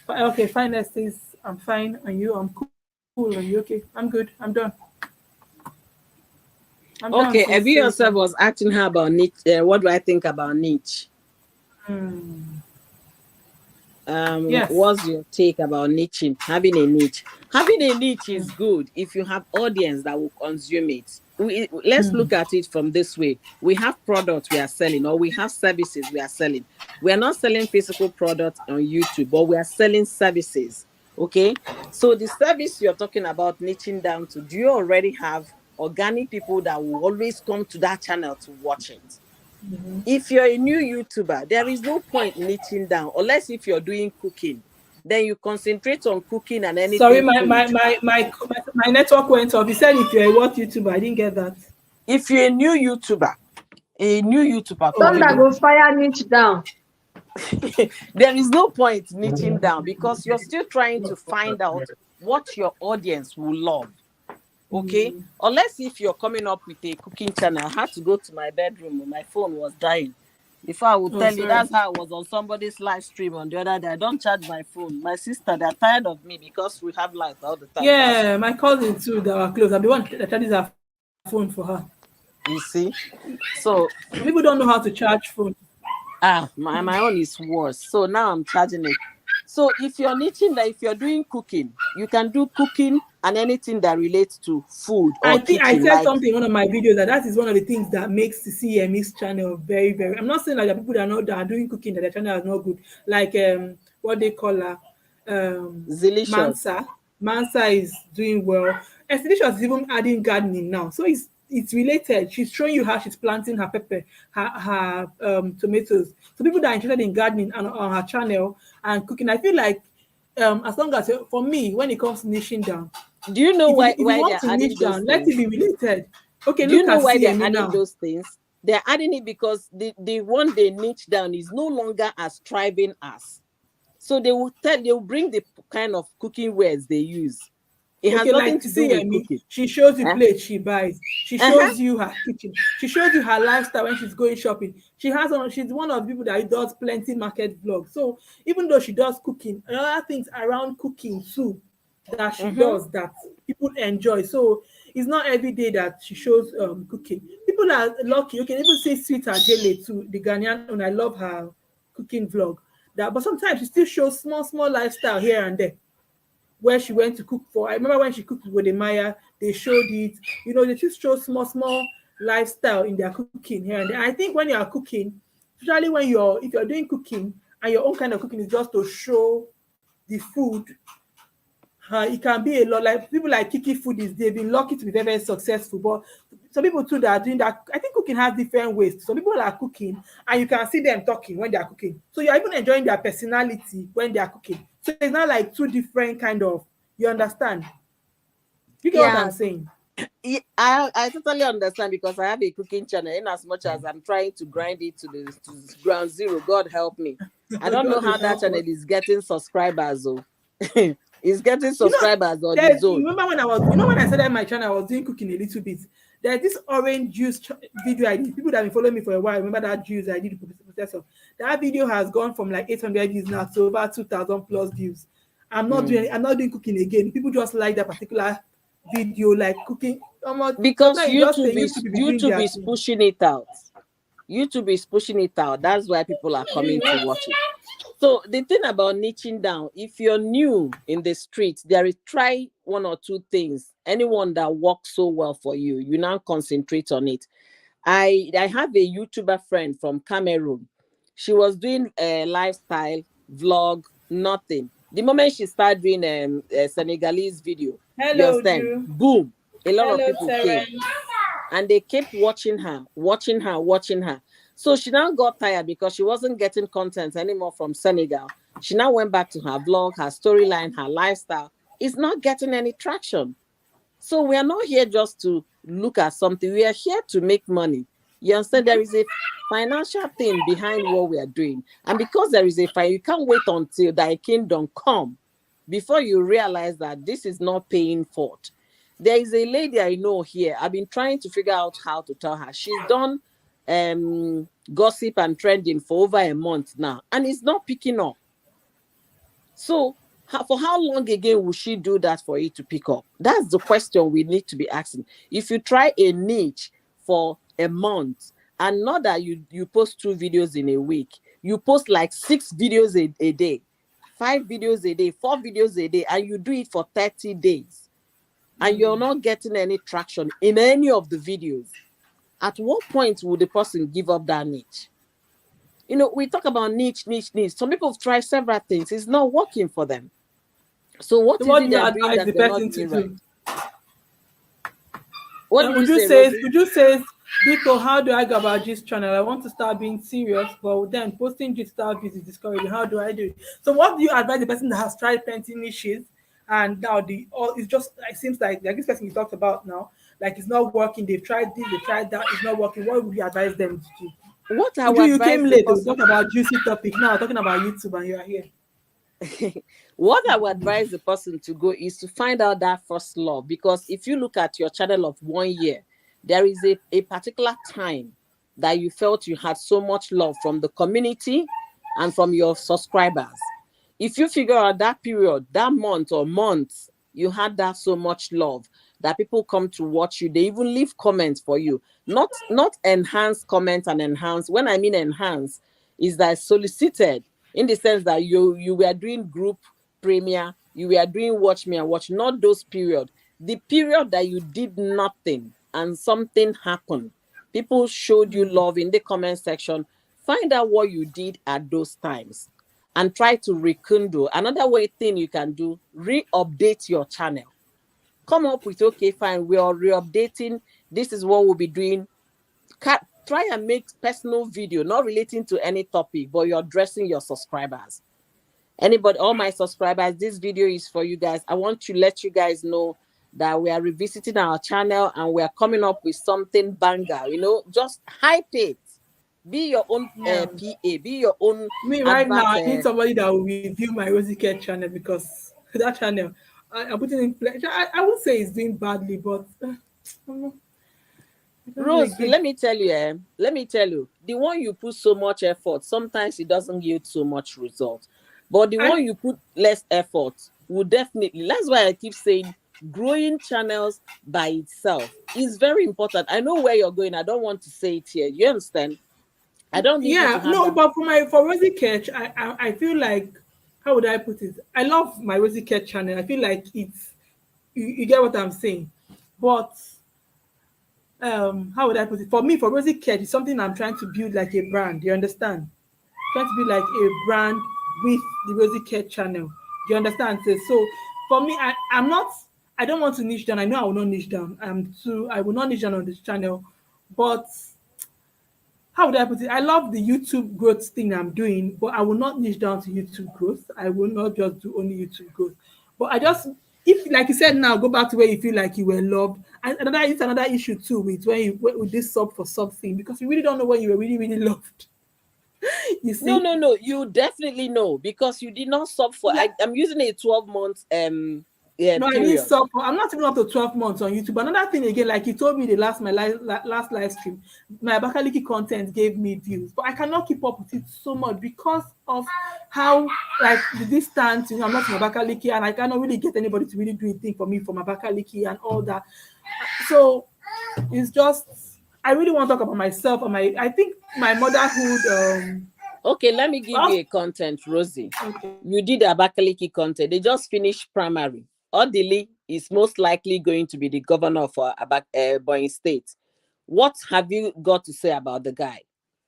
Okay, finest says, I'm fine. And you? I'm cool. Are you okay? I'm good. I'm done. I'm done, sis. okay, Says, Abby yourself was asking her about niche. What do I think about niche? hmm. Yes. What's your take about niching? Having a niche is good if you have audience that will consume it. Let's look at it from this way. We have products we are selling, or we have services we are selling. We are not selling physical products on YouTube, but we are selling services. Okay, so the service you're talking about niching down to, do you already have organic people that will always come to that channel to watch it? If you're a new YouTuber, there is no point niching down unless if you're doing cooking. then you concentrate on cooking and anything. Sorry, my network went off. You said if you're a what YouTuber, I didn't get that. If you're a new YouTuber, Thunder go fire niche down. there is no point niching down because you're still trying to find out what your audience will love. Okay, unless if you're coming up with a cooking channel. I had to go to my bedroom when my phone was dying. Before I would tell you, that's how I was on somebody's live stream on the other day. I don't charge my phone. My sister, they're tired of me because we have lights all the time. Yeah, my cousin too, that were close. I'm the one that charges her phone for her. You see, so people don't know how to charge phone. My own is worse. So now I'm charging it. So if you're niching, that if you're doing cooking, you can do cooking and anything that relates to food. Or I think I kitchen, said something in one of my videos that is one of the things that makes the CME's channel very, very. I'm not saying that the people that are doing cooking that their channel is not good. Like what they call her, Delicious. Mansa is doing well. And Delicious is even adding gardening now, so it's related. She's showing you how she's planting her pepper, her tomatoes. So people that are interested in gardening and on her channel and cooking, I feel like as long as for me, when it comes to niching down, do you know why you want to niche down? Let it be related. Okay, do you know why they're adding those things? They're adding it because the one they niche down is no longer as thriving as. So they will bring the kind of cooking wares they use. It has nothing to do with cooking. She shows you plates she buys. She shows you her kitchen. She shows you her lifestyle when she's going shopping. She's one of the people that does plenty market vlogs. So even though she does cooking, other things around cooking too that she does that people enjoy. So it's not every day that she shows cooking. People are lucky. You can even see Sweet Ajele too, the Ghanaian, and I love her cooking vlog. But sometimes she still shows small lifestyle here and there. Where she went to cook for. I remember when she cooked with Maya, they showed it. You know, they just show small lifestyle in their cooking here and there. I think when you are cooking, especially if you're doing cooking and your own kind of cooking is just to show the food, it can be a lot. Like people like Kiki Foodies, they've been lucky to be very, very successful. But some people too that are doing that, I think cooking has different ways. Some people are cooking and you can see them talking when they are cooking. So you're even enjoying their personality when they are cooking. So it's not like two different kind of, you understand? You get what I'm saying? Yeah, I totally understand because I have a cooking channel. In as much as I'm trying to grind it to ground zero, God help me. I don't know how that channel is getting subscribers though. It's getting subscribers on its own. Remember when I started my channel, I was doing cooking a little bit. There's this orange juice video I did. People that have been following me for a while remember that juice I did the processor. That video has gone from like 800 views now to over 2,000 plus views. I'm not doing cooking again. People just like that particular video, like cooking. Because YouTube is pushing it out. YouTube is pushing it out. That's why people are coming to watch it. So the thing about niching down, if you're new in the streets, try one or two things. Anyone that works so well for you, you now concentrate on it. I have a YouTuber friend from Cameroon. She was doing a lifestyle vlog, nothing. The moment she started doing a Senegalese video, boom, a lot of people came. And they kept watching her. So she now got tired because she wasn't getting content anymore from Senegal. She now went back to her vlog, her storyline, her lifestyle. It's not getting any traction. So we are not here just to look at something. We are here to make money. You understand? There is a financial thing behind what we are doing. And because there is you can't wait until thy kingdom come before you realize that this is not paying forth. There is a lady I know here. I've been trying to figure out how to tell her. She's done gossip and trending for over a month now, and it's not picking up. So for how long again will she do that for it to pick up? That's the question we need to be asking. If you try a niche for a month, and not that you post 2 videos in a week, you post like 6 videos a day, 5 videos a day, 4 videos a day, and you do it for 30 days, and you're not getting any traction in any of the videos, at what point will the person give up that niche? You know, we talk about niche. Some people try several things. It's not working for them. So what is it they're doing that they're not doing right? What would you say? Biko, how do I go about this channel? I want to start being serious, but then posting gist style is discouraging. How do I do it? So, what do you advise the person that has tried plenty niches and now the all it's just it seems like this person you talked about now, like it's not working. They've tried this, they tried that, it's not working. What would you advise them to do? What I Uju, would you advise came the late. We person, talk about juicy topic. Now we're talking about YouTube and you are here. what I would advise the person to go is to find out that first love. Because if you look at your channel of 1 year, there is a particular time that you felt you had so much love from the community and from your subscribers. If you figure out that period, that month or months, you had that so much love that people come to watch you, they even leave comments for you. Not enhance comments and enhance. When I mean enhance, is that solicited in the sense that you were doing group premiere, you were doing watch me and watch, not those period. The period that you did nothing and something happened, people showed you love in the comment section. Find out what you did at those times and try to rekindle. Another way thing you can do, re-update your channel. Come up with, okay, fine, we are re-updating. This is what we'll be doing. Try and make personal video, not relating to any topic, but you're addressing your subscribers. Anybody, all my subscribers, this video is for you guys. I want to let you guys know that we are revisiting our channel and we are coming up with something banger. Just hype it. Be your own Yeah. PA, be your own Me right now, advert. I need somebody that will review my Rosy Care channel because that channel, I'm putting in place. I would say it's doing badly, but it doesn't Rose, again. let me tell you, the one you put so much effort, sometimes it doesn't yield so much result. But the one And you put less effort will definitely, that's why I keep saying growing channels by itself is very important. I know where you're going. I don't want to say it here. You understand? I don't need you to yeah, have no, that. but for Rosy Catch, I feel like, how would I put it? I love my Rosy Catch channel. I feel like it's you get what I'm saying, but how would I put it? For me, for Rosy Catch, it's something I'm trying to build like a brand. You understand? Trying to be like a brand with the Rosy Care channel. Do you understand? So for me, I'm not. I don't want to niche down. I know I will not niche down. I will not niche down on this channel. But how would I put it? I love the YouTube growth thing I'm doing, but I will not niche down to YouTube growth. I will not just do only YouTube growth. But I just, if like you said now, go back to where you feel like you were loved. And it's another issue too with when you with this sub for sub thing because you really don't know when you were really really loved. You No, see, no, no. You definitely know because you did not sub for. like I'm using a 12 month no, I mean period. sub. I'm not even up to 12 months on YouTube. Another thing again, like you told me the last live stream, my Abakaliki content gave me views, but I cannot keep up with it so much because of how like the distance. I'm not in Abakaliki, and I cannot really get anybody to really do anything for me from Abakaliki and all that. So it's just I really want to talk about myself and my. I think my motherhood. Okay, let me give Well, you a content, Rosie. okay. You did Abakaliki content. They just finished primary. Odili is most likely going to be the governor of Boeing State. What have you got to say about the guy?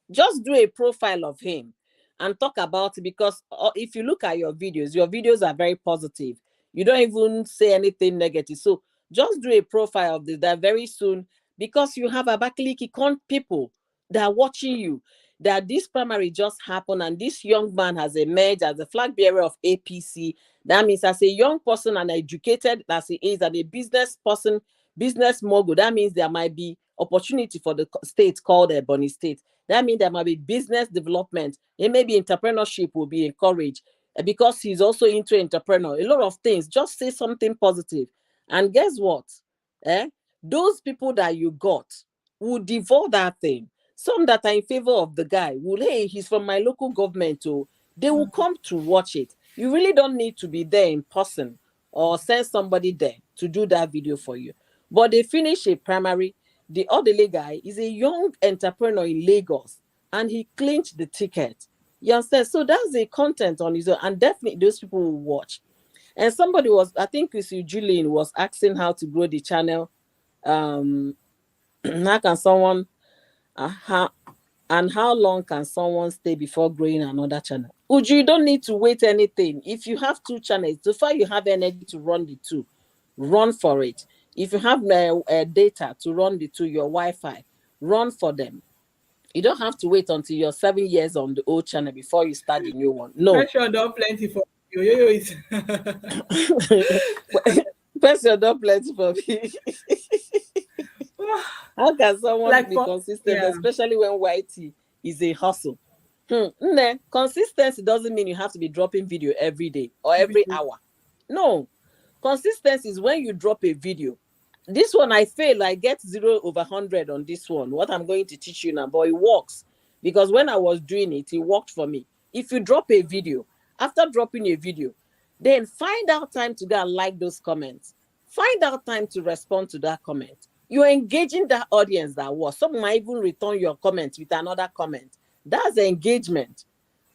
Just do a profile of him and talk about it because if you look at your videos are very positive. You don't even say anything negative. So just do a profile of this that very soon because you have Abakaliki people that are watching you. That this primary just happened and this young man has emerged as a flag bearer of APC. That means as a young person and educated as he is and a business person, business mogul, that means there might be opportunity for the state called Bonny State. That means there might be business development and maybe entrepreneurship will be encouraged because he's also into entrepreneur. A lot of things. Just say something positive. And guess what? Eh? Those people that you got will devour that thing. Some that are in favor of the guy will, hey, he's from my local government, so they will come to watch it. You really don't need to be there in person or send somebody there to do that video for you. But they finish a primary. The other guy is a young entrepreneur in Lagos and he clinched the ticket. You understand? So that's the content on his own, and definitely those people will watch. And somebody was, I think it's Julian, was asking how to grow the channel. How can someone how and how long can someone stay before growing another channel? Uju, you don't need to wait anything. If you have two channels, so far you have energy to run the two, run for it. If you have data to run the two, your Wi-Fi, run for them. You don't have to wait until you're 7 years on the old channel before you start the new one. No. Pressure done plenty for you. Yo is Pressure don't plenty for me. How can someone like be for consistent, yeah. especially when YT is a hustle? Consistency doesn't mean you have to be dropping video every day or every hour. No. Consistency is when you drop a video. This one I fail, I get 0/100 on this one. What I'm going to teach you now, but it works because when I was doing it, it worked for me. If you drop a video, after dropping a video, then find out time to go and like those comments. Find out time to respond to that comment. You're engaging that audience that was. Some might even return your comment with another comment. That's engagement.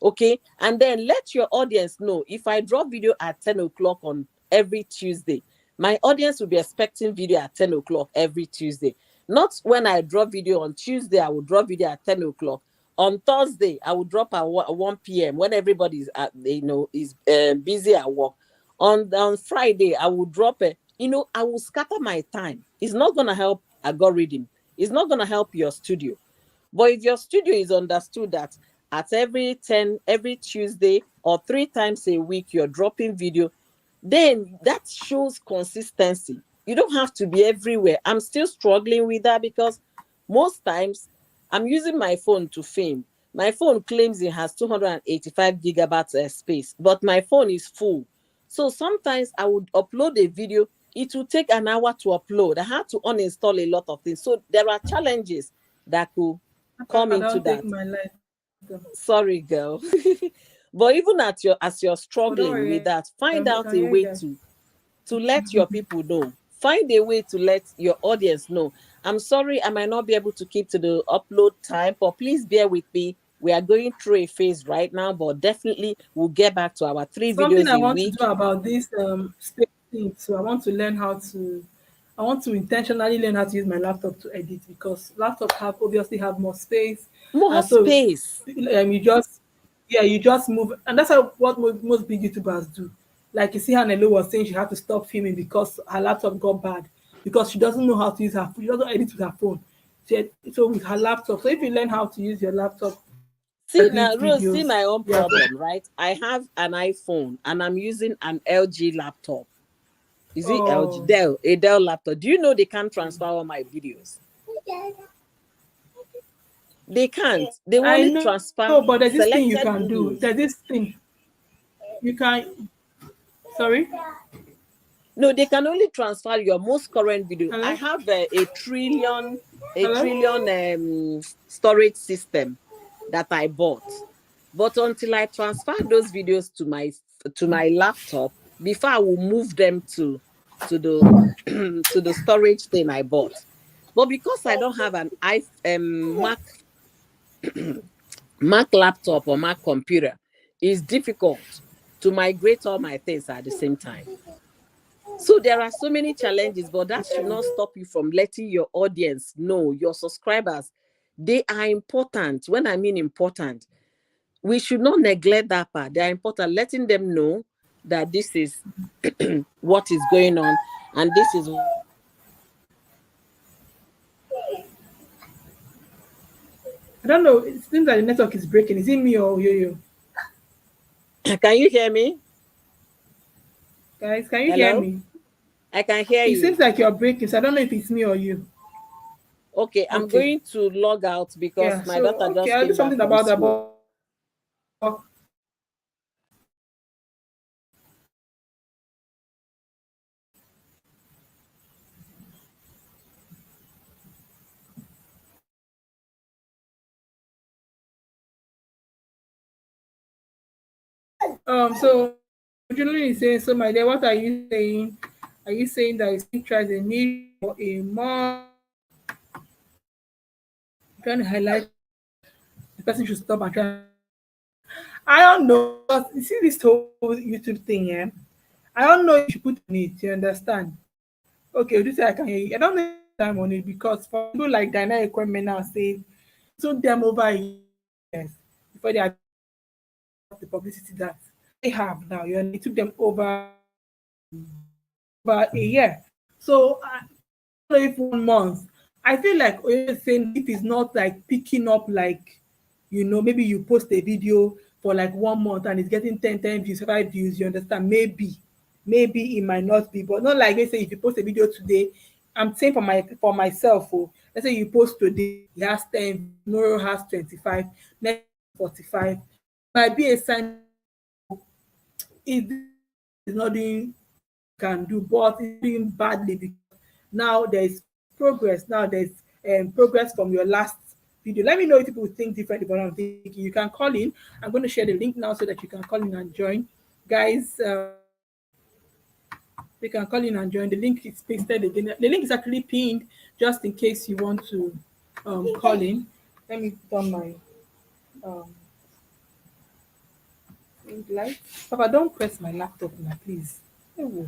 Okay. And then let your audience know if I drop video at 10 o'clock on every Tuesday, my audience will be expecting video at 10 o'clock every Tuesday. Not when I drop video on Tuesday, I will drop video at 10 o'clock. On Thursday, I will drop at 1 p.m. when everybody's at, is busy at work. On Friday, I will drop it. I will scatter my time. It's not going to help algorithm. It's not going to help your studio. But if your studio is understood that at every Tuesday or 3 times a week, you're dropping video, then that shows consistency. You don't have to be everywhere. I'm still struggling with that because most times I'm using my phone to film. My phone claims it has 285 gigabytes space, but my phone is full. So sometimes I would upload a video. It will take an hour to upload. I had to uninstall a lot of things. So there are challenges that could come I into don't take that. my life. Sorry, girl. But even as you're Oh, don't struggling worry. with that, I find can out hear a you way guys. to let your people know. Find a way to let your audience know. I'm sorry, I might not be able to keep to the upload time, but please bear with me. We are going through a phase right now, but definitely we'll get back to our 3 Something videos I a want to do week. about this space thing. So I want to intentionally learn how to use my laptop to edit because laptops obviously have more space, More and so space. you just move, and that's what most big YouTubers do. Like you see, Hanelo was saying she had to stop filming because her laptop got bad because she doesn't know how to use she doesn't edit with her phone. So with her laptop. So if you learn how to use your laptop See edit now, Rose, see videos, my own yeah. problem, right? I have an iPhone and I'm using an LG laptop. Is it LG? Oh, A Dell laptop. Do you know they can't transfer all my videos? They can't. They I only know, transfer but there's this thing you selected can do. videos. There's this thing you can. Sorry, No, they can only transfer your most current video. I hello, have a hello. trillion storage system that I bought. But until I transfer those videos to my laptop, before I will move them to the to the storage thing I bought. But because I don't have an Mac laptop or Mac computer, it's difficult to migrate all my things at the same time. So there are so many challenges, but that should not stop you from letting your audience know, your subscribers, they are important. When I mean important, we should not neglect that part. They are important, letting them know that this is what is going on and this is. I don't know. It seems like the network is breaking. Is it me or you? Can you hear me? Guys, can you hear Hello? me? I can hear It seems you. like you're breaking, so I don't know if it's me or you. Okay, I'm Okay. going to log out because Yeah. my So daughter okay, just I'll do came back something from about that. school. But so originally saying, so my dear, what are you saying? Are you saying that you still tries a need for a more trying to highlight the person should stop and try? I don't know. But you see this whole YouTube thing, yeah? I don't know if you put on it, you understand? Okay, this I can hear you. I don't know time on it because for people like Dana Equipment now saying took them over years before they had the publicity that they have now. You know, it took them over a year. So I don't know if 1 month I feel like Oyo saying if it's not like picking up, like, maybe you post a video for like 1 month and it's getting 10 views, 5 views, you understand? Maybe it might not be, but not like, let's say if you post a video today, I'm saying for myself, let's say you post today, it has 10 views, tomorrow has 25, next week has 45. It might be a sign that, is this channel is not doing all it can do, but it's doing badly because now there's progress. Now there's progress from your last video. Let me know if people think differently about what I'm thinking. You can call in. I'm going to share the link now so that you can call in and join. Guys, you can call in and join. The link is pasted again. The link is actually pinned just in case you want to call in. Let me turn my um, light. Papa, don't press my laptop now, please. Oh.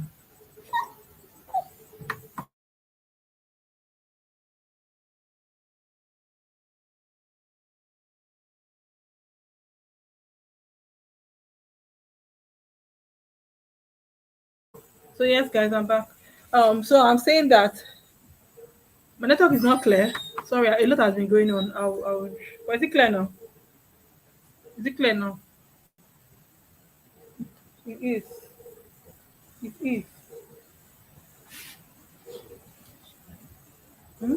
So yes, guys, I'm back. So I'm saying that my network is not clear. Sorry, a lot has been going on. But is it clear now? Is it clear now? It is. It is. Hmm?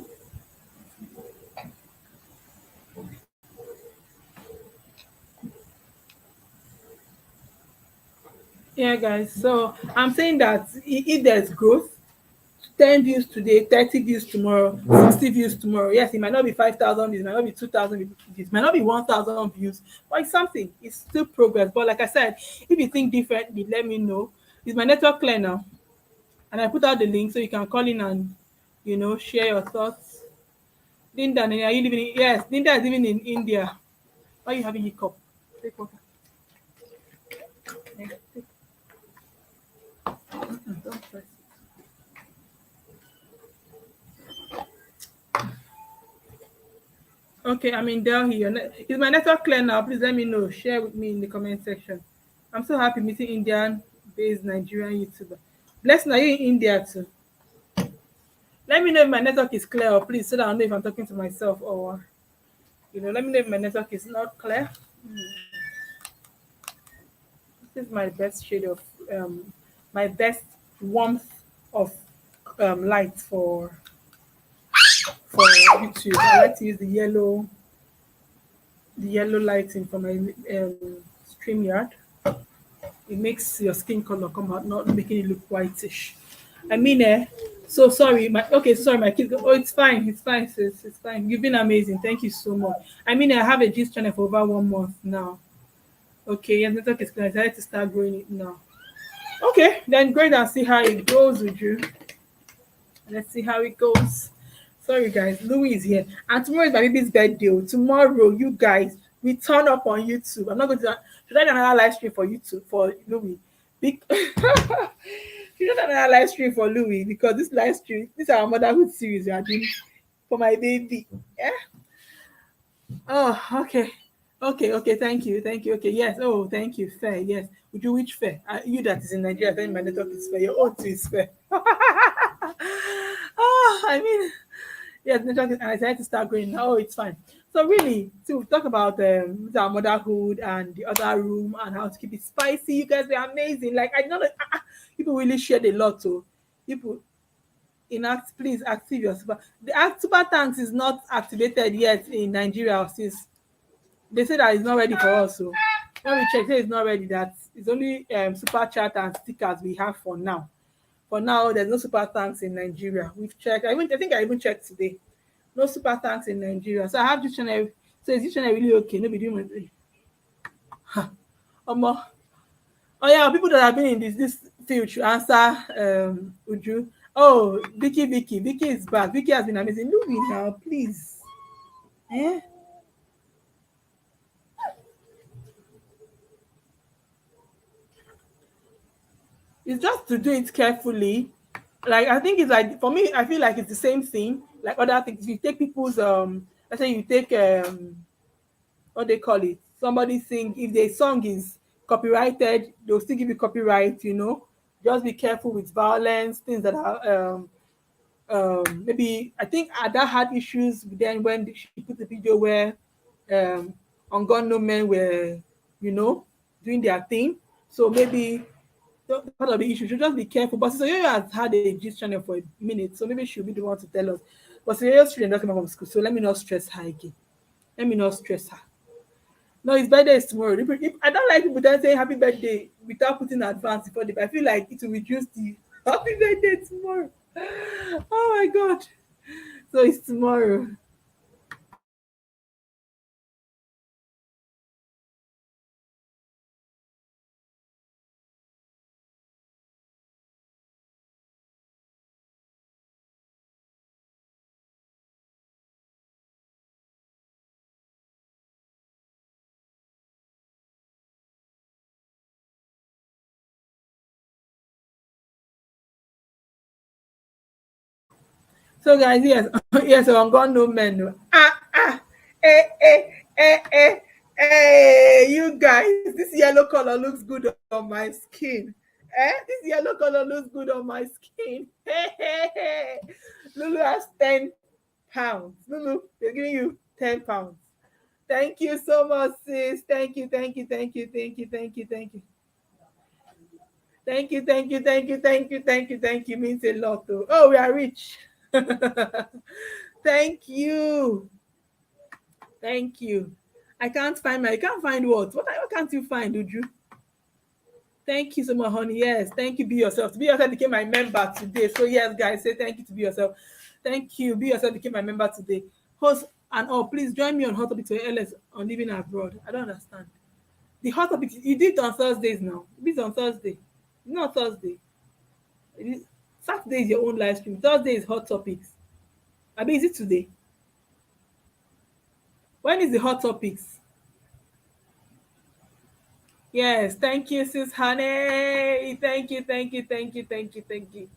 Yeah, guys. So I'm saying that if there's growth, 10 views today, 30 views tomorrow, 60 views tomorrow. Yes, it might not be 5,000 views, it might not be 2,000 views, it might not be 1,000 views, but it's something. It's still progress. But like I said, if you think differently, let me know. Is my network clear now? And I put out the link so you can call in and, share your thoughts. Linda, are you living in? Yes, Linda is living in India. Why are you having hiccup? Take water. Yeah, take. Don't press. Okay, I'm in Delhi. Is my network clear now? Please let me know. Share with me in the comment section. I'm so happy meeting Indian-based Nigerian YouTuber. Blessing, are you in India too? Let me know if my network is clear, or please, so that I know if I'm talking to myself or, let me know if my network is not clear. This is my best shade of, my best warmth of light for YouTube. I like to use the yellow lighting for my stream yard. It makes your skin color come out, not making it look whitish. I mean, so sorry, my kids go, oh, it's fine, sis, it's fine. You've been amazing. Thank you so much. I mean, I have a gist channel for over 1 month now. Okay, yes, network is clear. I decided to start growing it now. Okay, then great and see how it goes with you. Let's see how it goes. Sorry, guys. Louis is here. And tomorrow is my baby's birthday. Tomorrow, you guys, we turn up on YouTube. I'm not going to. Should I do another live stream for YouTube for Louis? Should I do another live stream for Louis? Because this live stream, this is our motherhood series we are doing for my baby. Yeah. Oh, okay. Okay. Thank you. Okay, yes. Oh, thank you. Fair, yes. Would you which fair? You that is in Nigeria, then my network is fair. Your own too is fair. Oh, I mean, yes, network. I decided to start growing. Oh, it's fine. So really, to talk about our motherhood and the other room and how to keep it spicy, you guys were amazing. Like I know that people really shared a lot. So people please active your super thanks is not activated yet in Nigeria since they say that it's not ready for us. So when we check, say it's not ready. That it's only super chat and stickers we have for now. For now, there's no super thanks in Nigeria. We've checked. I think I even checked today. No super thanks in Nigeria. So I have this channel. So is this channel really okay? Nobody doing my Omo. Oh yeah, people that have been in this field should answer Uju. Oh, Vicky is back. Vicky has been amazing. Look me now, please. Eh? It's just to do it carefully. Like I think it's like for me, I feel like it's the same thing. Like other things, you take people's let's say you take what they call it. Somebody sing if the song is copyrighted, they'll still give you copyright. Just be careful with violence, things that are maybe I think Ada had issues then when she put the video where um unborn no men were, you know, doing their thing. So maybe part of the issue should just be careful. But Sister Yoyo has had a gist channel for a minute, so maybe she'll be the one to tell us. But Sister Yoyo's children don't come from school, so let me not stress her again. Let me not stress her. No, his birthday is tomorrow. If I don't like people that say happy birthday without putting advance before the. I feel like it will reduce the happy birthday tomorrow. Oh my god! So it's tomorrow. So guys, yes, yes, so I'm gone no men. No. Eh, eh, eh, eh, you guys, this yellow color looks good on my skin. This yellow color looks good on my skin. Lulu has 10 pounds. Lulu, they're giving you 10 pounds. Thank you so much, sis. Thank you, thank you, thank you, thank you, thank you, thank you. Thank you, thank you, thank you, thank you, thank you, thank you. Means a lot, though. Oh, we are rich. Thank you. Thank you. I can't find my. I can't find what can't you find, Uju? Thank you so much, honey. Yes, thank you. Be yourself. Be yourself became my member today. So yes, guys, say thank you to be yourself. Thank you. Be yourself became my member today. Host and all, please join me on Hot Topics for LS on living abroad. I don't understand. The Hot Topics you did it on Thursdays now. It's on Thursday. Not Thursday. It is, Saturday is your own live stream. Thursday is Hot Topics. I mean, is it today? When is the Hot Topics? Yes, thank you, sis honey. Thank you, thank you, thank you, thank you, thank you.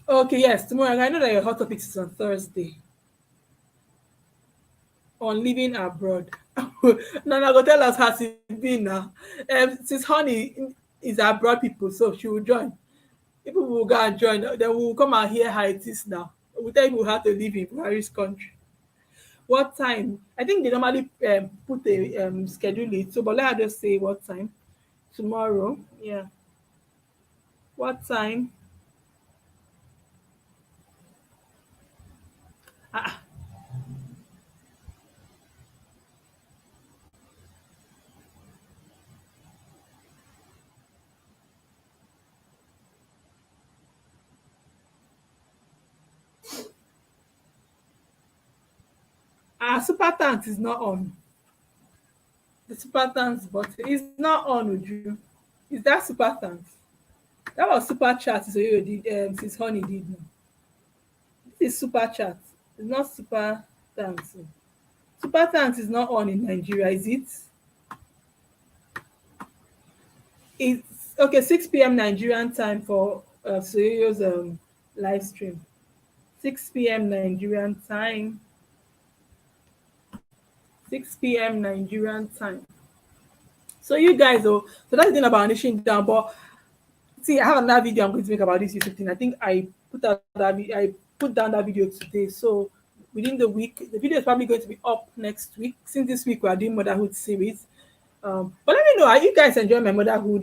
Okay, yes, tomorrow. I know that your hot topics is on Thursday on living abroad. Nana go tell us how she been now. Sis honey is abroad people, so she will join. People will go and join. Then we will come and hear how it is now. We'll tell you how to live in Paris country. What time? I think they normally put a schedule it. So, but let her just say what time. Tomorrow. Yeah. What time? Ah, super thanks is not on. The super thanks button is not on, Uju. Is that super thanks? That was super chat. So you did. Since honey did now. This is super chat. It's not super thanks. Super thanks is not on in Nigeria, is it? It's okay. 6 p.m. Nigerian time for Soyoyo's live stream. 6 p.m. Nigerian time. 6 p.m. Nigerian time. So you guys, so that's the thing about niching down. But see, I have another video I'm going to make about this YouTube thing. I think I put down that video today. So within the week, the video is probably going to be up next week. Since this week we are doing motherhood series. But let me know, are you guys enjoying my motherhood?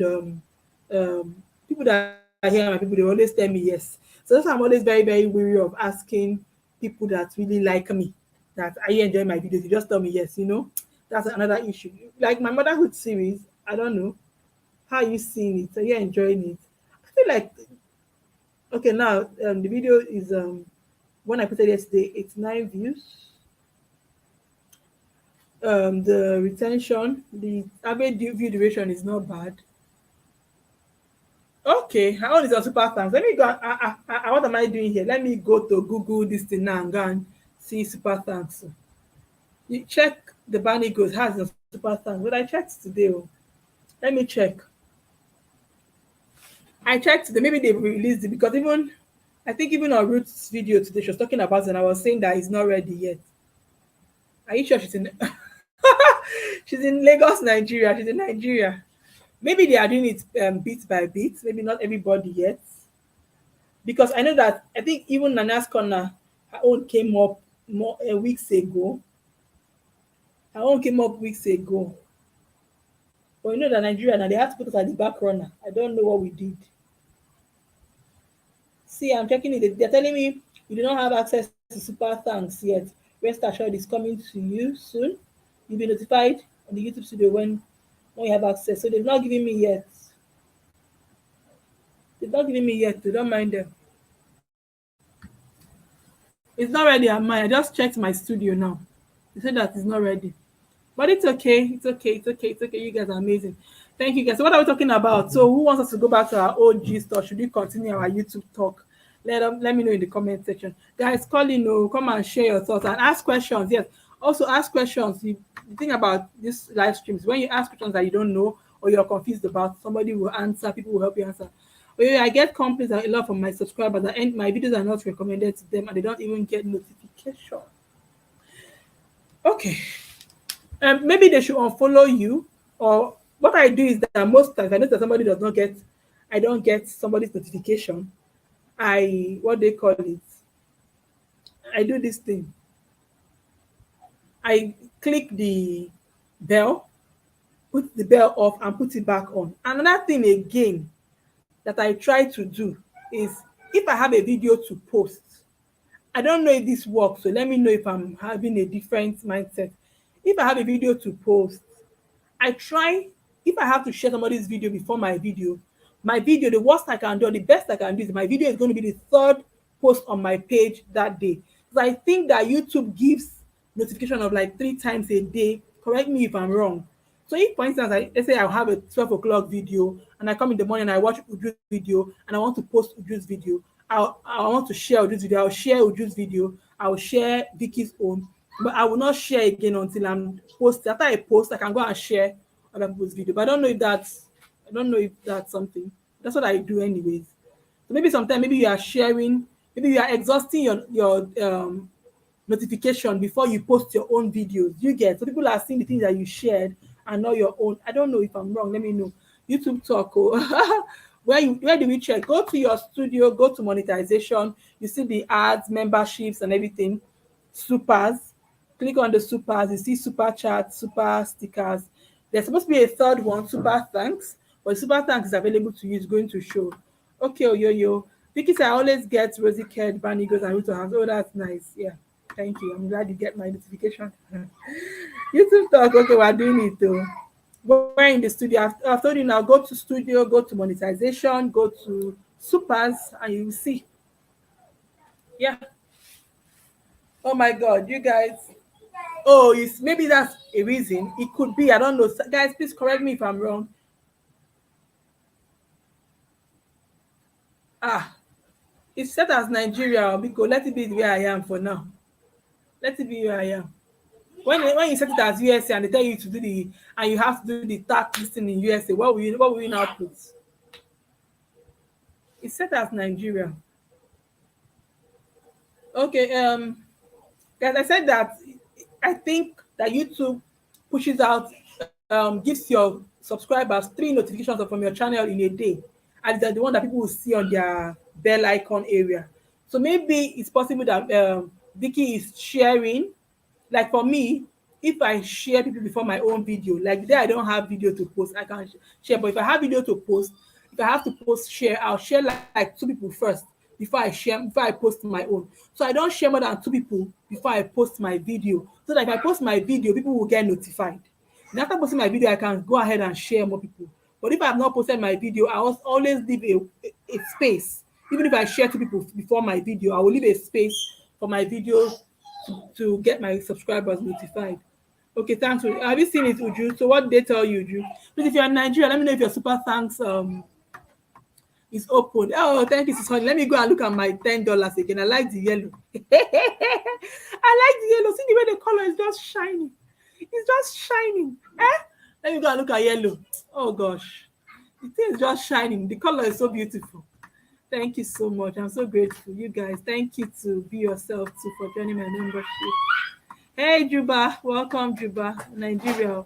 People that are here, my people, they always tell me yes. So that's why I'm always very, very weary of asking people that really like me that are you enjoying my videos? You just tell me yes, you know. That's another issue. Like my motherhood series, I don't know. How are you seeing it? Are you enjoying it? I feel like okay now the video is when I put it yesterday, it's 9 views. The retention, the average view duration is not bad. Okay, how old is your super thanks? Let me go. What am I doing here? Let me go to Google this thing now and go and see super thanks. You check the Barney goes has the super thanks, but I checked today. Oh. Let me check. I checked today. Maybe they released it because even I think even on Ruth's video today, she was talking about it, and I was saying that it's not ready yet. Are you sure she's in? She's in Lagos, Nigeria. She's in Nigeria. Maybe they are doing it bit by bit. Maybe not everybody yet. because I know that I think even Nana's Corner, her own came up more weeks ago. Her own came up weeks ago. But you know that Nigeria now they have to put us at the back runner. I don't know what we did. See, I'm checking it. They're telling me you do not have access to super thanks yet. Rest assured is coming to you soon. You'll be notified on the YouTube studio when you have access. So they've not given me yet. They've not given me yet. So don't mind them. It's not ready at mine. I just checked my studio now. They said that it's not ready. But it's okay. It's okay. It's okay. It's okay. You guys are amazing. Thank you guys. So what are we talking about? So who wants us to go back to our old gist, or should we continue our YouTube talk? Let me know in the comment section. Guys, call in, come and share your thoughts and ask questions. Yes. Also ask questions. The thing about this live streams, when you ask questions that you don't know or you're confused about, somebody will answer, people will help you answer. Oh, yeah, I get complaints a lot from my subscribers that my videos are not recommended to them and they don't even get notification. Okay. Maybe they should unfollow you. Or what I do is that most times I know that somebody does not get, I don't get somebody's notification. What they call it, I do this thing. I click the bell, put the bell off, and put it back on. Another thing again that I try to do is if I have a video to post, I don't know if this works, so let me know if I'm having a different mindset. If I have a video to post, I try, if I have to share somebody's video before my video, the worst I can do, or the best I can do is my video is going to be the third post on my page that day. Because I think that YouTube gives notification of like 3 times a day. Correct me if I'm wrong. So if, for instance, let's say I have a 12 o'clock video and I come in the morning and I watch Uju's video and I want to post Uju's video, I want to share Uju's video, I'll share Uju's video, I'll share Vicky's own, but I will not share again until I'm posted. After I post, I can go and share other people's video. But I don't know if that's something. That's what I do anyways. So maybe sometimes maybe you are sharing, maybe you are exhausting your notification before you post your own videos. You get, so people are seeing the things that you shared and not your own. I don't know if I'm wrong. Let me know. YouTube talk. Oh. Where do we check? Go to your studio, go to monetization. You see the ads, memberships, and everything. Supers. Click on the supers. You see super chats, super stickers. There's supposed to be a third one, super thanks. But super thanks is available to you. It's going to show. Okay, oh, yo. Vicky said I always get rosy cared banigos and Ruto hands. Oh, that's nice. Yeah. Thank you. I'm glad you get my notification. YouTube talk. Okay, we're doing it though. We're in the studio. I've told you now, go to studio, go to monetization, go to supers, and you will see. Yeah. Oh my God, you guys. Oh, maybe that's a reason. It could be. I don't know. Guys, please correct me if I'm wrong. It's set as Nigeria, because let it be where I am for now. Let it be where I am. When you set it as USA and they tell you to do and you have to do the tax listing in USA, what will you now put? It's set as Nigeria. Okay, guys, I said that I think that YouTube pushes out, gives your subscribers 3 notifications from your channel in a day, and they're the one that people will see on their bell icon area. So maybe it's possible that Vicky is sharing. Like for me, if I share people before my own video, like there I don't have video to post, I can share. But if I have video to post, if I have to post share, I'll share like 2 people first before I post my own. So I don't share more than 2 people before I post my video. So that if I post my video, people will get notified. And after posting my video, I can go ahead and share more people. But if I have not posted my video, I will always leave a space. Even if I share 2 people before my video, I will leave a space for my video to get my subscribers notified. Okay, thanks. Have you seen it, Uju? So what did they tell you, Uju? Please, if you're in Nigeria, let me know if your super thanks is open. Oh, thank you, Sister. Let me go and look at my $10 again. I like the yellow. I like the yellow. See the way the color is just shining. It's just shining. Let me go and look at yellow. Oh gosh. The thing is just shining. The color is so beautiful. Thank you so much. I'm so grateful. You guys, thank you to Be Yourself too for joining my membership. Hey Juba, welcome Juba, Nigeria.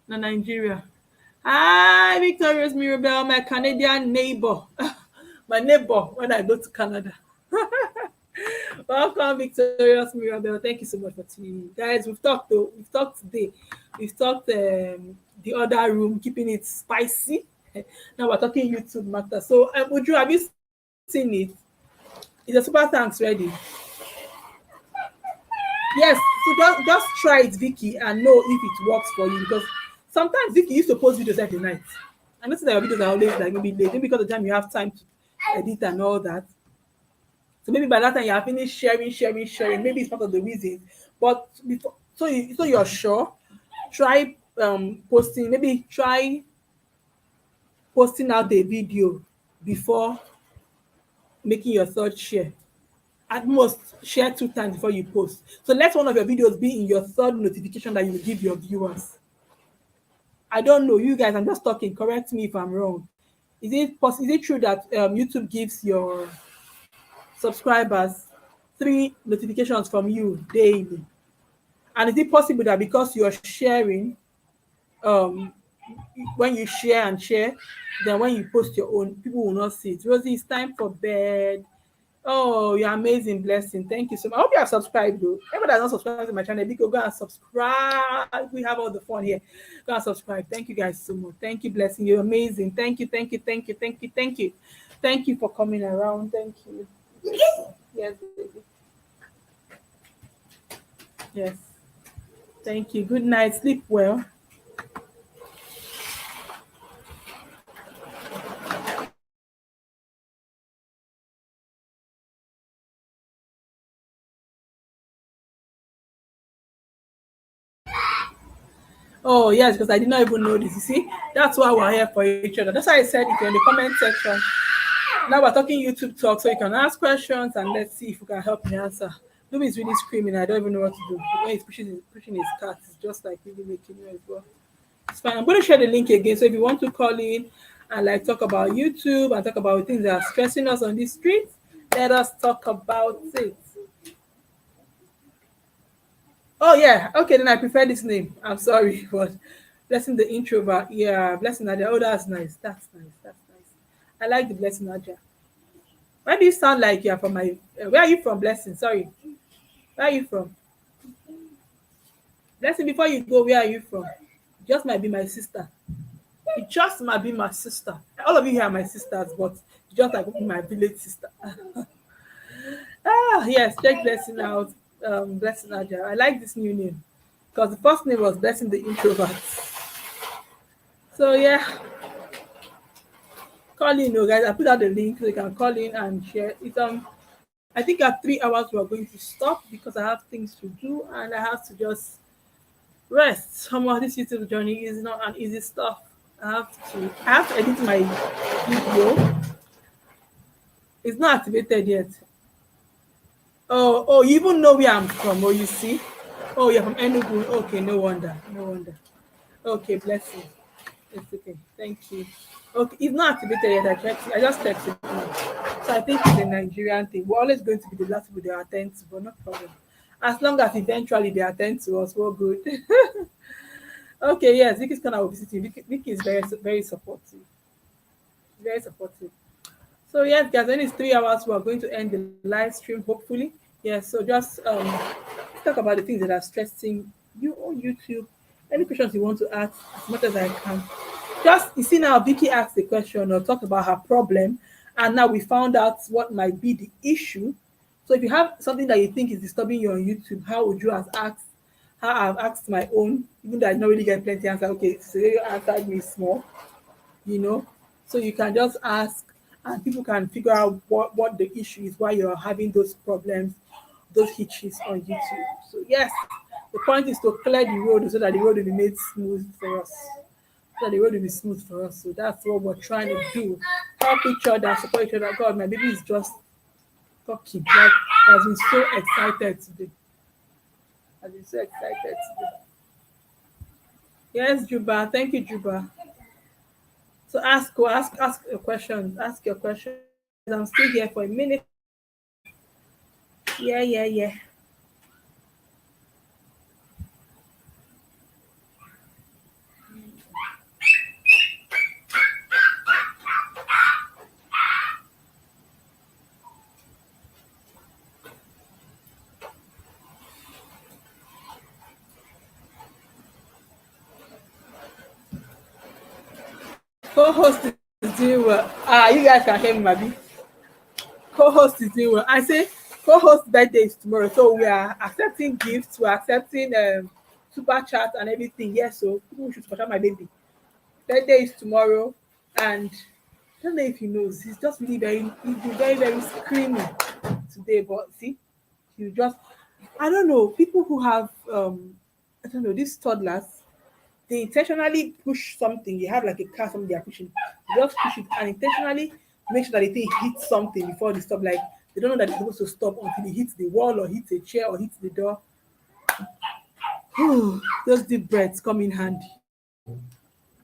Nigeria. Hi, Victorious Mirabelle, my Canadian neighbor. my neighbor when I go to Canada. Welcome, Victorious Mirabel. Thank you so much for tuning in. Guys, we've talked though. We've talked today. We've talked the other room, keeping it spicy. Now we're talking YouTube matter. So, Uju, have you seen it? Is the super thanks ready? Yes. So just try it, Vicky, and know if it works for you. Because sometimes Vicky used to post videos every night. I noticed that your videos are always like maybe late, maybe because of the time you have time to edit and all that. So maybe by that time you have finished sharing. Maybe it's part of the reason. But before, so you're sure, try posting. Maybe try posting out a video before making your third share. At most, share 2 times before you post. So let one of your videos be in your third notification that you will give your viewers. I don't know, you guys. I'm just talking. Correct me if I'm wrong. Is it true that YouTube gives your subscribers 3 notifications from you daily? And is it possible that because you're sharing, um, when you share, then when you post your own, people will not see it? Rosie, it's time for bed. Oh, you're amazing, blessing. Thank you so much. I hope you have subscribed though. Everybody that's not subscribed to my channel, go and subscribe. We have all the fun here. Go and subscribe. Thank you guys so much. Thank you, blessing. You're amazing. Thank you for coming around. Thank you. Yes, baby. Yes. Thank you. Good night. Sleep well. Oh, yes, because I did not even know this. You see, that's why we're here for each other. That's why I said if you're in the comment section. Now we're talking YouTube talk, so you can ask questions and let's see if we can help you answer. Louis is really screaming. I don't even know what to do. When he's pushing his cat, it's just like really making noise. But it's fine. I'm going to share the link again. So if you want to call in and like talk about YouTube and talk about things that are stressing us on the street, let us talk about it. Oh yeah, okay. Then I prefer this name. I'm sorry, but blessing the introvert. Yeah, blessing Nadia. Oh, that's nice. That's nice. That's nice. I like the blessing Nadia. Why do you sound like you're from my? Where are you from, blessing? Sorry, where are you from, blessing? Before you go, where are you from? It just might be my sister. It just might be my sister. All of you here are my sisters, but it's just like my village sister. Ah, yes. Check blessing out. Blessing Nadia. I like this new name because the first name was blessing the introvert. So yeah, call in, oh guys. I put out the link so you can call in and share. It's I think at 3 hours we are going to stop because I have things to do and I have to just rest. Some of this YouTube journey is not an easy stuff. I have to edit my video. It's not activated yet. Oh, you even know where I'm from. Oh, you see? Oh, you're from Enugu. Okay, no wonder. No wonder. Okay, bless you. It's okay. Thank you. Okay, it's not activated yet. I just texted you. So I think it's a Nigerian thing. We're always going to be the last people they attend to, but no problem. As long as eventually they attend to us, we're good. Okay, yes, Vicky's kind of visiting. Vicky is very supportive. Very supportive. So yes, guys, when it's 3 hours, we are going to end the live stream, hopefully. Yes, so just let's talk about the things that are stressing you on YouTube. Any questions you want to ask, as much as I can. Just you see now, Vicky asked the question or talked about her problem, and now we found out what might be the issue. So if you have something that you think is disturbing you on YouTube, how would you have asked? How I've asked my own, even though I don't really get plenty answer. Okay, so you answered me small, you know. So you can just ask, and people can figure out what the issue is, why you're having those problems, those hitches on YouTube. So yes, the point is to clear the road so that the road will be made smooth for us. So the road will be smooth for us. So that's what we're trying to do. Help each other, support each other. God, my baby is just talking. Like, has been so excited today. Has been so excited today. Yes, Juba. Thank you, Juba. So ask your questions. Ask your questions. I'm still here for a minute. Yeah. Co-host is doing well. You guys can hear me, Mabi. Co-host is doing well. I say co-host birthday is tomorrow, so we are accepting gifts. We are accepting super chat and everything. Yes, so people should support my baby. Birthday is tomorrow, and I don't know if he knows. He's just really he's been very screaming today. But see, you just I don't know. People who have I don't know, these toddlers, they intentionally push something. You have like a car, something they are pushing. They just push it and intentionally make sure that the thing hits something before they stop. Like they don't know that they're supposed to stop until it hits the wall or hits a chair or hits the door. Those deep breaths come in handy.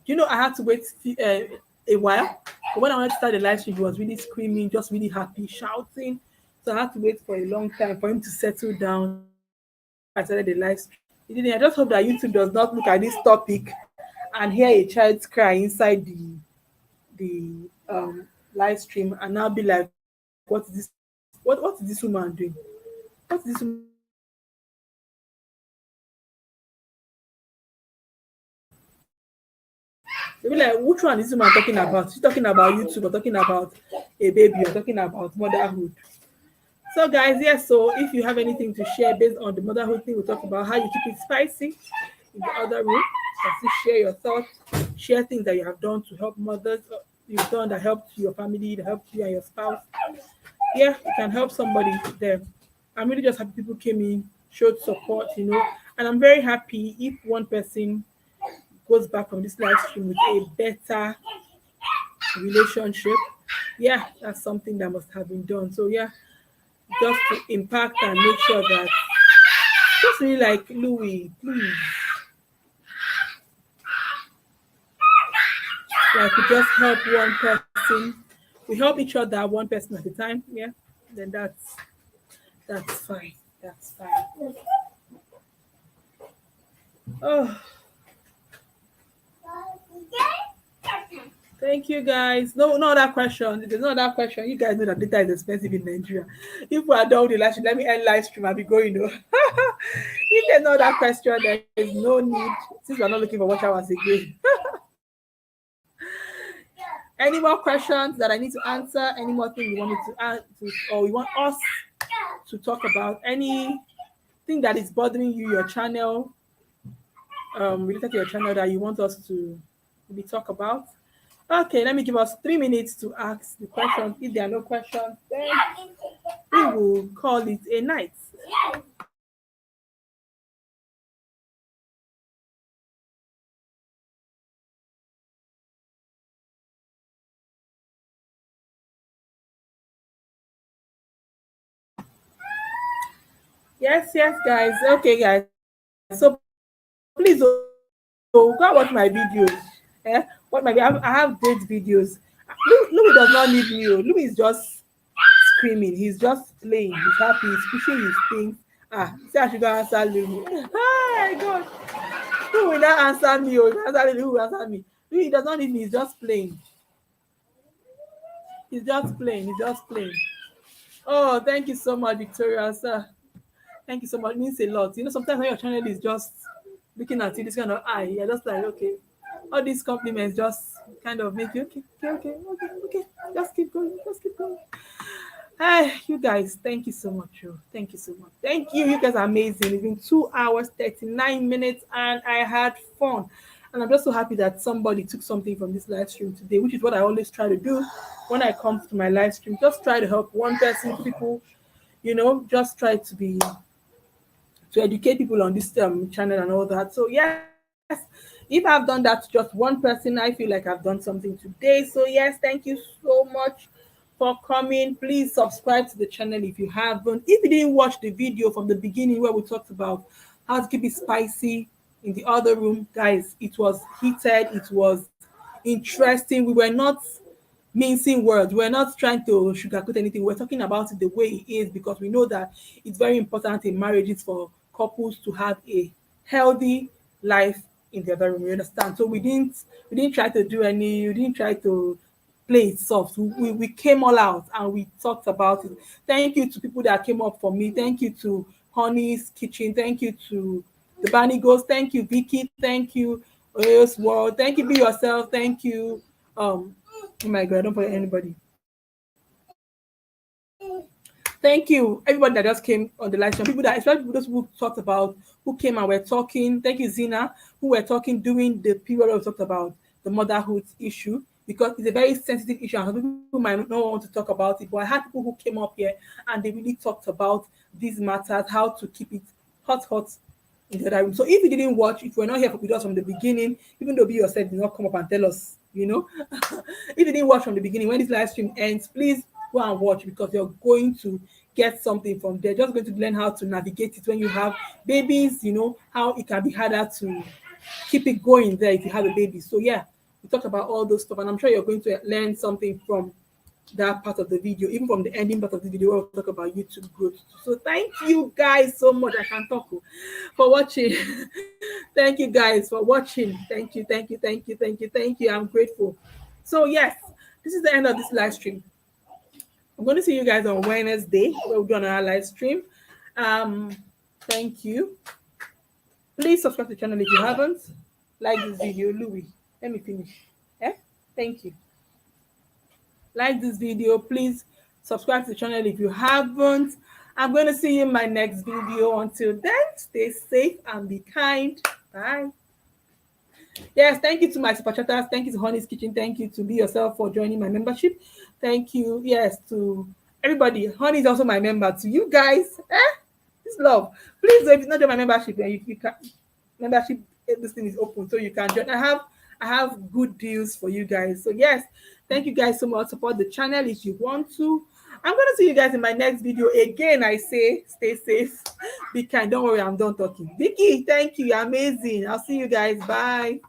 I had to wait a while. But when I wanted to start the live stream, he was really screaming, just really happy, shouting. So I had to wait for a long time for him to settle down. I started the live stream. He didn't. I just hope that YouTube does not look at this topic and hear a child's cry inside the live stream and now be like, what is this? What is this woman doing? What is this woman? They'll be like, which one is this woman talking about? She's talking about YouTube or talking about a baby or talking about motherhood. So guys, yes, so if you have anything to share based on the motherhood thing, we'll talk about how you keep it spicy in the other room. Just share your thoughts, share things that you have done to help mothers, you've done that helped your family, that helped you and your spouse. Yeah, you can help somebody there. I'm really just happy people came in, showed support, and I'm very happy if one person goes back from this live stream with a better relationship. Yeah, that's something that must have been done. So yeah, just to impact and make sure that just really like Louis, please. Like we just help one person. We help each other one person at a time. Yeah. Then that's fine. That's fine. Oh, thank you guys. No other question. If there's no other question, you guys know that data is expensive in Nigeria. If we are done with the live stream, let me end live stream. I'll be going. If there's no other question, there is no need. Since we're not looking for watch hours again. Any more questions that I need to answer? Any more thing you want me to add to, or you want us to talk about? Anything that is bothering you, your channel, related to your channel that you want us to maybe talk about? Okay, let me give us 3 minutes to ask the questions. If there are no questions, then we will call it a night. Yes, guys. Okay, guys. So please go and watch my videos. What my I have great videos. Louis does not need me. Louis is just screaming. He's just playing. He's happy. He's pushing his things. See, I should go answer Louis. Hi, God. Who will not answer me? Who will answer me? Louis does not need me. He's just playing. He's just playing. He's just playing. Oh, thank you so much, Victoria, sir. Thank you so much. It means a lot. Sometimes when your channel is just looking at you, this kind of eye, you're just like, okay. All these compliments just kind of make you okay. Just keep going. Hey, you guys, thank you so much. Thank you so much. Thank you. You guys are amazing. It's been 2 hours, 39 minutes, and I had fun. And I'm just so happy that somebody took something from this live stream today, which is what I always try to do when I come to my live stream. Just try to help one person, people, just try to educate people on this channel and all that. So yes, if I've done that to just one person, I feel like I've done something today. So yes, thank you so much for coming. Please subscribe to the channel if you haven't. If you didn't watch the video from the beginning where we talked about how to keep it spicy in the other room, guys, it was heated, it was interesting. We were not mincing words. We're not trying to sugarcoat anything. We're talking about it the way it is because we know that it's very important in marriages for couples to have a healthy life in the other room. You understand? So we didn't try to we didn't try to play it soft. We came all out and we talked about it. Thank you to people that came up for me. Thank you to Honey's Kitchen. Thank you to the Bunny Ghost. Thank you, Vicky. Thank you, Oyo's World. Thank you, Be Yourself. Thank you, Oh my god, I don't forget anybody. Thank you, everybody that just came on the live stream. People that, especially those who talked about, who came and were talking. Thank you, Zina, who were talking during the period where we talked about the motherhood issue, because it's a very sensitive issue and some people might not want to talk about it. But I had people who came up here and they really talked about these matters, how to keep it hot in the other room. So if you didn't watch, if you were not here with us from the beginning, even though you yourself did not come up and tell us, if you didn't watch from the beginning, when this live stream ends, please go and watch, because you're going to get something from there. Just going to learn how to navigate it when you have babies, how it can be harder to keep it going there if you have a baby. So yeah, we talked about all those stuff, and I'm sure you're going to learn something from that part of the video, even from the ending part of the video where we'll talk about YouTube growth. So thank you guys so much. I can talk for watching. Thank you guys for watching. Thank you. I'm grateful. So yes, this is the end of this live stream. I'm going to see you guys on Wednesday where we're doing our live stream. Thank you. Please subscribe to the channel if you haven't. Like this video, Louis. Let me finish. Thank you. Like this video, please subscribe to the channel if you haven't. I'm going to see you in my next video. Until then, stay safe and be kind. Bye. Yes, thank you to my super chatters. Thank you to Honey's Kitchen. Thank you to Be Yourself for joining my membership. Thank you, yes, to everybody. Honey is also my member. To you guys, this love. Please, if it's not my membership, then you can membership. This thing is open, so you can join. I have good deals for you guys. So yes, thank you guys so much. Support the channel if you want to. I'm gonna see you guys in my next video. Again, I say stay safe, be kind. Don't worry, I'm done talking. Vicky, thank you. You're amazing. I'll see you guys. Bye.